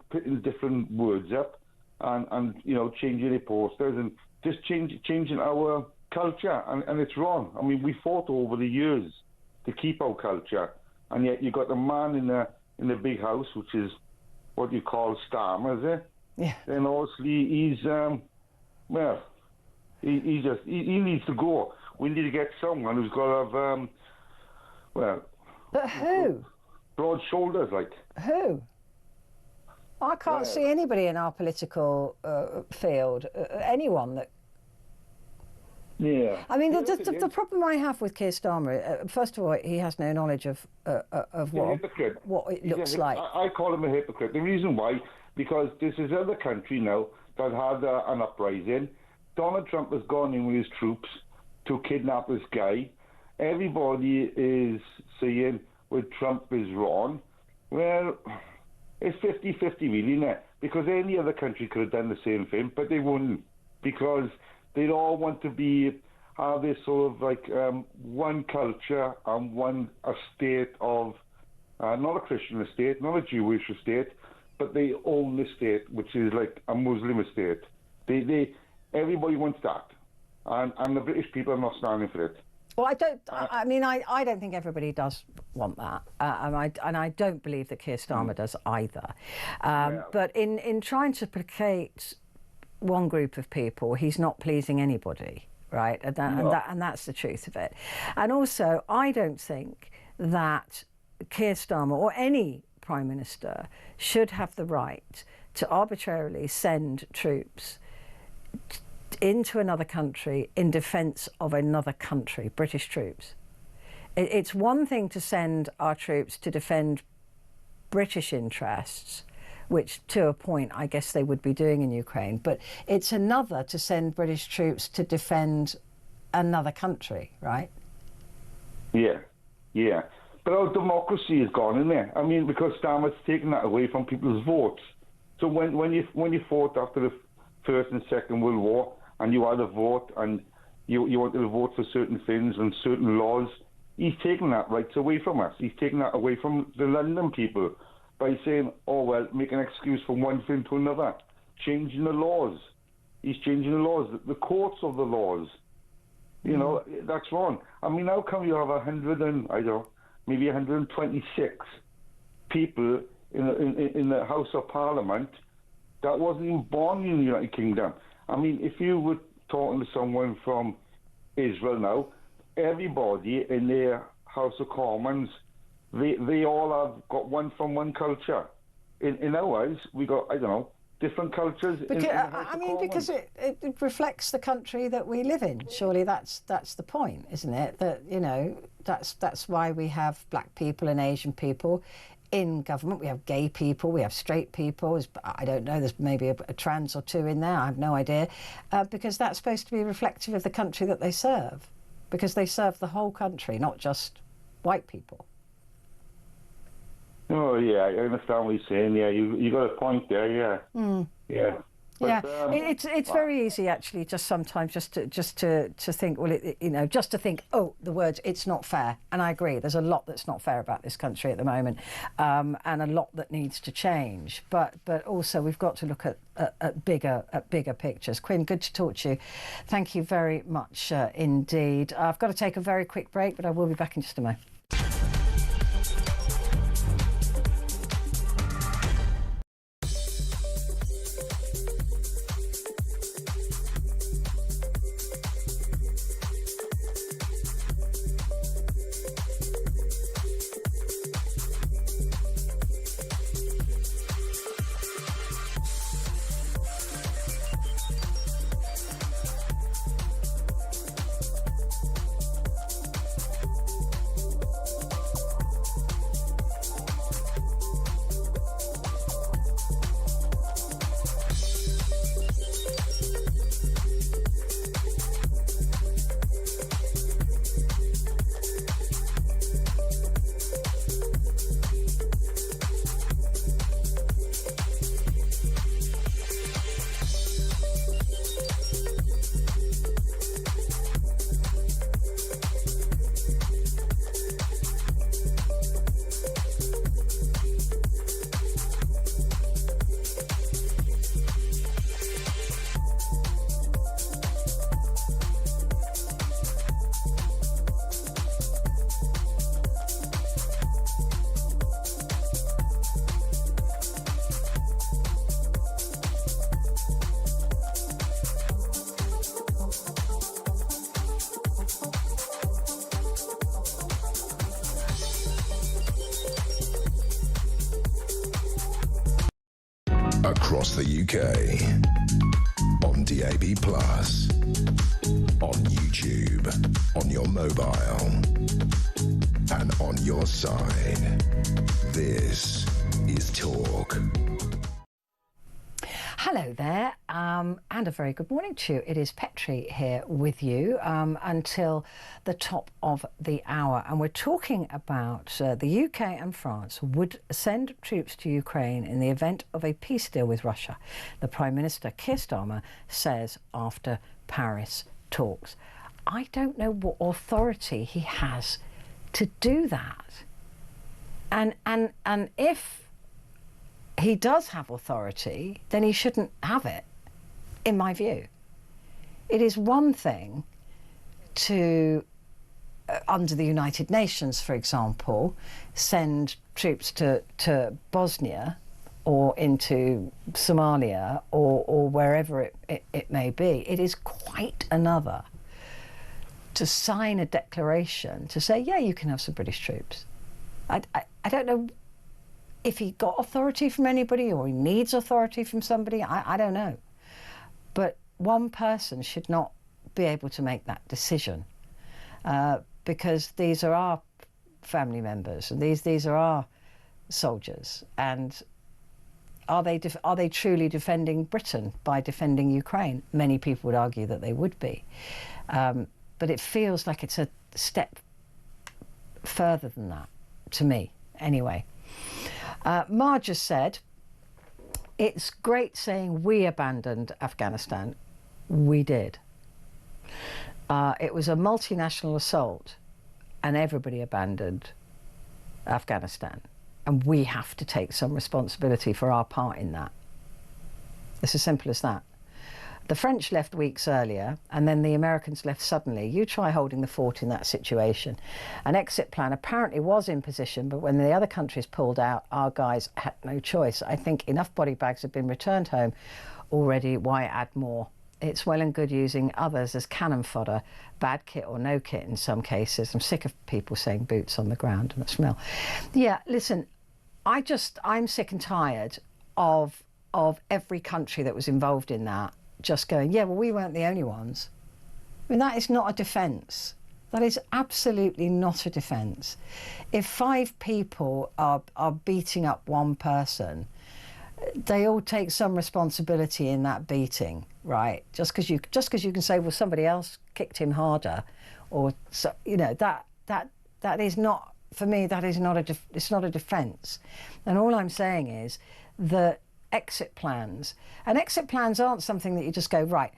putting different words up and you know, changing their posters and just changing our culture. And it's wrong. I mean, we fought over the years to keep our culture. And yet you got a man in the big house, which is what you call Starmer, is it?
Yeah.
Then obviously he's he needs to go. We need to get someone who's got to have
But who?
Broad shoulders, like.
Who? I can't see anybody in our political field, anyone that.
Yeah.
I mean, the problem I have with Keir Starmer, first of all, he has no knowledge of what it looks like.
I call him a hypocrite. The reason why, because this is other country now that had an uprising. Donald Trump has gone in with his troops to kidnap this guy. Everybody is saying, well, Trump is wrong. Well, it's 50-50 really, isn't it? Because any other country could have done the same thing, but they wouldn't, because they'd all want to have this sort of like one culture and a state of, not a Christian estate, not a Jewish estate, but they own the state, which is like a Muslim estate. Everybody wants that, and the British people are not standing for it.
Well, I don't think everybody does want that, and I don't believe that Keir Starmer does either. But in trying to placate one group of people, he's not pleasing anybody, right? And that's the truth of it. And also, I don't think that Keir Starmer or any Prime Minister should have the right to arbitrarily send troops into another country in defence of another country, British troops. It's one thing to send our troops to defend British interests, which to a point I guess they would be doing in Ukraine, but it's another to send British troops to defend another country, right?
Yeah. But our democracy is gone in there. I mean, because Starmer's taken that away from people's votes. So when you fought after the First and Second World War, and you had a vote, and you wanted to vote for certain things and certain laws, he's taken that rights away from us. He's taken that away from the London people by saying, oh, well, make an excuse from one thing to another. Changing the laws. He's changing the laws, the courts of the laws. You know, that's wrong. I mean, how come you have 126 people in the House of Parliament that wasn't even born in the United Kingdom? I mean, if you were talking to someone from Israel now, everybody in their House of Commons, they all have got one from one culture. In ours, we got, I don't know, different cultures.
Because it reflects the country that we live in. Surely that's the point, isn't it? That, you know, that's why we have black people and Asian people in government. We have gay people, we have straight people. I don't know, there's maybe a trans or two in there, I have no idea, because that's supposed to be reflective of the country that they serve, because they serve the whole country, not just white people.
Oh yeah, I understand what you're saying. Yeah, you got a point there. Yeah, yeah. But,
it's very easy actually. Just sometimes, just to think. Well, just to think. Oh, the words. It's not fair, and I agree. There's a lot that's not fair about this country at the moment, and a lot that needs to change. But also we've got to look at bigger pictures. Quinn, good to talk to you. Thank you very much indeed. I've got to take a very quick break, but I will be back in just a moment.
Across the UK, on DAB+, on YouTube, on your mobile, and on your side. This is Talk.
Hello there, and a very good morning to you. It is Petrie here with you until the top of the hour, and we're talking about the UK and France would send troops to Ukraine in the event of a peace deal with Russia. The Prime Minister, Keir Starmer, says after Paris talks. I don't know what authority he has to do that. And if he does have authority, then he shouldn't have it, in my view. It is one thing to, under the United Nations, for example, send troops to Bosnia or into Somalia or wherever it may be. It is quite another to sign a declaration to say, yeah, you can have some British troops. I don't know if he got authority from anybody or he needs authority from somebody, I don't know. But one person should not be able to make that decision because these are our family members and these are our soldiers. And are they truly defending Britain by defending Ukraine? Many people would argue that they would be. But it feels like it's a step further than that, to me, anyway. Marge has said, it's great saying we abandoned Afghanistan. We did. It was a multinational assault and everybody abandoned Afghanistan. And we have to take some responsibility for our part in that. It's as simple as that. The French left weeks earlier, and then the Americans left suddenly. You try holding the fort in that situation. An exit plan apparently was in position, but when the other countries pulled out, our guys had no choice. I think enough body bags have been returned home already. Why add more? It's well and good using others as cannon fodder, bad kit or no kit in some cases. I'm sick of people saying boots on the ground and a smell. Yeah, listen, I'm sick and tired of every country that was involved in that just going, yeah, well, we weren't the only ones. I mean, that is not a defence. That is absolutely not a defence. If 5 people are beating up one person, they all take some responsibility in that beating, right? Just because you can say, well, somebody else kicked him harder, or so, you know, that is not, for me, that is not it's not a defence. And all I'm saying is that exit plans aren't something that you just go, right,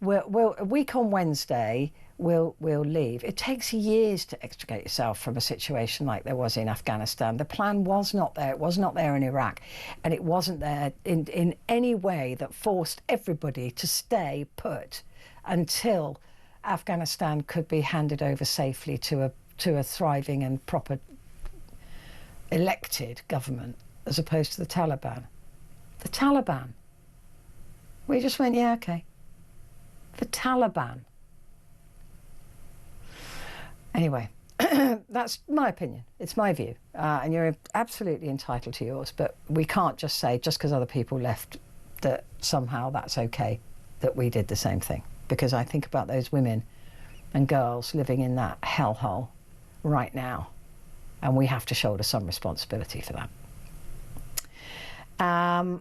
we'll a week on Wednesday we'll leave. It takes years to extricate yourself from a situation like there was in Afghanistan. The plan was not there. It was not there in Iraq, and it wasn't there in any way that forced everybody to stay put until Afghanistan could be handed over safely to a thriving and proper elected government, as opposed to the Taliban. The Taliban. We just went, yeah, okay. The Taliban. Anyway, that's my opinion. It's my view. And you're absolutely entitled to yours. But we can't just say, just because other people left, that somehow that's okay, that we did the same thing. Because I think about those women and girls living in that hellhole right now. And we have to shoulder some responsibility for that.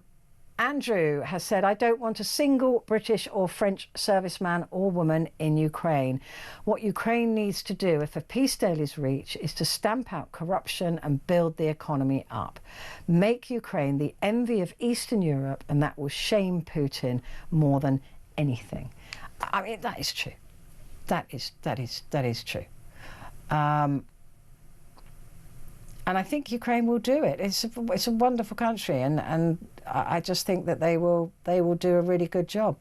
Andrew has said, I don't want a single British or French serviceman or woman in Ukraine. What Ukraine needs to do, if a peace deal is reached, is to stamp out corruption and build the economy up. Make Ukraine the envy of Eastern Europe, and that will shame Putin more than anything. I mean, that is true. That is true. And I think Ukraine will do it. It's a wonderful country, and I just think that they will do a really good job.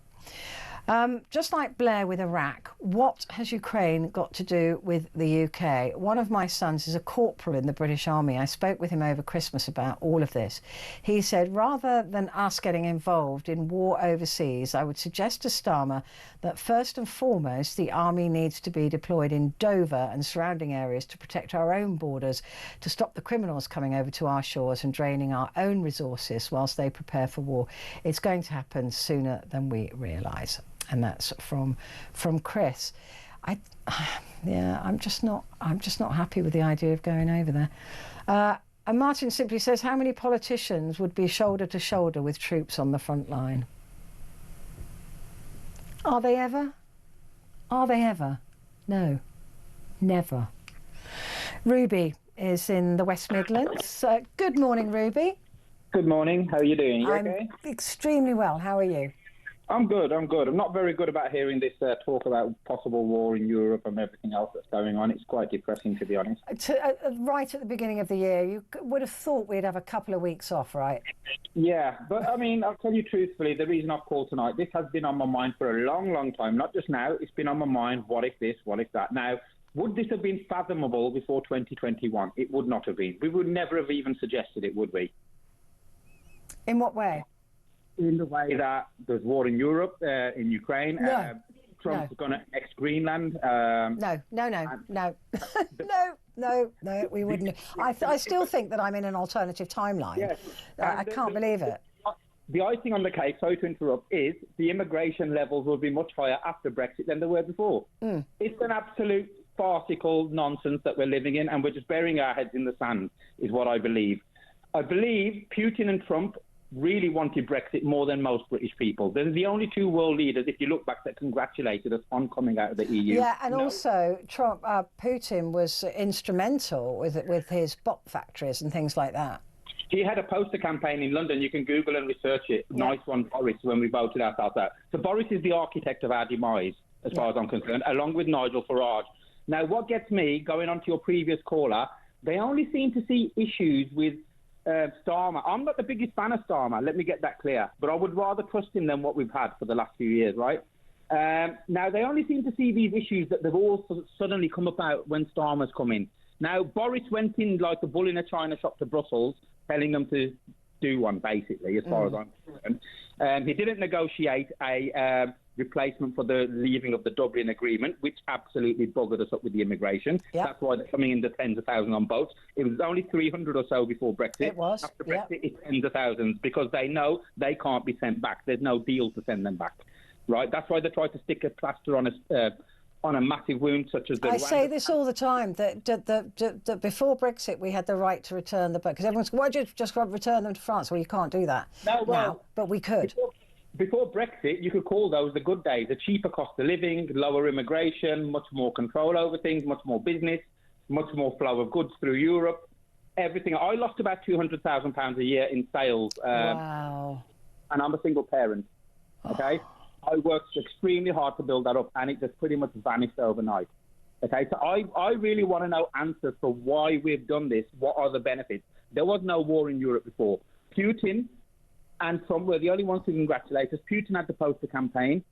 Just like Blair with Iraq, what has Ukraine got to do with the UK? One of my sons is a corporal in the British Army. I spoke with him over Christmas about all of this. He said, rather than us getting involved in war overseas, I would suggest to Starmer that first and foremost, the army needs to be deployed in Dover and surrounding areas to protect our own borders, to stop the criminals coming over to our shores and draining our own resources whilst they prepare for war. It's going to happen sooner than we realise. And that's from Chris. I'm just not happy with the idea of going over there. And Martin simply says, how many politicians would be shoulder to shoulder with troops on the front line? Are they ever? Are they ever? No, never. Ruby is in the West Midlands. Good morning, Ruby.
Good morning. How are you doing? You okay?
I'm extremely well. How are you?
I'm good. I'm not very good about hearing this talk about possible war in Europe and everything else that's going on. It's quite depressing, to be honest.
Right at the beginning of the year, you would have thought we'd have a couple of weeks off, right?
Yeah, but I mean, I'll tell you truthfully, the reason I've called tonight, this has been on my mind for a long, long time. Not just now. It's been on my mind. What if this? What if that? Now, would this have been fathomable before 2021? It would not have been. We would never have even suggested it, would we?
In what way?
In the way that there's war in Europe, in Ukraine.
No.
Trump's going to annex Greenland.
No, we wouldn't. I still think that I'm in an alternative timeline.
Yes.
I can't believe it.
The icing on the cake, sorry to interrupt, is the immigration levels will be much higher after Brexit than they were before. It's an absolute farcical nonsense that we're living in, and we're just burying our heads in the sand, is what I believe. I believe Putin and Trump really wanted Brexit more than most British people. They're the only two world leaders, if you look back, that congratulated us on coming out of the EU.
Yeah, and also Putin was instrumental with his bot factories and things like that.
He had a poster campaign in London. You can Google and research it. Yeah. Nice one, Boris, when we voted ourselves out. So Boris is the architect of our demise, as far as I'm concerned, along with Nigel Farage. Now, what gets me, going on to your previous caller, they only seem to see issues with Starmer. I'm not the biggest fan of Starmer, let me get that clear, but I would rather trust him than what we've had for the last few years, right? Now, they only seem to see these issues that they've all suddenly come about when Starmer's come in. Now, Boris went in like a bull in a china shop to Brussels, telling them to do one, basically, as far as I'm concerned. He didn't negotiate a replacement for the leaving of the Dublin Agreement, which absolutely buggered us up with the immigration. Yep. That's why they're coming in the tens of thousands on boats. It was only 300 or so before Brexit.
It was.
After Brexit, it's tens of thousands, because they know they can't be sent back. There's no deal to send them back, right? That's why they tried to stick a plaster on on a massive wound such as the
I
Rwanda.
say this all the time, that before Brexit we had the right to return the boat, because everyone's, why do you just return them to France? Well, you can't do that now, but we could.
Before Brexit, you could call those the good days, the cheaper cost of living, lower immigration, much more control over things, much more business, much more flow of goods through Europe, everything. I lost about £200,000 a year in sales.
Wow.
And I'm a single parent, okay? I worked extremely hard to build that up, and it just pretty much vanished overnight. Okay, so I really want to know answers for why we've done this. What are the benefits? There was no war in Europe before. Putin and Trump were the only ones to congratulate us. Putin had the poster campaign.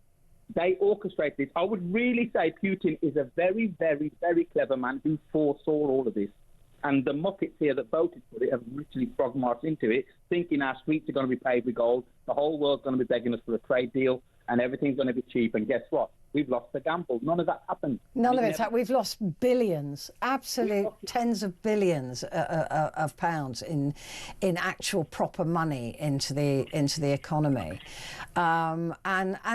They orchestrated this. I would really say Putin is a very, very, very clever man who foresaw all of this. And the Muppets here that voted for it have literally frog marched into it, thinking our streets are going to be paved with gold, the whole world's going to be begging us for a trade deal, and everything's going to be cheap. And guess what? We've lost the gamble. None of that happened.
None of it's happened. We've lost billions, absolute tens of billions of pounds in actual proper money into the economy. And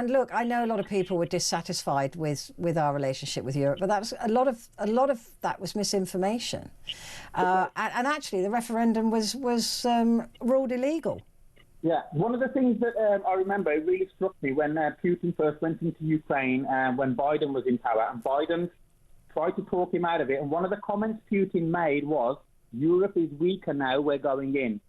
look, I know a lot of people were dissatisfied with our relationship with Europe, but that was a lot of that was misinformation. And actually, the referendum was ruled illegal.
Yeah, one of the things that I remember, it really struck me when Putin first went into Ukraine, when Biden was in power, and Biden tried to talk him out of it. And one of the comments Putin made was, Europe is weaker now, we're going in.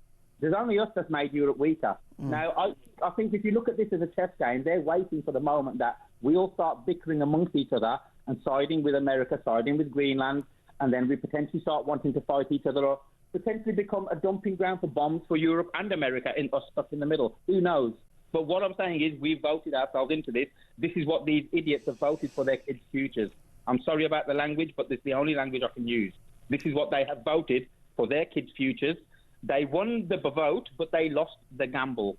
There's only us that's made Europe weaker. Now, I think if you look at this as a chess game, they're waiting for the moment that we all start bickering amongst each other and siding with America, siding with Greenland, and then we potentially start wanting to fight each other or potentially become a dumping ground for bombs for Europe and America in us stuck in the middle. Who knows? But what I'm saying is we've voted ourselves into this. This is what these idiots have voted for their kids' futures. I'm sorry about the language, but this is the only language I can use. This is what they have voted for their kids' futures. They won the vote, but they lost the gamble.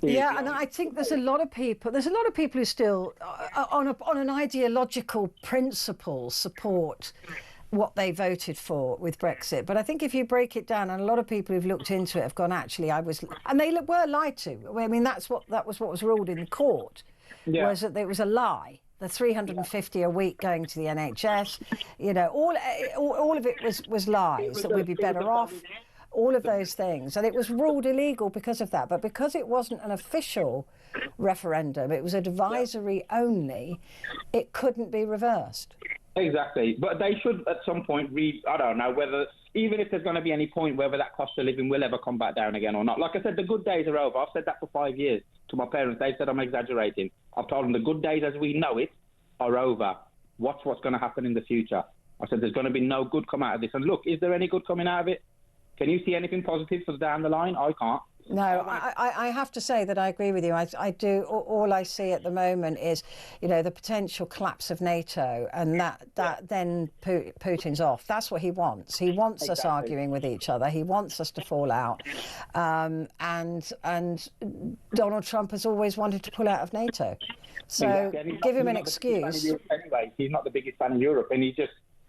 Yeah, and I think there's a lot of people who still, on an ideological principle, support what they voted for with Brexit. But I think if you break it down, and a lot of people who've looked into it have gone, actually, and they were lied to. I mean, that was what was ruled in court, was that it was a lie. The 350 a week going to the NHS, all of it was lies, that we'd be better off. All of those things. And it was ruled illegal because of that. But because it wasn't an official referendum, it was advisory only, it couldn't be reversed.
Exactly. But they should at some point I don't know whether, even if there's going to be any point, whether that cost of living will ever come back down again or not. Like I said, the good days are over. I've said that for 5 years to my parents. They said I'm exaggerating. I've told them the good days as we know it are over. Watch what's going to happen in the future. I said there's going to be no good come out of this. And look, is there any good coming out of it? Can you see anything positive for down the line? I can't.
No, I have to say that I agree with you. I do. All I see at the moment is, the potential collapse of NATO, and that then Putin's off. That's what he wants. He wants us arguing with each other. He wants us to fall out. And Donald Trump has always wanted to pull out of NATO. So give him an excuse.
Anyway, he's not the biggest fan of Europe, and he's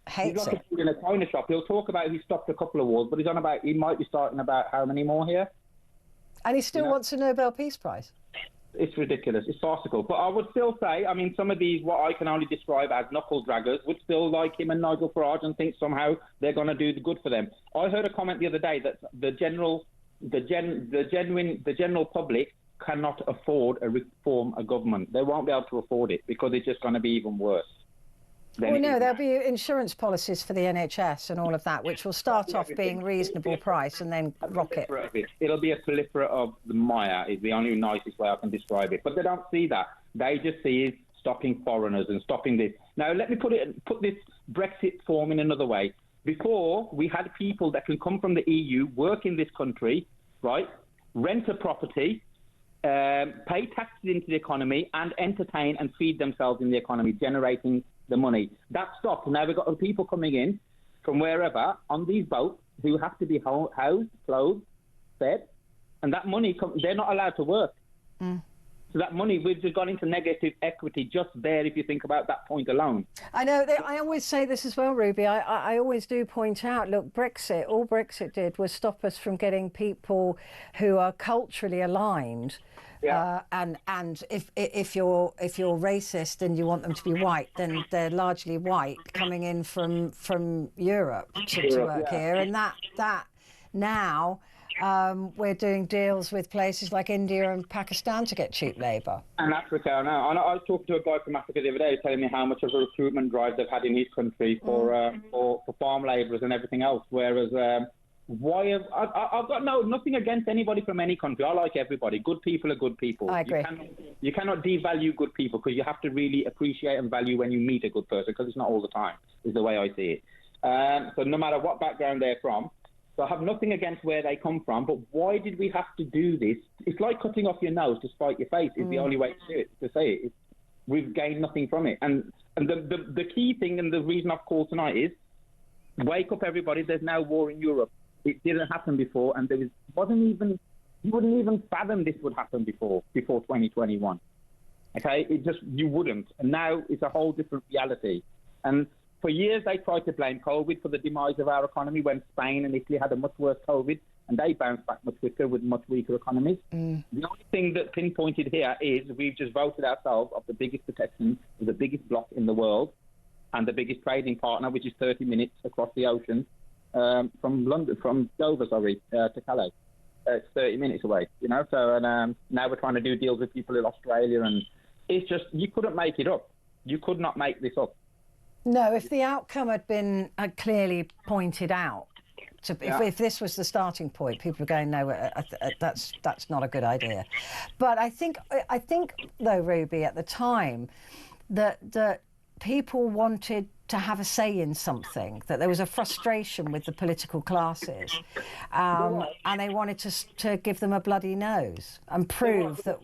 hates
like in a china shop. He'll talk about he stopped a couple of wars, but he might be starting about how many more here.
And he still wants a Nobel Peace Prize.
It's ridiculous. It's farcical. But I would still say, I mean, some of these, what I can only describe as knuckle draggers, would still like him and Nigel Farage and think somehow they're going to do the good for them. I heard a comment the other day that the general public cannot afford a reform a government. They won't be able to afford it because it's just going to be even worse.
Well, no, there'll be insurance policies for the NHS and all of that, which will start off being reasonable price and then rocket.
It'll be a proliferate of the mire, is the only nicest way I can describe it. But they don't see that. They just see stopping foreigners and stopping this. Now, let me put this Brexit form in another way. Before, we had people that can come from the EU, work in this country, right, rent a property, pay taxes into the economy, and entertain and feed themselves in the economy, generating the money. That stopped. Now we've got people coming in from wherever on these boats who have to be housed, clothed, fed, and that money, they're not allowed to work. So that money, we've just gone into negative equity just there if you think about that point alone.
I know, I always say this as well, Ruby. I always do point out, look, all Brexit did was stop us from getting people who are culturally aligned And if you're racist and you want them to be white, then they're largely white coming in from Europe to work here, and that now we're doing deals with places like India and Pakistan to get cheap labour.
And Africa, I know. I was talking to a guy from Africa the other day telling me how much of a recruitment drive they've had in his country for farm labourers and everything else. Whereas, I've got nothing against anybody from any country. I like everybody. Good people are good people.
I agree.
You cannot devalue good people, because you have to really appreciate and value when you meet a good person, because it's not all the time, is the way I see it. So no matter what background they're from, so I have nothing against where they come from, but why did we have to do this? It's like cutting off your nose to spite your face is the only way to do it, to say it. We've gained nothing from it. And the key thing, and the reason I've called tonight is, wake up everybody, there's now war in Europe. It didn't happen before, and you wouldn't even fathom this would happen before 2021. Okay, you wouldn't. And now it's a whole different reality. And for years, they tried to blame COVID for the demise of our economy, when Spain and Italy had a much worse COVID, and they bounced back much quicker with much weaker economies. The only thing that pinpointed here is we've just voted ourselves off the biggest protection, the biggest bloc in the world, and the biggest trading partner, which is 30 minutes across the ocean from Dover, to Calais. It's 30 minutes away, So now we're trying to do deals with people in Australia, and it's just, you couldn't make it up. You could not make this up.
No, if the outcome had been clearly pointed out, if this was the starting point, people were going, no, that's not a good idea. But I think though, Ruby, at the time, that people wanted to have a say in something, that there was a frustration with the political classes, and they wanted to give them a bloody nose and prove that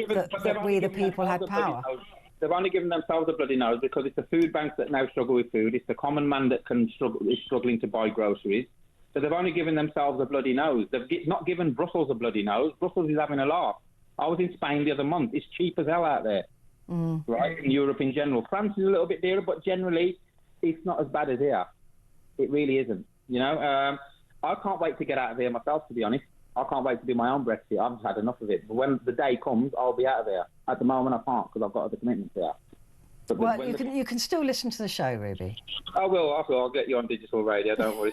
we, the people, had power.
They've only given themselves a bloody nose because it's the food banks that now struggle with food. It's the common man that is struggling to buy groceries. So they've only given themselves a bloody nose. They've not given Brussels a bloody nose. Brussels is having a laugh. I was in Spain the other month. It's cheap as hell out there, right? In Europe in general. France is a little bit dearer, but generally it's not as bad as here. It really isn't. I can't wait to get out of here myself, to be honest. I can't wait to do my own Brexit. I've just had enough of it. But when the day comes, I'll be out of there. At the moment, I can't, because I've got other commitments here. But
well, you can still listen to the show, Ruby.
I will. I'll get you on digital radio. Don't worry.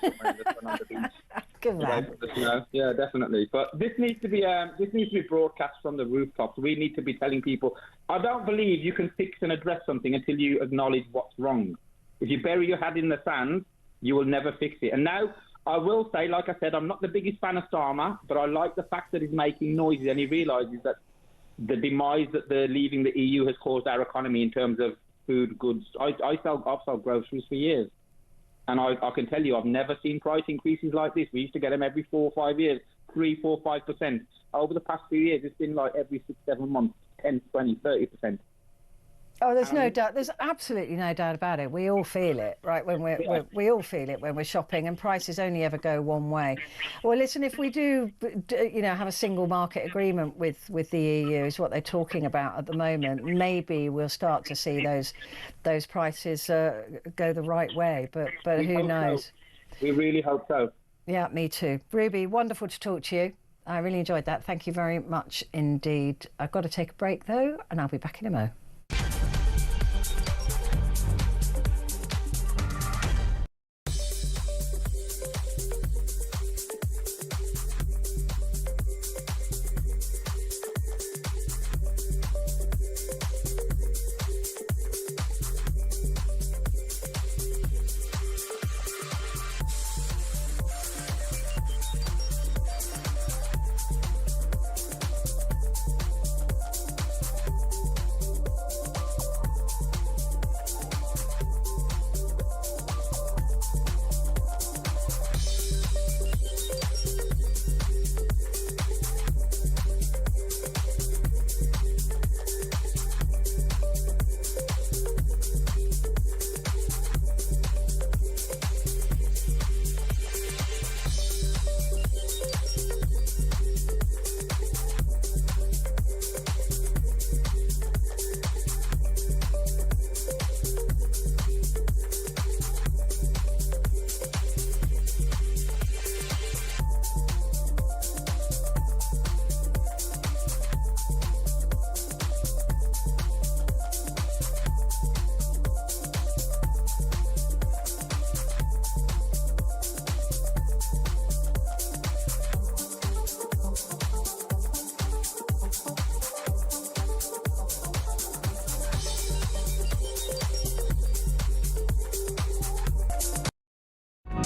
Good man.
Yeah, definitely. But this needs to be broadcast from the rooftops. We need to be telling people. I don't believe you can fix and address something until you acknowledge what's wrong. If you bury your head in the sand, you will never fix it. And now, I will say, like I said, I'm not the biggest fan of Starmer, but I like the fact that he's making noises and he realises that the demise that they're leaving the EU has caused our economy in terms of food, goods. I've sold groceries for years. And I can tell you, I've never seen price increases like this. We used to get them every 4 or 5 years, 3, 4, 5%. Over the past few years, it's been like every 6, 7 months, 10, 20, 30%.
Oh, there's no doubt. There's absolutely no doubt about it. We all feel it, right? We all feel it when we're shopping, and prices only ever go one way. Well, listen, if we do, have a single market agreement with the EU, is what they're talking about at the moment. Maybe we'll start to see those prices go the right way. But who knows?
So. We really hope so.
Yeah, me too. Ruby, wonderful to talk to you. I really enjoyed that. Thank you very much indeed. I've got to take a break though, and I'll be back in a mo.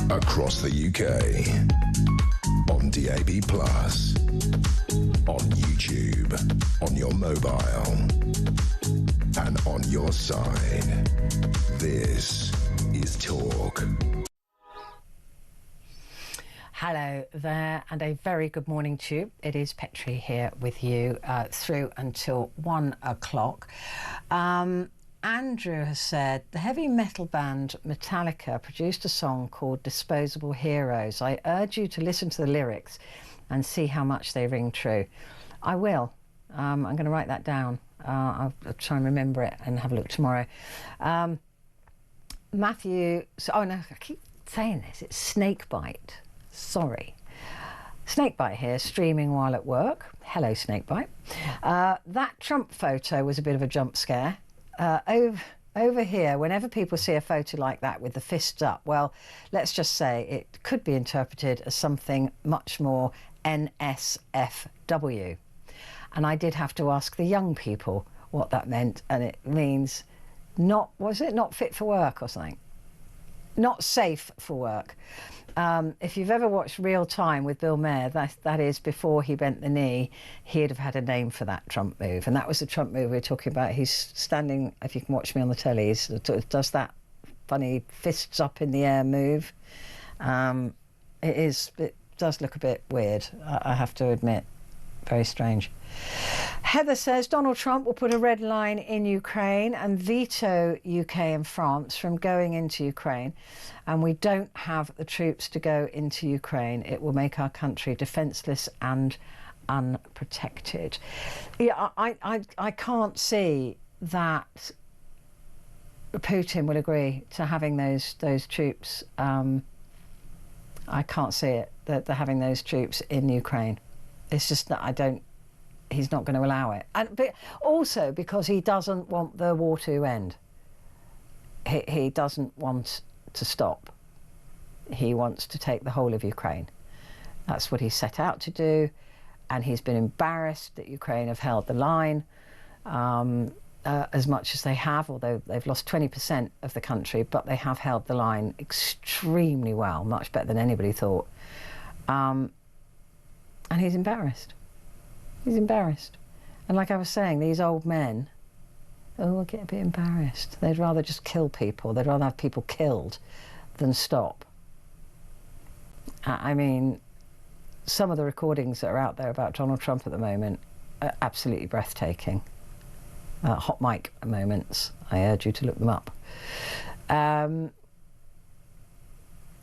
across the UK, on DAB+, on YouTube, on your mobile, and on your side. This is Talk.
Hello there, and a very good morning to you. It is Petrie here with you through until 1 o'clock. Andrew has said, the heavy metal band Metallica produced a song called Disposable Heroes. I urge you to listen to the lyrics and see how much they ring true. I will. I'm going to write that down. I'll try and remember it and have a look tomorrow. Matthew, oh no, I keep saying this, it's Snakebite. Sorry. Snakebite here, streaming while at work. Hello, Snakebite. That Trump photo was a bit of a jump scare. Over here, whenever people see a photo like that with the fists up, well, let's just say it could be interpreted as something much more NSFW. And I did have to ask the young people what that meant, and it means not, was it not fit for work or something? Not safe for work. If you've ever watched Real Time with Bill Maher, that is before he bent the knee, he'd have had a name for that Trump move. And that was the Trump move we were talking about. He's standing, if you can watch me on the telly, he does that funny fists up in the air move. It does look a bit weird, I have to admit. Very strange. Heather says Donald Trump will put a red line in Ukraine and veto UK and France from going into Ukraine, and we don't have the troops to go into Ukraine. It will make our country defenceless and unprotected. Yeah, I can't see that Putin will agree to having those troops. I can't see it, that they're having those troops in Ukraine. It's just that he's not going to allow it. But also because he doesn't want the war to end. He doesn't want to stop. He wants to take the whole of Ukraine. That's what he set out to do. And he's been embarrassed that Ukraine have held the line as much as they have, although they've lost 20% of the country, but they have held the line extremely well, much better than anybody thought. And he's embarrassed. He's embarrassed. And like I was saying, these old men, I get a bit embarrassed. They'd rather just kill people. They'd rather have people killed than stop. I mean, some of the recordings that are out there about Donald Trump at the moment are absolutely breathtaking. Hot mic moments. I urge you to look them up.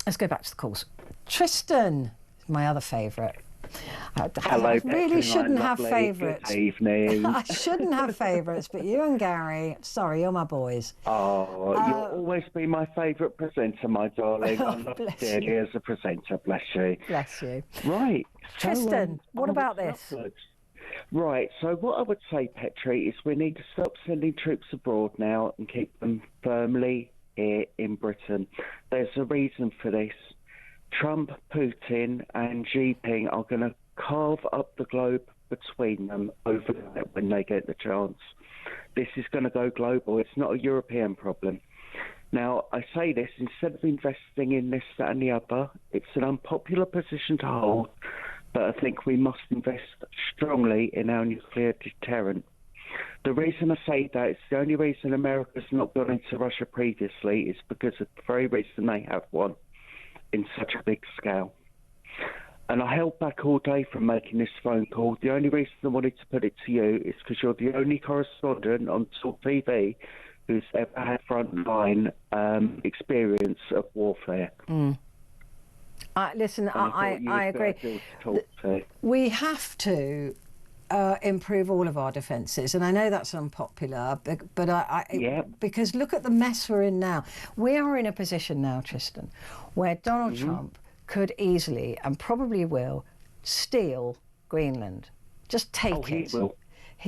Let's go back to the calls. Tristan is my other favourite.
Hello,
I really shouldn't have
lovely.
favourites.
Good evening.
I shouldn't have favourites, but you and Gary, sorry, you're my boys.
Oh, you'll always be my favourite presenter, my darling. I love you dearly as a presenter, bless you.
Bless you.
Right.
Tristan, what about this?
Right, so what I would say, Petrie, is we need to stop sending troops abroad now and keep them firmly here in Britain. There's a reason for this. Trump, Putin and Xi Jinping are going to carve up the globe between them overnight when they get the chance. This is going to go global. It's not a European problem. Now, I say this, instead of investing in this, that and the other, it's an unpopular position to hold, but I think we must invest strongly in our nuclear deterrent. The reason I say that is the only reason America's not gone into Russia previously is because of the very reason they have one in such a big scale. And I held back all day from making this phone call. The only reason I wanted to put it to you is because you're the only correspondent on talkTV who's ever had frontline experience of warfare.
Listen, I agree. We have to improve all of our defences, and I know that's unpopular, but because look at the mess we're in now. We are in a position now, Tristan, where Donald Trump could easily and probably will steal Greenland. Just take it.
He will.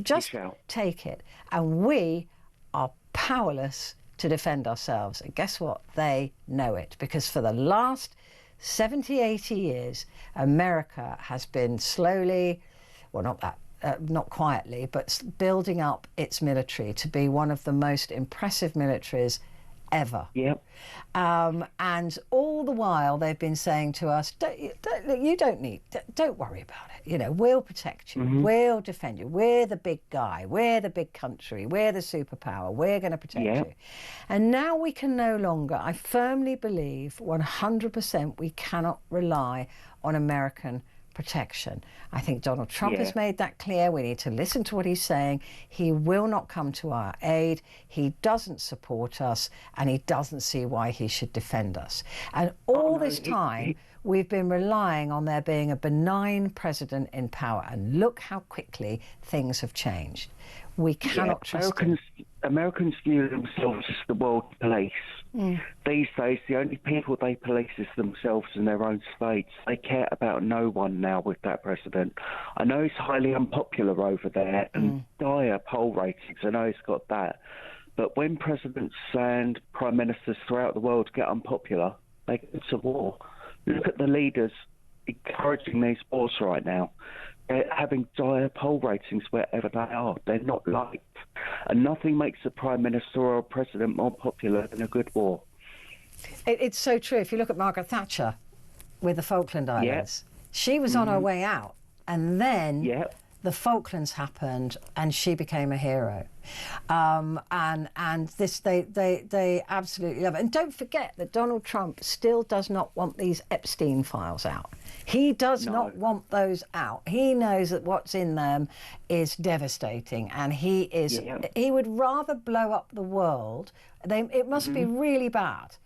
Just take it, and we are powerless to defend ourselves. And guess what? They know it, because for the last 70, 80 years, America has been slowly, well, not quietly, but building up its military to be one of the most impressive militaries ever.
Yep.
And all the while they've been saying to us, don't worry about it. You know, we'll protect you. We'll defend you. We're the big guy. We're the big country. We're the superpower. We're going to protect you. And now we can no longer, I firmly believe 100% we cannot rely on American protection. I think Donald Trump has made that clear. We need to listen to what he's saying. He will not come to our aid. He doesn't support us, and he doesn't see why he should defend us. And all this time, we've been relying on there being a benign president in power. And look how quickly things have changed. We cannot trust him.
Americans view themselves as the world police. These days, the only people they police is themselves in their own states. They care about no one now with that president. I know he's highly unpopular over there and dire poll ratings. I know he's got that. But when presidents and prime ministers throughout the world get unpopular, they go to war. Look at the leaders encouraging these wars right now. They're having dire poll ratings wherever they are. They're not liked. And nothing makes a prime minister or a president more popular than a good war.
It's so true. If you look at Margaret Thatcher with the Falkland Islands, she was on her way out. And then the Falklands happened and she became a hero. And this, they absolutely love it. And don't forget that Donald Trump still does not want these Epstein files out. He does not want those out. He knows that what's in them is devastating, and he would rather blow up the world. It must be really bad.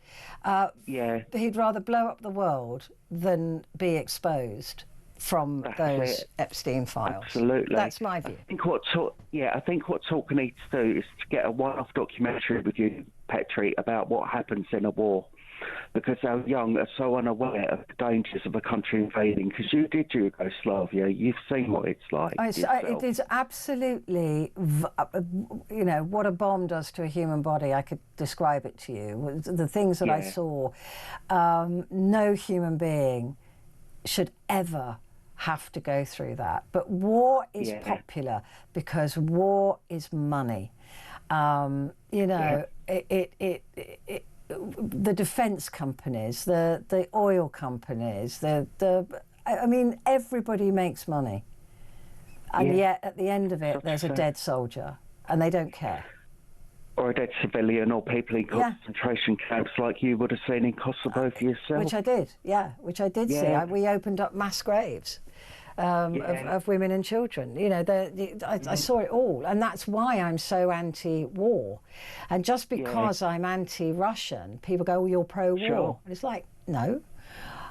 He'd rather blow up the world than be exposed from those Epstein files.
Absolutely.
That's my view.
I think what Talk needs to do is to get a one-off documentary with you, Petrie, about what happens in a war. Because our young are so unaware of the dangers of a country invading. Because you did Yugoslavia, you've seen what it's like.
It is absolutely, you know, what a bomb does to a human body. I could describe it to you. The things that I saw, no human being should ever have to go through that. But war is popular because war is money. You know, the defence companies, the oil companies, I mean, everybody makes money. And yet, at the end of it, there's a dead soldier, and they don't care.
Or a dead civilian, or people in concentration camps like you would have seen in Kosovo for yourself.
Which I did, which I did see. We opened up mass graves of women and children. You know, I saw it all, and that's why I'm so anti-war. And just because I'm anti-Russian, people go, "Oh, you're pro-war," and it's like, no.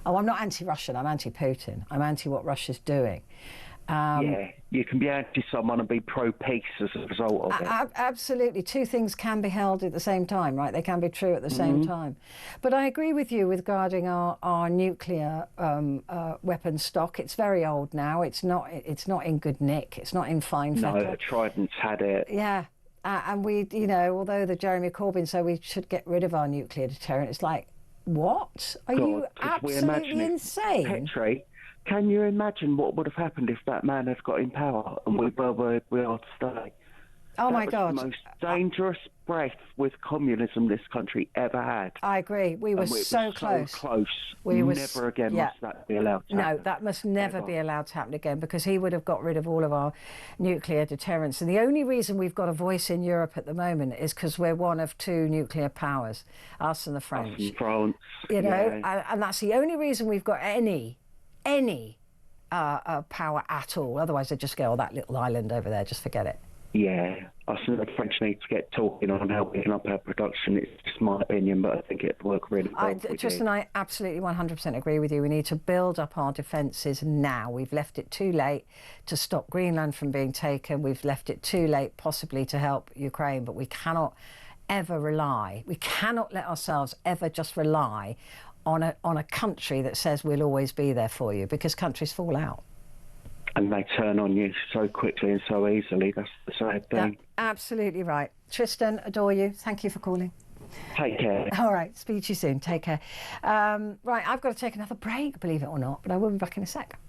Oh, I'm not anti-Russian. I'm anti-Putin. I'm anti what Russia's doing.
You can be anti someone and be pro-peace as a result of it.
Absolutely. Two things can be held at the same time, right? They can be true at the same time. But I agree with you regarding our nuclear weapons stock. It's very old now. It's not in good nick. It's not in fine fettle.
No, Trident's had it.
Yeah. And we, you know, although the Jeremy Corbyn said we should get rid of our nuclear deterrent, it's like, what? Are you absolutely insane?
Petrie, can you imagine what would have happened if that man had got in power and we are today?
Oh my God.
The most dangerous breath with communism this country ever had.
I agree. We were so close.
Never again must that be allowed to happen.
No, that must never be allowed to happen again, because he would have got rid of all of our nuclear deterrents. And the only reason we've got a voice in Europe at the moment is because we're one of two nuclear powers, us and the French.
Us and France.
You know, and that's the only reason we've got any power at all. Otherwise, they'd just go, "Oh, that little island over there, just forget it."
Yeah, I think the French need to get talking on how we can up our production. It's just my opinion, but I think it'd work really well.
Tristan, I absolutely 100% agree with you. We need to build up our defences now. We've left it too late to stop Greenland from being taken. We've left it too late possibly to help Ukraine, but we cannot ever rely. We cannot let ourselves ever just rely on a country that says we'll always be there for you, because countries fall out.
And they turn on you so quickly and so easily. That's the sad thing.
Absolutely right. Tristan, adore you. Thank you for calling.
Take care.
All right, speak to you soon. Take care. Right, I've got to take another break, believe it or not, but I will be back in a sec.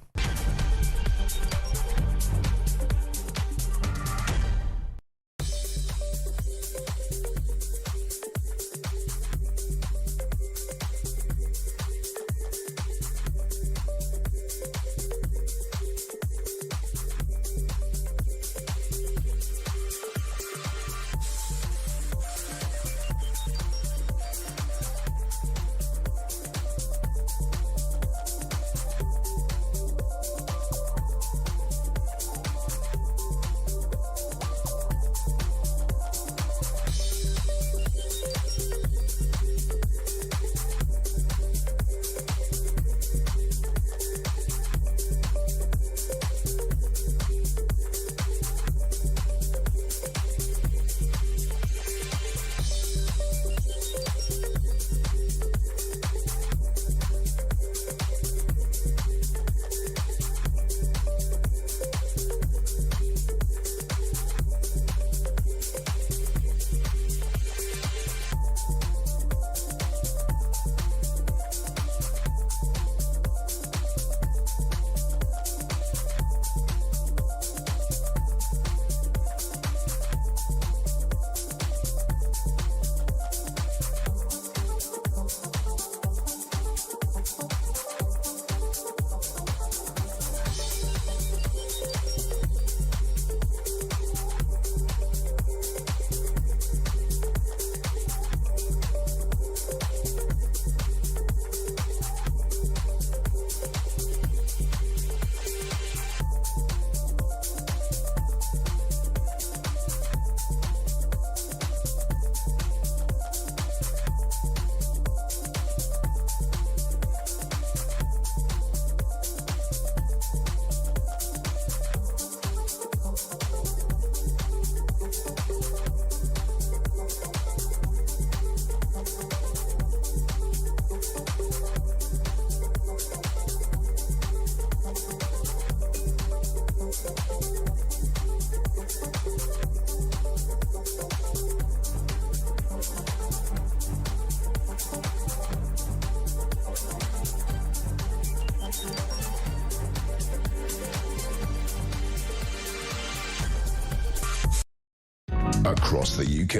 across the UK.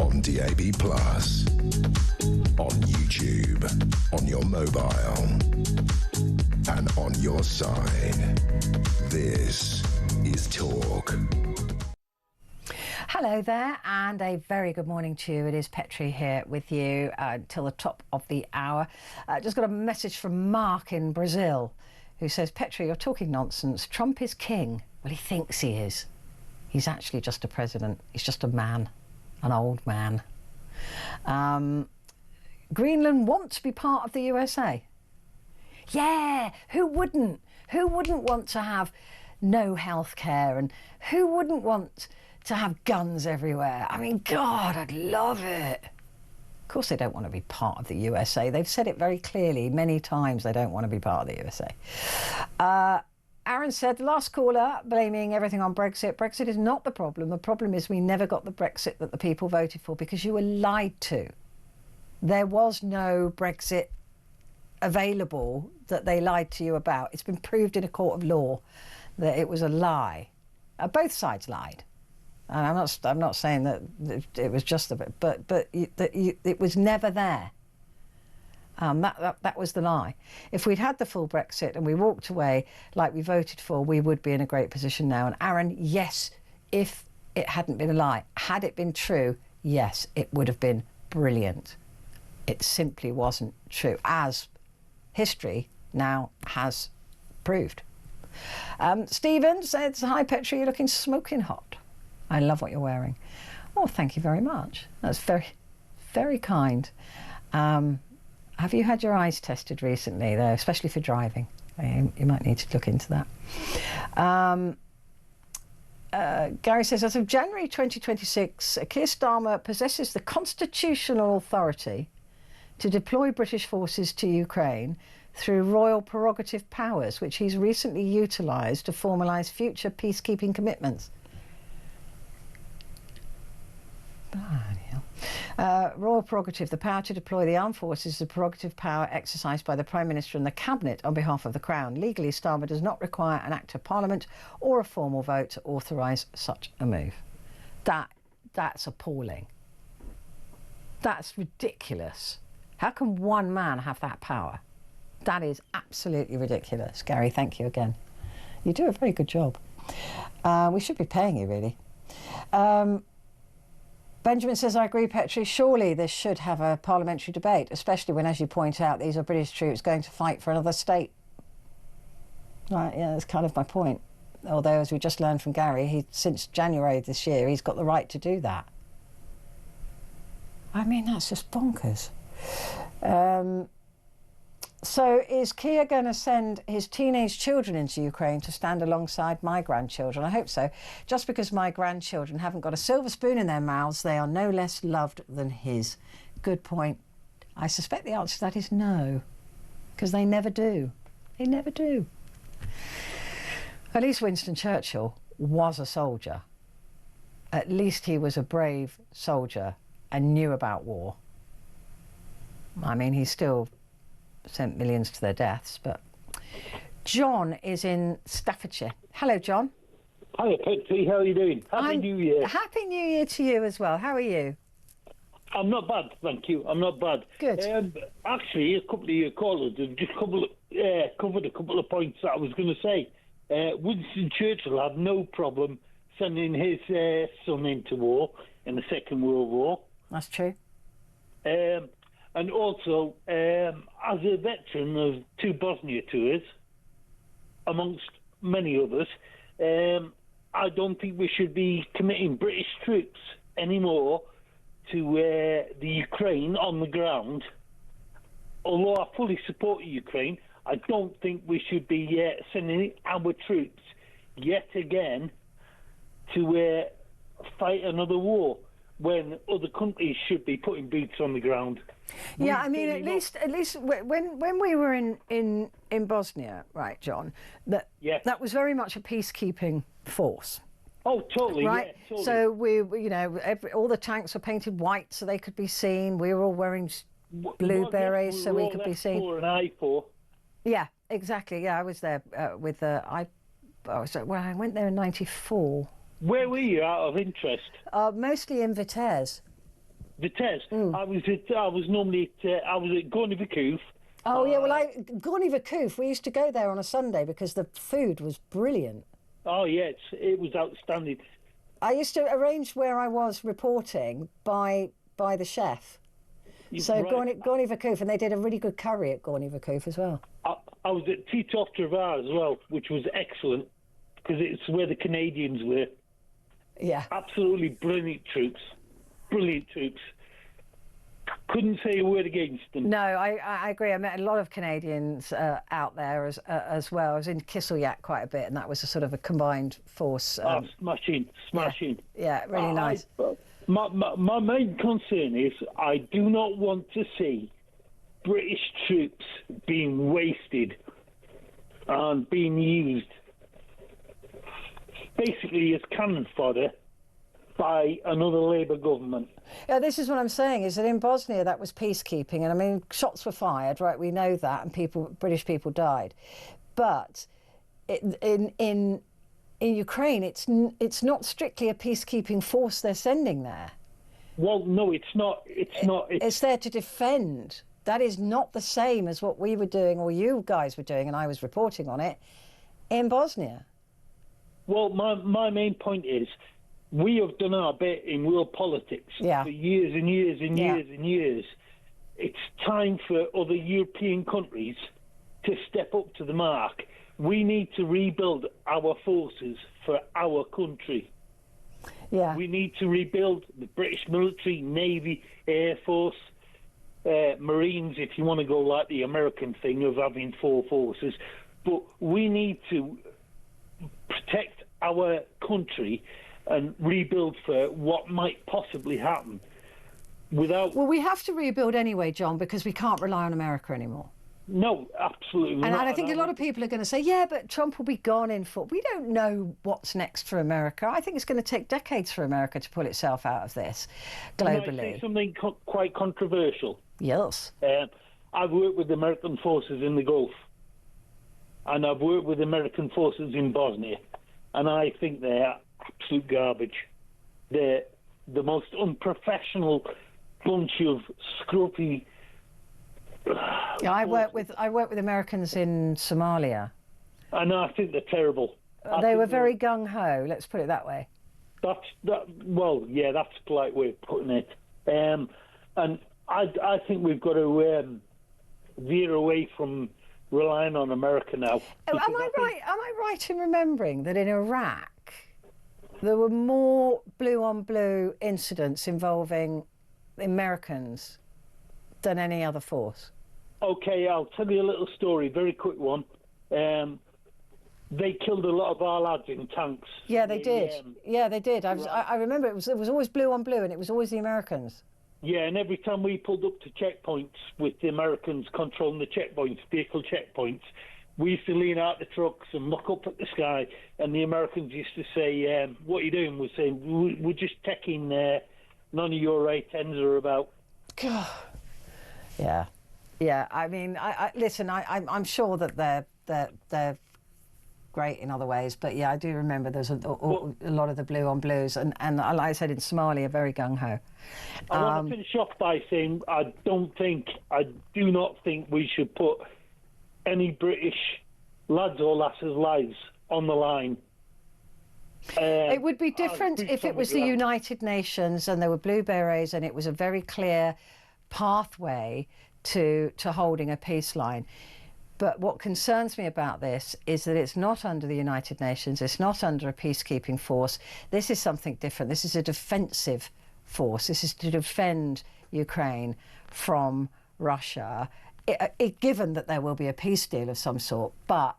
On DAB+, on YouTube, on your mobile, and on your side. This is Talk.
Hello there, and a very good morning to you. It is Petrie here with you till the top of the hour. Just got a message from Mark in Brazil, who says, Petrie, you're talking nonsense. Trump is king. Well, he thinks he is. He's actually just a president. He's just a man, an old man. Greenland wants to be part of the USA. Yeah, who wouldn't? Who wouldn't want to have no health care, and who wouldn't want to have guns everywhere? I mean, God, I'd love it. Of course they don't want to be part of the USA. They've said it very clearly many times they don't want to be part of the USA. Aaron said, last caller, blaming everything on Brexit. Brexit is not the problem. The problem is we never got the Brexit that the people voted for because you were lied to. There was no Brexit available that they lied to you about. It's been proved in a court of law that it was a lie. Both sides lied. And I'm not saying that it was just a bit, but it was never there. That was the lie. If we'd had the full Brexit and we walked away like we voted for, we would be in a great position now. And Aaron, yes, if it hadn't been a lie, had it been true, yes, it would have been brilliant. It simply wasn't true, as history now has proved. Stephen says, hi Petrie, you're looking smoking hot. I love what you're wearing. Oh, thank you very much. That's very, very kind. Have you had your eyes tested recently, though, especially for driving? You might need to look into that. Gary says, as of January 2026, Keir Starmer possesses the constitutional authority to deploy British forces to Ukraine through royal prerogative powers, which he's recently utilised to formalise future peacekeeping commitments. Royal prerogative, the power to deploy the armed forces, is a prerogative power exercised by the Prime Minister and the Cabinet on behalf of the Crown. Legally, Starmer does not require an Act of Parliament or a formal vote to authorise such a move. That's appalling. That's ridiculous. How can one man have that power? That is absolutely ridiculous. Gary, thank you again. You do a very good job. We should be paying you, really. Benjamin says, I agree, Petrie. Surely this should have a parliamentary debate, especially when, as you point out, these are British troops going to fight for another state. Right, yeah, that's kind of my point. Although, as we just learned from Gary, since January this year, he's got the right to do that. I mean, that's just bonkers. So is Keir going to send his teenage children into Ukraine to stand alongside my grandchildren? I hope so. Just because my grandchildren haven't got a silver spoon in their mouths, they are no less loved than his. Good point. I suspect the answer to that is no, because they never do. They never do. At least Winston Churchill was a soldier. At least he was a brave soldier and knew about war. I mean, he still sent millions to their deaths, but John is in Staffordshire. Hello, John.
Hi, Petrie. How are you doing? Happy New Year.
Happy New Year to you as well. How are you?
I'm not bad, thank you. I'm not bad.
Good.
Actually, a couple of your callers have just covered a couple of points that I was going to say. Winston Churchill had no problem sending his son into war in the Second World War.
That's true.
And also, as a veteran of 2 Bosnia tours, amongst many others, I don't think we should be committing British troops anymore to the Ukraine on the ground. Although I fully support Ukraine, I don't think we should be sending our troops yet again to fight another war, when other countries should be putting boots on the ground.
Yeah, I mean, at least when we were in Bosnia, right, John, that was very much a peacekeeping force.
Oh, totally.
Right.
Yeah, totally.
So we all the tanks were painted white so they could be seen. We were all wearing blue berets so we could be seen.
For an I-4.
Yeah, exactly. Yeah, I was there with I went there in '94.
Where were you out of interest?
Mostly in Vitesse.
Vitesse. I was at Gorny Vacoof.
Oh yeah, well, Gorny Vacoof. We used to go there on a Sunday because the food was brilliant.
Oh yeah, it was outstanding.
I used to arrange where I was reporting by the chef. So right. Gorny Vacoof, and they did a really good curry at Gorny Vacoof as well.
I was at Titoff Travare as well, which was excellent because it's where the Canadians were.
Yeah.
Absolutely brilliant troops. Brilliant troops. Couldn't say a word against them.
No, I agree. I met a lot of Canadians out there as well. I was in Kisselyak quite a bit, and that was a sort of a combined force.
Smashing.
Yeah, really nice.
My main concern is I do not want to see British troops being wasted and being used basically as cannon fodder by another Labour government.
Yeah, this is what I'm saying, is that in Bosnia that was peacekeeping, and I mean shots were fired, right? We know that, and British people died, but in Ukraine it's not strictly a peacekeeping force they're sending there.
Well, no, it's not.
It's there to defend. That is not the same as what we were doing, or you guys were doing, and I was reporting on it in Bosnia.
Well, my main point is, we have done our bit in world politics for years and years and years and years. It's time for other European countries to step up to the mark. We need to rebuild our forces for our country.
Yeah.
We need to rebuild the British military, Navy, Air Force, Marines, if you want to go like the American thing of having 4 forces. But we need to protect our country and rebuild for what might possibly happen without...
Well, we have to rebuild anyway, John, because we can't rely on America anymore.
No, absolutely not.
And I think a lot of people are going to say, yeah, but Trump will be gone in 4... We don't know what's next for America. I think it's going to take decades for America to pull itself out of this globally.
Can I say something quite controversial?
Yes.
I've worked with American forces in the Gulf, and I've worked with American forces in Bosnia, and I think they're absolute garbage. They're the most unprofessional bunch of scruffy...
Yeah, I work with Americans in Somalia.
And I think they're terrible.
They were very gung-ho, let's put it that way.
Well, yeah, that's a polite way of putting it. And I think we've got to veer away from relying on America now.
Am I right in remembering that in Iraq there were more blue-on-blue incidents involving Americans than any other force?
Okay, I'll tell you a little story, very quick one. They killed a lot of our lads in tanks.
Yeah, they did. Yeah, they did. I remember it was always blue on blue, and it was always the Americans.
Yeah, and every time we pulled up to checkpoints with the Americans controlling the checkpoints, vehicle checkpoints, we used to lean out the trucks and look up at the sky, and the Americans used to say, what are you doing? We're saying, we're just taking none of your A-10s are about.
God. Yeah. I mean, listen. I'm sure that they're great in other ways, but yeah, I do remember there's a lot of the blue on blues, and like I said, in Somalia, very gung ho.
I want to finish off by saying I do not think we should put any British lads or lasses' lives on the line.
It would be different if it was the United Nations and there were blue berets and it was a very clear pathway to holding a peace line. But what concerns me about this is that it's not under the United Nations, it's not under a peacekeeping force. This is something different. This is a defensive force. This is to defend Ukraine from Russia, given that there will be a peace deal of some sort. But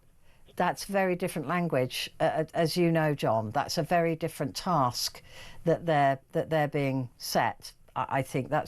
that's very different language, as you know, John. That's a very different task that they're being set. I think that's